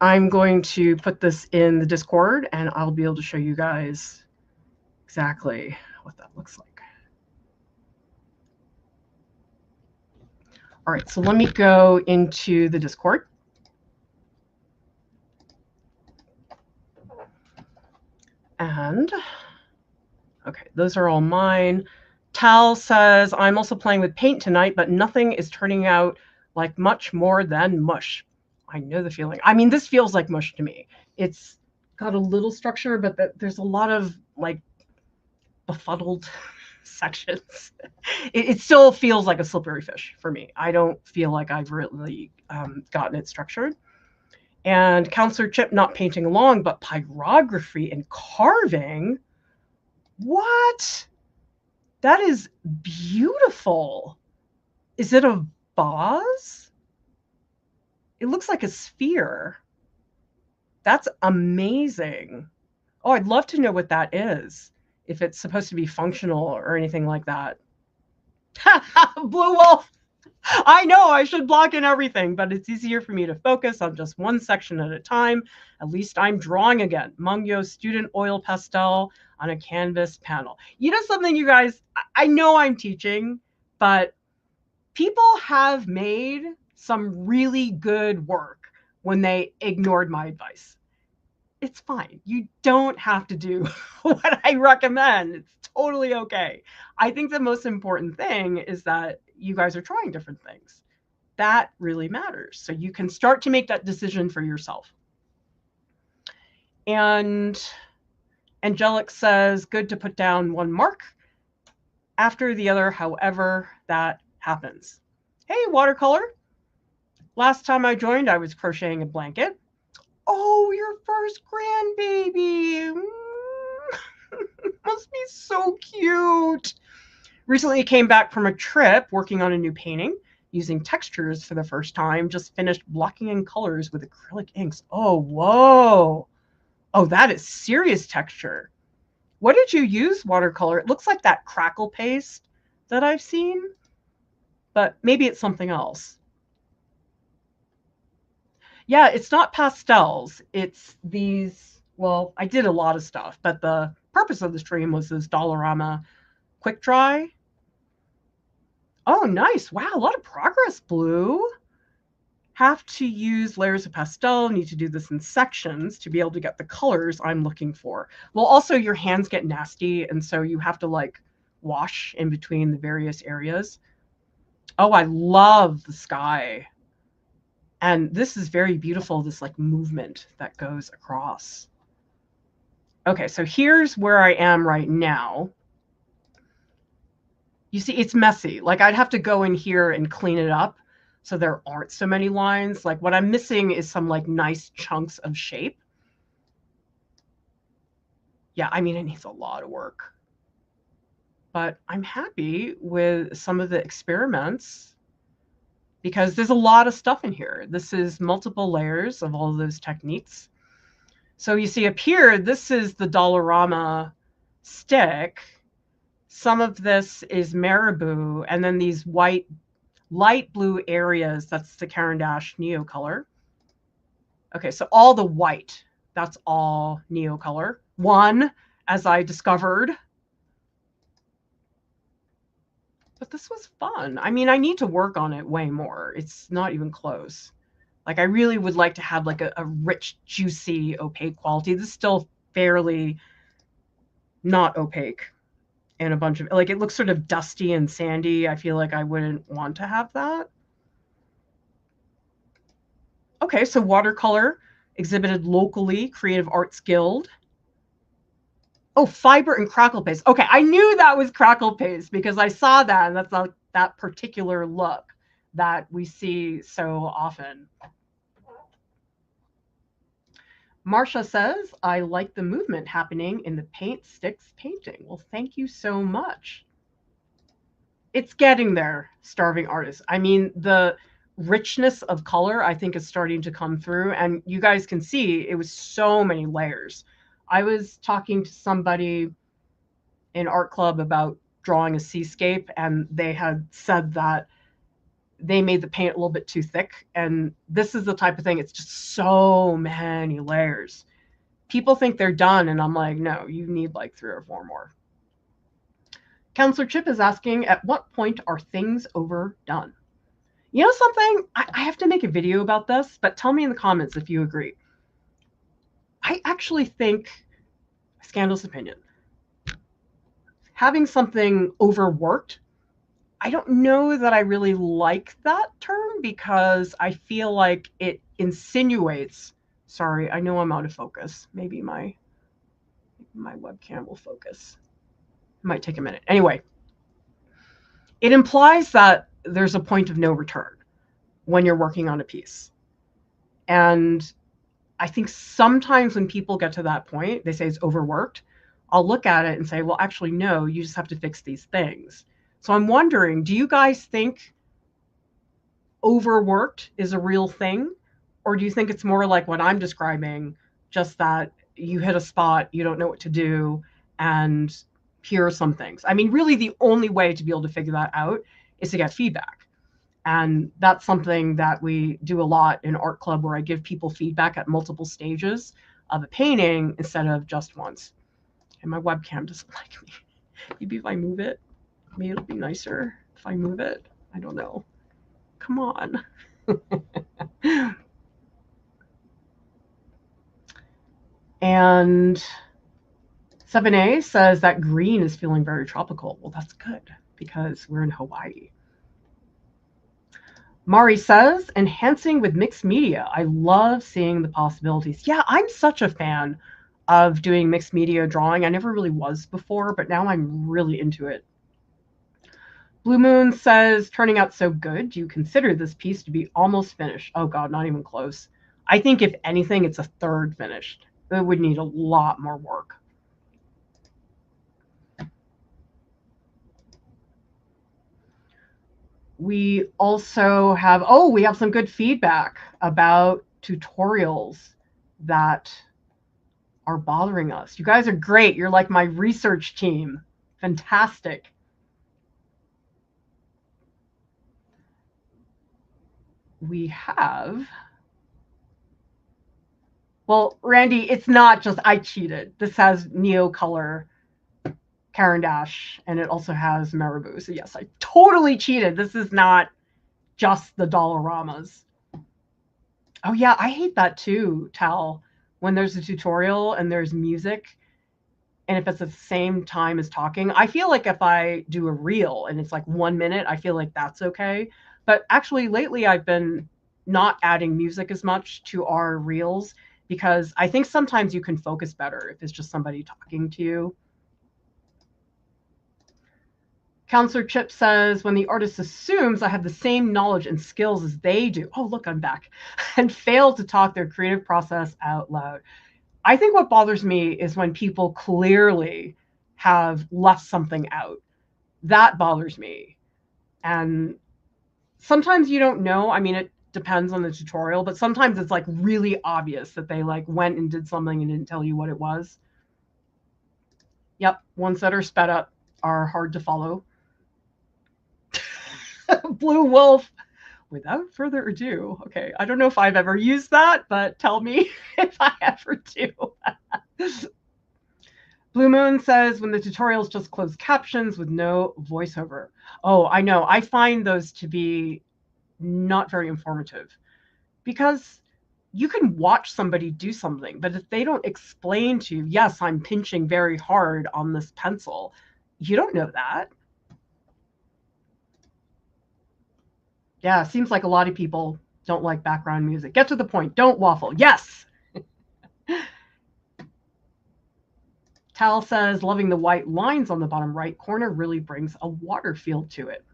I'm going to put this in the Discord and I'll be able to show you guys exactly what that looks like. All right, so let me go into the Discord. And, okay, those are all mine. Tal says, I'm also playing with paint tonight, but nothing is turning out like much more than mush. I know the feeling. I mean, this feels like mush to me. It's got a little structure, but there's a lot of like befuddled sections. It still feels like a slippery fish for me. I don't feel like I've really gotten it structured. And Counselor Chip not painting along, but pyrography and carving. What? That is beautiful. Is it a vase? It looks like a sphere. That's amazing. Oh, I'd love to know what that is. If it's supposed to be functional or anything like that. Blue Wolf! I know I should block in everything, but it's easier for me to focus on just one section at a time. At least I'm drawing again. Mungyo student oil pastel on a canvas panel. You know something, you guys? I know I'm teaching, but people have made some really good work when they ignored my advice. It's fine. You don't have to do what I recommend. It's totally okay. I think the most important thing is that you guys are trying different things. That really matters. So you can start to make that decision for yourself. And Angelic says, good to put down one mark after the other, however that happens. Hey, watercolor. Last time I joined, I was crocheting a blanket. Oh, your first grandbaby. Must be so cute. Recently came back from a trip working on a new painting, using textures for the first time. Just finished blocking in colors with acrylic inks. Oh, whoa. Oh, that is serious texture. What did you use watercolor? It looks like that crackle paste that I've seen, but maybe it's something else. Yeah, it's not pastels. It's these well, I did a lot of stuff, but the purpose of the stream was this Dollarama quick dry. Oh, nice. Wow, a lot of progress, Blue. Have to use layers of pastel, need to do this in sections to be able to get the colors I'm looking for. Well, also your hands get nasty, and so you have to like wash in between the various areas. Oh, I love the sky. And this is very beautiful, this like movement that goes across. Okay, so here's where I am right now. You see, it's messy. Like I'd have to go in here and clean it up so there aren't so many lines. Like what I'm missing is some like nice chunks of shape. Yeah, I mean, it needs a lot of work. But I'm happy with some of the experiments because there's a lot of stuff in here. This is multiple layers of all of those techniques. So you see up here, this is the Dollarama stick. Some of this is Marabu, and then these white, light blue areas, that's the Caran d'Ache Neocolor. Okay, so all the white, that's all Neocolor. One, as I discovered. But this was fun. I mean, I need to work on it way more. It's not even close. Like, I really would like to have like a rich, juicy, opaque quality. This is still fairly not opaque. And a bunch of, like, it looks sort of dusty and sandy. I feel like I wouldn't want to have that. Okay, so watercolor exhibited locally, Creative Arts Guild. Oh, fiber and crackle paste. Okay, I knew that was crackle paste because I saw that, and that's like that particular look that we see so often. Marcia says, I like the movement happening in the paint sticks painting. Well, thank you so much. It's getting there, starving artist. I mean, the richness of color, I think, is starting to come through. And you guys can see it was so many layers. I was talking to somebody in art club about drawing a seascape, and they had said that they made the paint a little bit too thick. And this is the type of thing, it's just so many layers. People think they're done, and I'm like, no, you need like 3 or 4 more. Counselor Chip is asking, at what point are things overdone? You know something? I have to make a video about this, but tell me in the comments if you agree. I actually think, scandalous opinion, having something overworked, I don't know that I really like that term because I feel like it insinuates, sorry, I know I'm out of focus. Maybe my webcam will focus. It might take a minute. Anyway, it implies that there's a point of no return when you're working on a piece. And I think sometimes when people get to that point, they say it's overworked. I'll look at it and say, well, actually, no, you just have to fix these things. So I'm wondering, do you guys think overworked is a real thing? Or do you think it's more like what I'm describing, just that you hit a spot, you don't know what to do, and here are some things? I mean, really, the only way to be able to figure that out is to get feedback. And that's something that we do a lot in art club, where I give people feedback at multiple stages of a painting instead of just once. And my webcam doesn't like me. Maybe if I move it, maybe it'll be nicer if I move it. I don't know. Come on. And 7A says that green is feeling very tropical. Well, that's good because we're in Hawaii. Mari says, enhancing with mixed media. I love seeing the possibilities. Yeah, I'm such a fan of doing mixed media drawing. I never really was before, but now I'm really into it. Blue Moon says, turning out so good. Do you consider this piece to be almost finished? Oh God, not even close. I think if anything, it's a third finished. It would need a lot more work. We also have, we have some good feedback about tutorials that are bothering us. You guys are great. You're like my research team. Fantastic. We have Well, Randy, it's not just I cheated. This has Neocolor Caran d'Ache, and it also has Marabu. So yes, I totally cheated. This is not just the Dollaramas. Oh yeah, I hate that too, Tal. When there's a tutorial and there's music, and if it's at the same time as talking, I feel like if I do a reel and it's like 1 minute, I feel like that's okay. But actually, lately I've been not adding music as much to our reels because I think sometimes you can focus better if it's just somebody talking to you. Counselor Chip says, when the artist assumes I have the same knowledge and skills as they do, oh, look, I'm back, and fail to talk their creative process out loud. I think what bothers me is when people clearly have left something out. That bothers me. And sometimes you don't know. I mean, it depends on the tutorial, but sometimes it's like really obvious that they like went and did something and didn't tell you what it was. Yep, ones that are sped up are hard to follow. Blue Wolf, without further ado. Okay, I don't know if I've ever used that, but tell me if I ever do. Blue Moon says, when the tutorials just close captions with no voiceover. Oh, I know. I find those to be not very informative because you can watch somebody do something, but if they don't explain to you, yes, I'm pinching very hard on this pencil, you don't know that. Yeah, it seems like a lot of people don't like background music. Get to the point. Don't waffle. Yes. Tal says, loving the white lines on the bottom right corner really brings a water feel to it.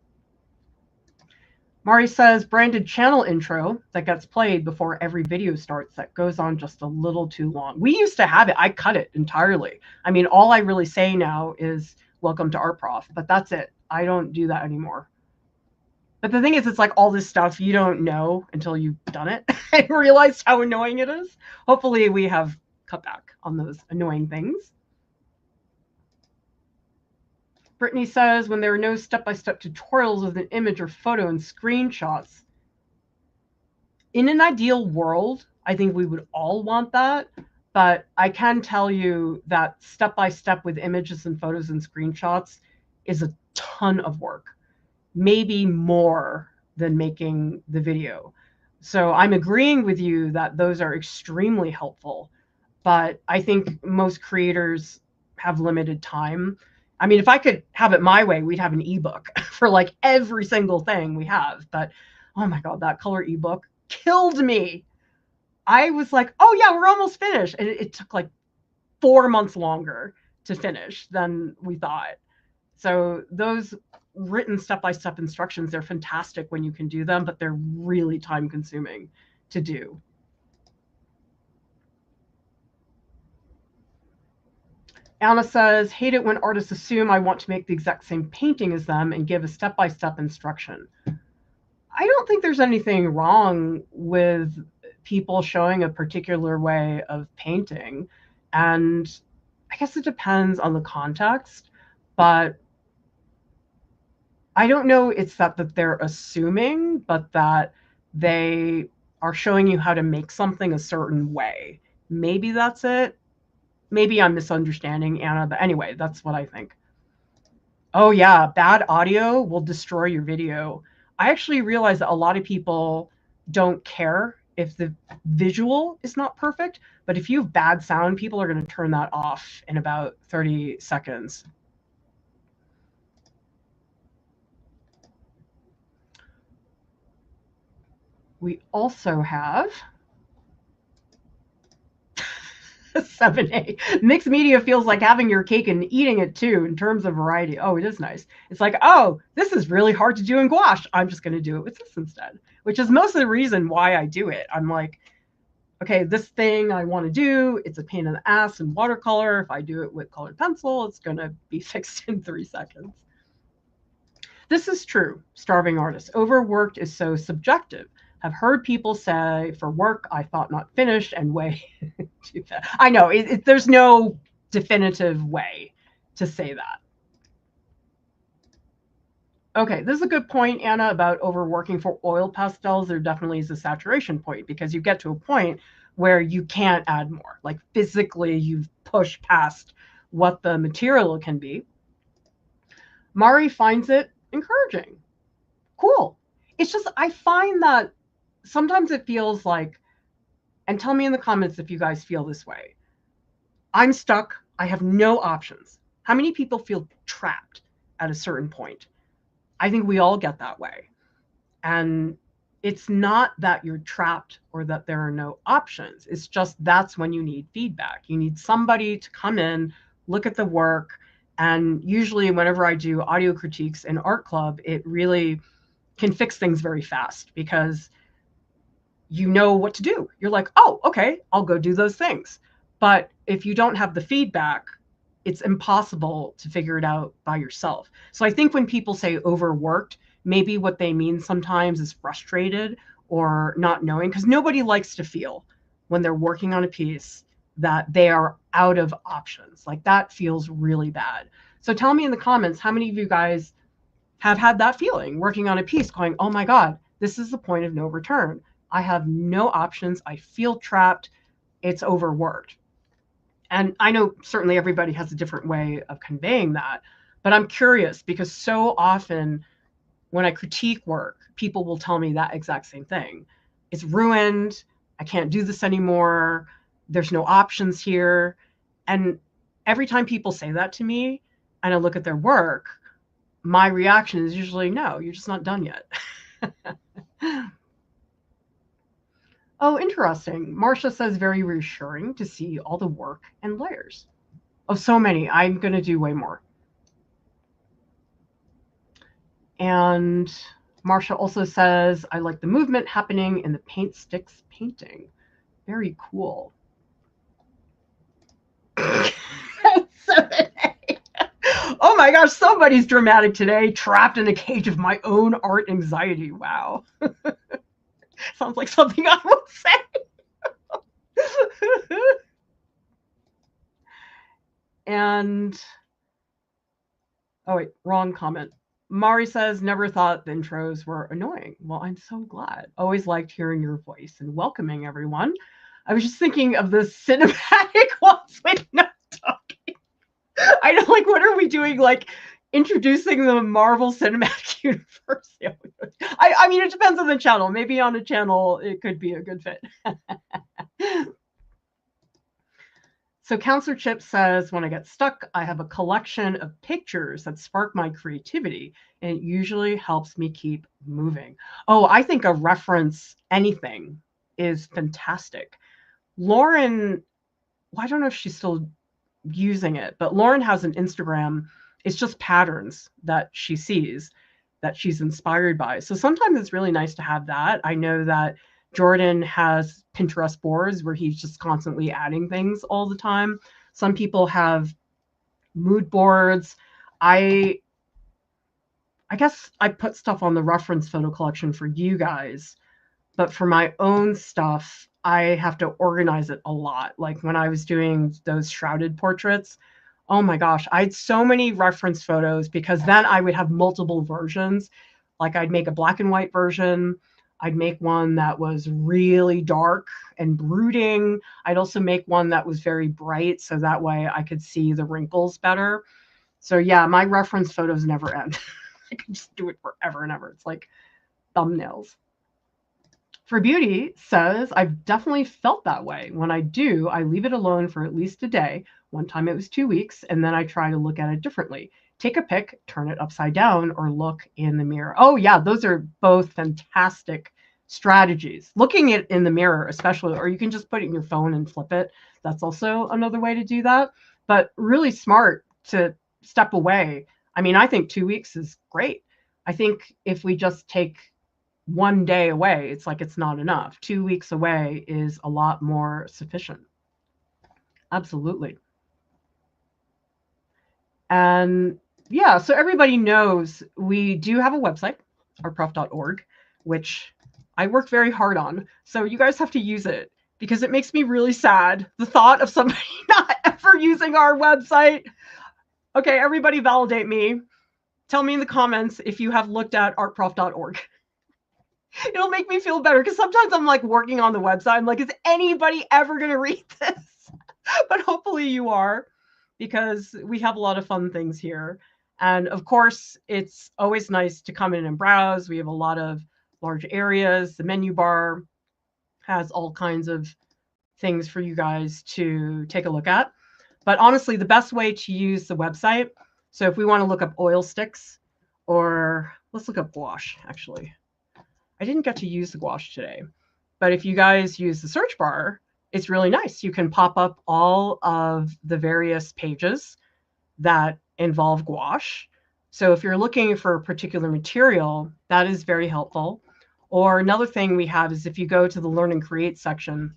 Mari says, branded channel intro that gets played before every video starts that goes on just a little too long. We used to have it. I cut it entirely. I mean, all I really say now is welcome to Art Prof, but that's it. I don't do that anymore. But the thing is, it's like all this stuff you don't know until you've done it and realized how annoying it is. Hopefully we have cut back on those annoying things. Brittany says, when there are no step-by-step tutorials with an image or photo and screenshots, in an ideal world, I think we would all want that. But I can tell you that step-by-step with images and photos and screenshots is a ton of work, maybe more than making the video. So I'm agreeing with you that those are extremely helpful. But I think most creators have limited time. I mean, if I could have it my way, we'd have an ebook for like every single thing we have. But oh my God, that color ebook killed me. I was like, oh yeah, we're almost finished. And it took like 4 months longer to finish than we thought. So those written step-by-step instructions, they're fantastic when you can do them, but they're really time consuming to do. Anna says, hate it when artists assume I want to make the exact same painting as them and give a step-by-step instruction. I don't think there's anything wrong with people showing a particular way of painting. And I guess it depends on the context, but I don't know it's that they're assuming, but that they are showing you how to make something a certain way. Maybe that's it. Maybe I'm misunderstanding Anna, but anyway, that's what I think. Oh yeah, bad audio will destroy your video. I actually realize that a lot of people don't care if the visual is not perfect, but if you have bad sound, people are going to turn that off in about 30 seconds. We also have 7A. Mixed media feels like having your cake and eating it too in terms of variety. Oh, it is nice. It's like, oh, this is really hard to do in gouache. I'm just going to do it with this instead, which is most of the reason why I do it. I'm like, okay, this thing I want to do, it's a pain in the ass in watercolor. If I do it with colored pencil, it's going to be fixed in 3 seconds. This is true, starving artist. Overworked is so subjective. Have heard people say, for work, I thought not finished, and way too fast. I know, there's no definitive way to say that. Okay, this is a good point, Anna, about overworking for oil pastels. There definitely is a saturation point because you get to a point where you can't add more. Like physically, you've pushed past what the material can be. Mari finds it encouraging. Cool. It's just, I find that sometimes it feels like, and tell me in the comments if you guys feel this way, I'm stuck. I have no options. How many people feel trapped at a certain point? I think we all get that way. And it's not that you're trapped or that there are no options. It's just that's when you need feedback. You need somebody to come in, look at the work. And usually whenever I do audio critiques in art club, it really can fix things very fast because you know what to do. You're like, oh, okay, I'll go do those things. But if you don't have the feedback, it's impossible to figure it out by yourself. So I think when people say overworked, maybe what they mean sometimes is frustrated or not knowing, because nobody likes to feel when they're working on a piece that they are out of options. Like that feels really bad. So tell me in the comments, how many of you guys have had that feeling working on a piece going, oh my God, this is the point of no return. I have no options. I feel trapped. It's overworked. And I know certainly everybody has a different way of conveying that, but I'm curious because so often when I critique work, people will tell me that exact same thing. It's ruined. I can't do this anymore. There's no options here. And every time people say that to me and I look at their work, my reaction is usually, no, you're just not done yet. Oh, interesting. Marcia says very reassuring to see all the work and layers. Oh, so many. I'm going to do way more. And Marcia also says, I like the movement happening in the paint sticks painting. Very cool. Oh my gosh, somebody's dramatic today, trapped in a cage of my own art anxiety. Wow. Sounds like something I would say. And, oh wait, wrong comment. Mari says, never thought the intros were annoying. Well, I'm so glad. Always liked hearing your voice and welcoming everyone. I was just thinking of the cinematic ones with no talking. I know, like, what are we doing? Like, introducing the Marvel Cinematic Universe. I mean, it depends on the channel. Maybe on a channel, it could be a good fit. So Counselor Chip says, when I get stuck, I have a collection of pictures that spark my creativity, and it usually helps me keep moving. Oh, I think a reference anything is fantastic. Lauren, well, I don't know if she's still using it, but Lauren has an Instagram. It's just patterns that she sees that she's inspired by. So sometimes it's really nice to have that. I know that Jordan has Pinterest boards where he's just constantly adding things all the time. Some people have mood boards. I guess I put stuff on the reference photo collection for you guys, but for my own stuff, I have to organize it a lot. Like when I was doing those shrouded portraits, oh my gosh, I had so many reference photos because then I would have multiple versions. Like I'd make a black and white version. I'd make one that was really dark and brooding. I'd also make one that was very bright, so that way I could see the wrinkles better. So yeah, my reference photos never end. I can just do it forever and ever. It's like thumbnails. For Beauty says, I've definitely felt that way. When I do, I leave it alone for at least a day. One time it was 2 weeks, and then I try to look at it differently. Take a pic, turn it upside down, or look in the mirror. Oh yeah, those are both fantastic strategies. Looking it in the mirror, especially, or you can just put it in your phone and flip it. That's also another way to do that. But really smart to step away. I mean, I think 2 weeks is great. I think if we just take 1 day away, it's like it's not enough. 2 weeks away is a lot more sufficient. Absolutely. And yeah, so everybody knows we do have a website, artprof.org, which I work very hard on. So you guys have to use it because it makes me really sad. The thought of somebody not ever using our website. Okay, everybody validate me. Tell me in the comments if you have looked at artprof.org. It'll make me feel better, because sometimes I'm like working on the website. I'm like, is anybody ever going to read this? But hopefully you are, because we have a lot of fun things here. And of course, it's always nice to come in and browse. We have a lot of large areas. The menu bar has all kinds of things for you guys to take a look at. But honestly, the best way to use the website, so if we want to look up oil sticks, or let's look up gouache, actually. I didn't get to use the gouache today, but if you guys use the search bar, it's really nice. You can pop up all of the various pages that involve gouache. So if you're looking for a particular material, that is very helpful. Or another thing we have is if you go to the Learn and Create section,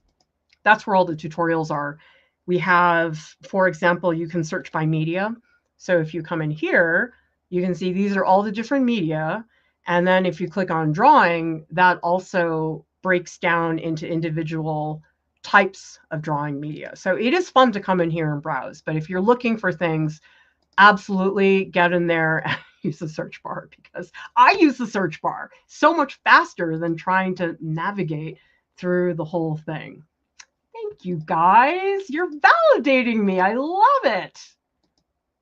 that's where all the tutorials are. We have, for example, you can search by media. So if you come in here, you can see these are all the different media. And then if you click on drawing, that also breaks down into individual types of drawing media. So it is fun to come in here and browse. But if you're looking for things, absolutely get in there and use the search bar, because I use the search bar so much faster than trying to navigate through the whole thing. Thank you, guys. You're validating me. I love it.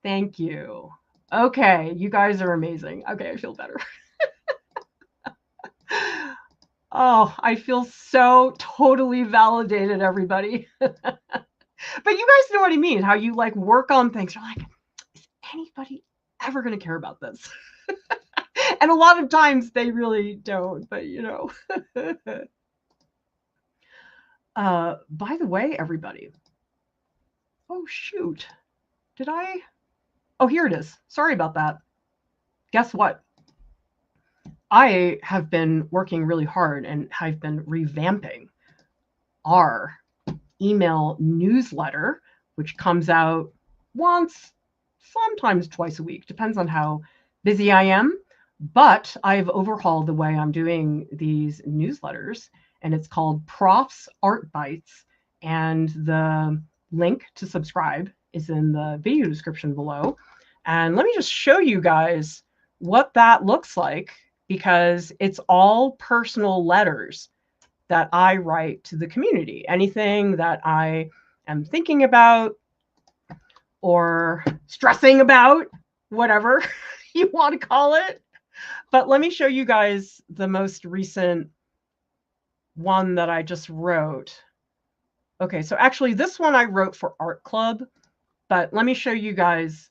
Thank you. Okay, you guys are amazing. Okay, I feel better. Oh, I feel so totally validated, everybody. But you guys know what I mean, how you like work on things. You're like, is anybody ever going to care about this? And a lot of times they really don't, but you know. By the way, everybody. Oh, shoot. Did I? Oh, here it is. Sorry about that. Guess what? I have been working really hard and have been revamping our email newsletter, which comes out once, sometimes twice a week, depends on how busy I am. But I've overhauled the way I'm doing these newsletters, and it's called Prof's Art Bites. And the link to subscribe is in the video description below. And let me just show you guys what that looks like, because it's all personal letters that I write to the community. Anything that I am thinking about or stressing about, whatever you want to call it. But let me show you guys the most recent one that I just wrote. Okay, so actually this one I wrote for Art Club, but let me show you guys,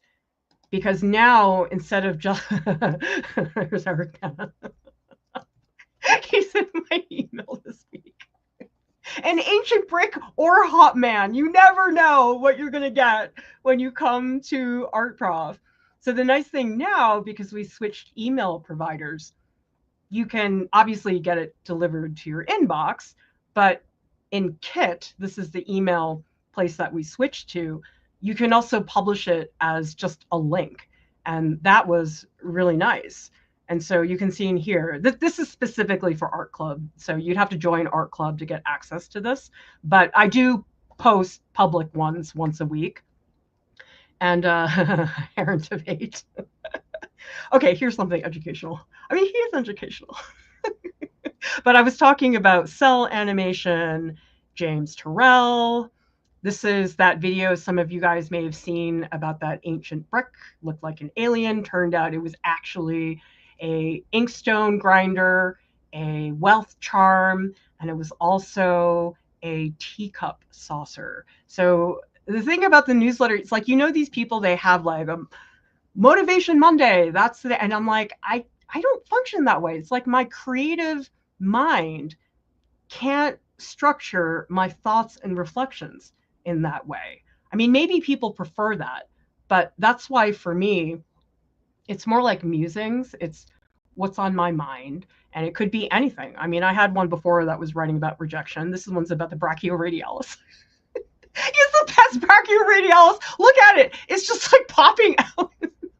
because now instead of just there's Erica. He's in my email this week. An ancient brick or hot man. You never know what you're going to get when you come to Art Prof. So the nice thing now, because we switched email providers, you can obviously get it delivered to your inbox, but in Kit, this is the email place that we switched to, you can also publish it as just a link. And that was really nice. And so you can see in here, this is specifically for Art Club. So you'd have to join Art Club to get access to this. But I do post public ones once a week. And Aaron Debate. Okay, here's something educational. I mean, he is educational. But I was talking about cell animation, James Turrell. This is that video some of you guys may have seen about that ancient brick, looked like an alien. Turned out it was actually a inkstone grinder, a wealth charm, and it was also a teacup saucer. So the thing about the newsletter, it's like, you know, these people, they have like a Motivation Monday. That's the, and I'm like, I don't function that way. It's like my creative mind can't structure my thoughts and reflections in that way. I mean, maybe people prefer that, but that's why for me, it's more like musings. It's what's on my mind, and it could be anything. I mean, I had one before that was writing about rejection. This one's about the brachioradialis. It's the best brachioradialis. Look at it. It's just like popping out.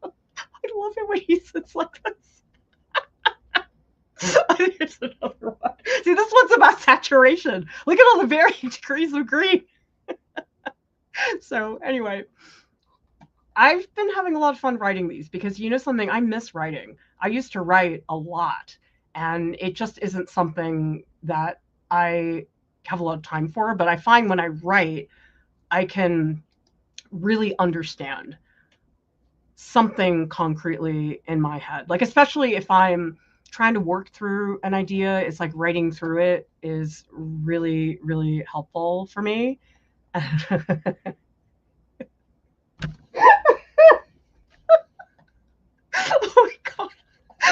I love it when he sits like this. Here's another one. See, this one's about saturation. Look at all the varying degrees of green. So anyway, I've been having a lot of fun writing these, because you know something, I miss writing. I used to write a lot, And it just isn't something that I have a lot of time for. But I find when I write, I can really understand something concretely in my head. Like, especially if I'm trying to work through an idea, it's like writing through it is really, really helpful for me. Oh my God.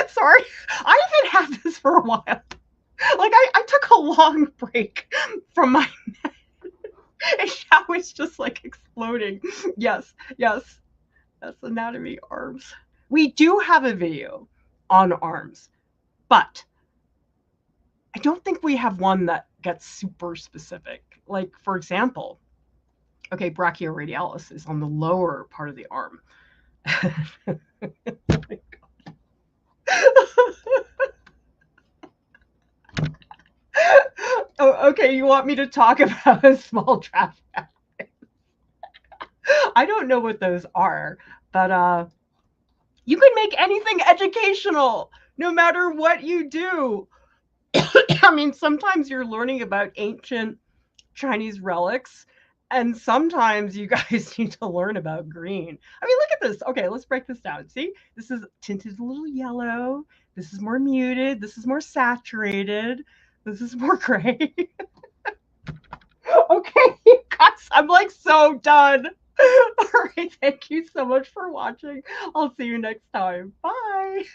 Sorry. I even had this for a while. Like, I took a long break from my neck. And now it's just like exploding. Yes, yes. That's anatomy arms. We do have a video on arms, but I don't think we have one that gets super specific. Like, for example, okay, brachioradialis is on the lower part of the arm. Oh, okay, you want me to talk about a small draft? I don't know what those are, but you can make anything educational no matter what you do. I mean, sometimes you're learning about ancient Chinese relics, and sometimes you guys need to learn about green. I mean, look at this. Okay, let's break this down. See, this is tinted a little yellow. This is more muted. This is more saturated. This is more gray. Okay, you guys, I'm like so done. All right, thank you so much for watching. I'll see you next time. Bye.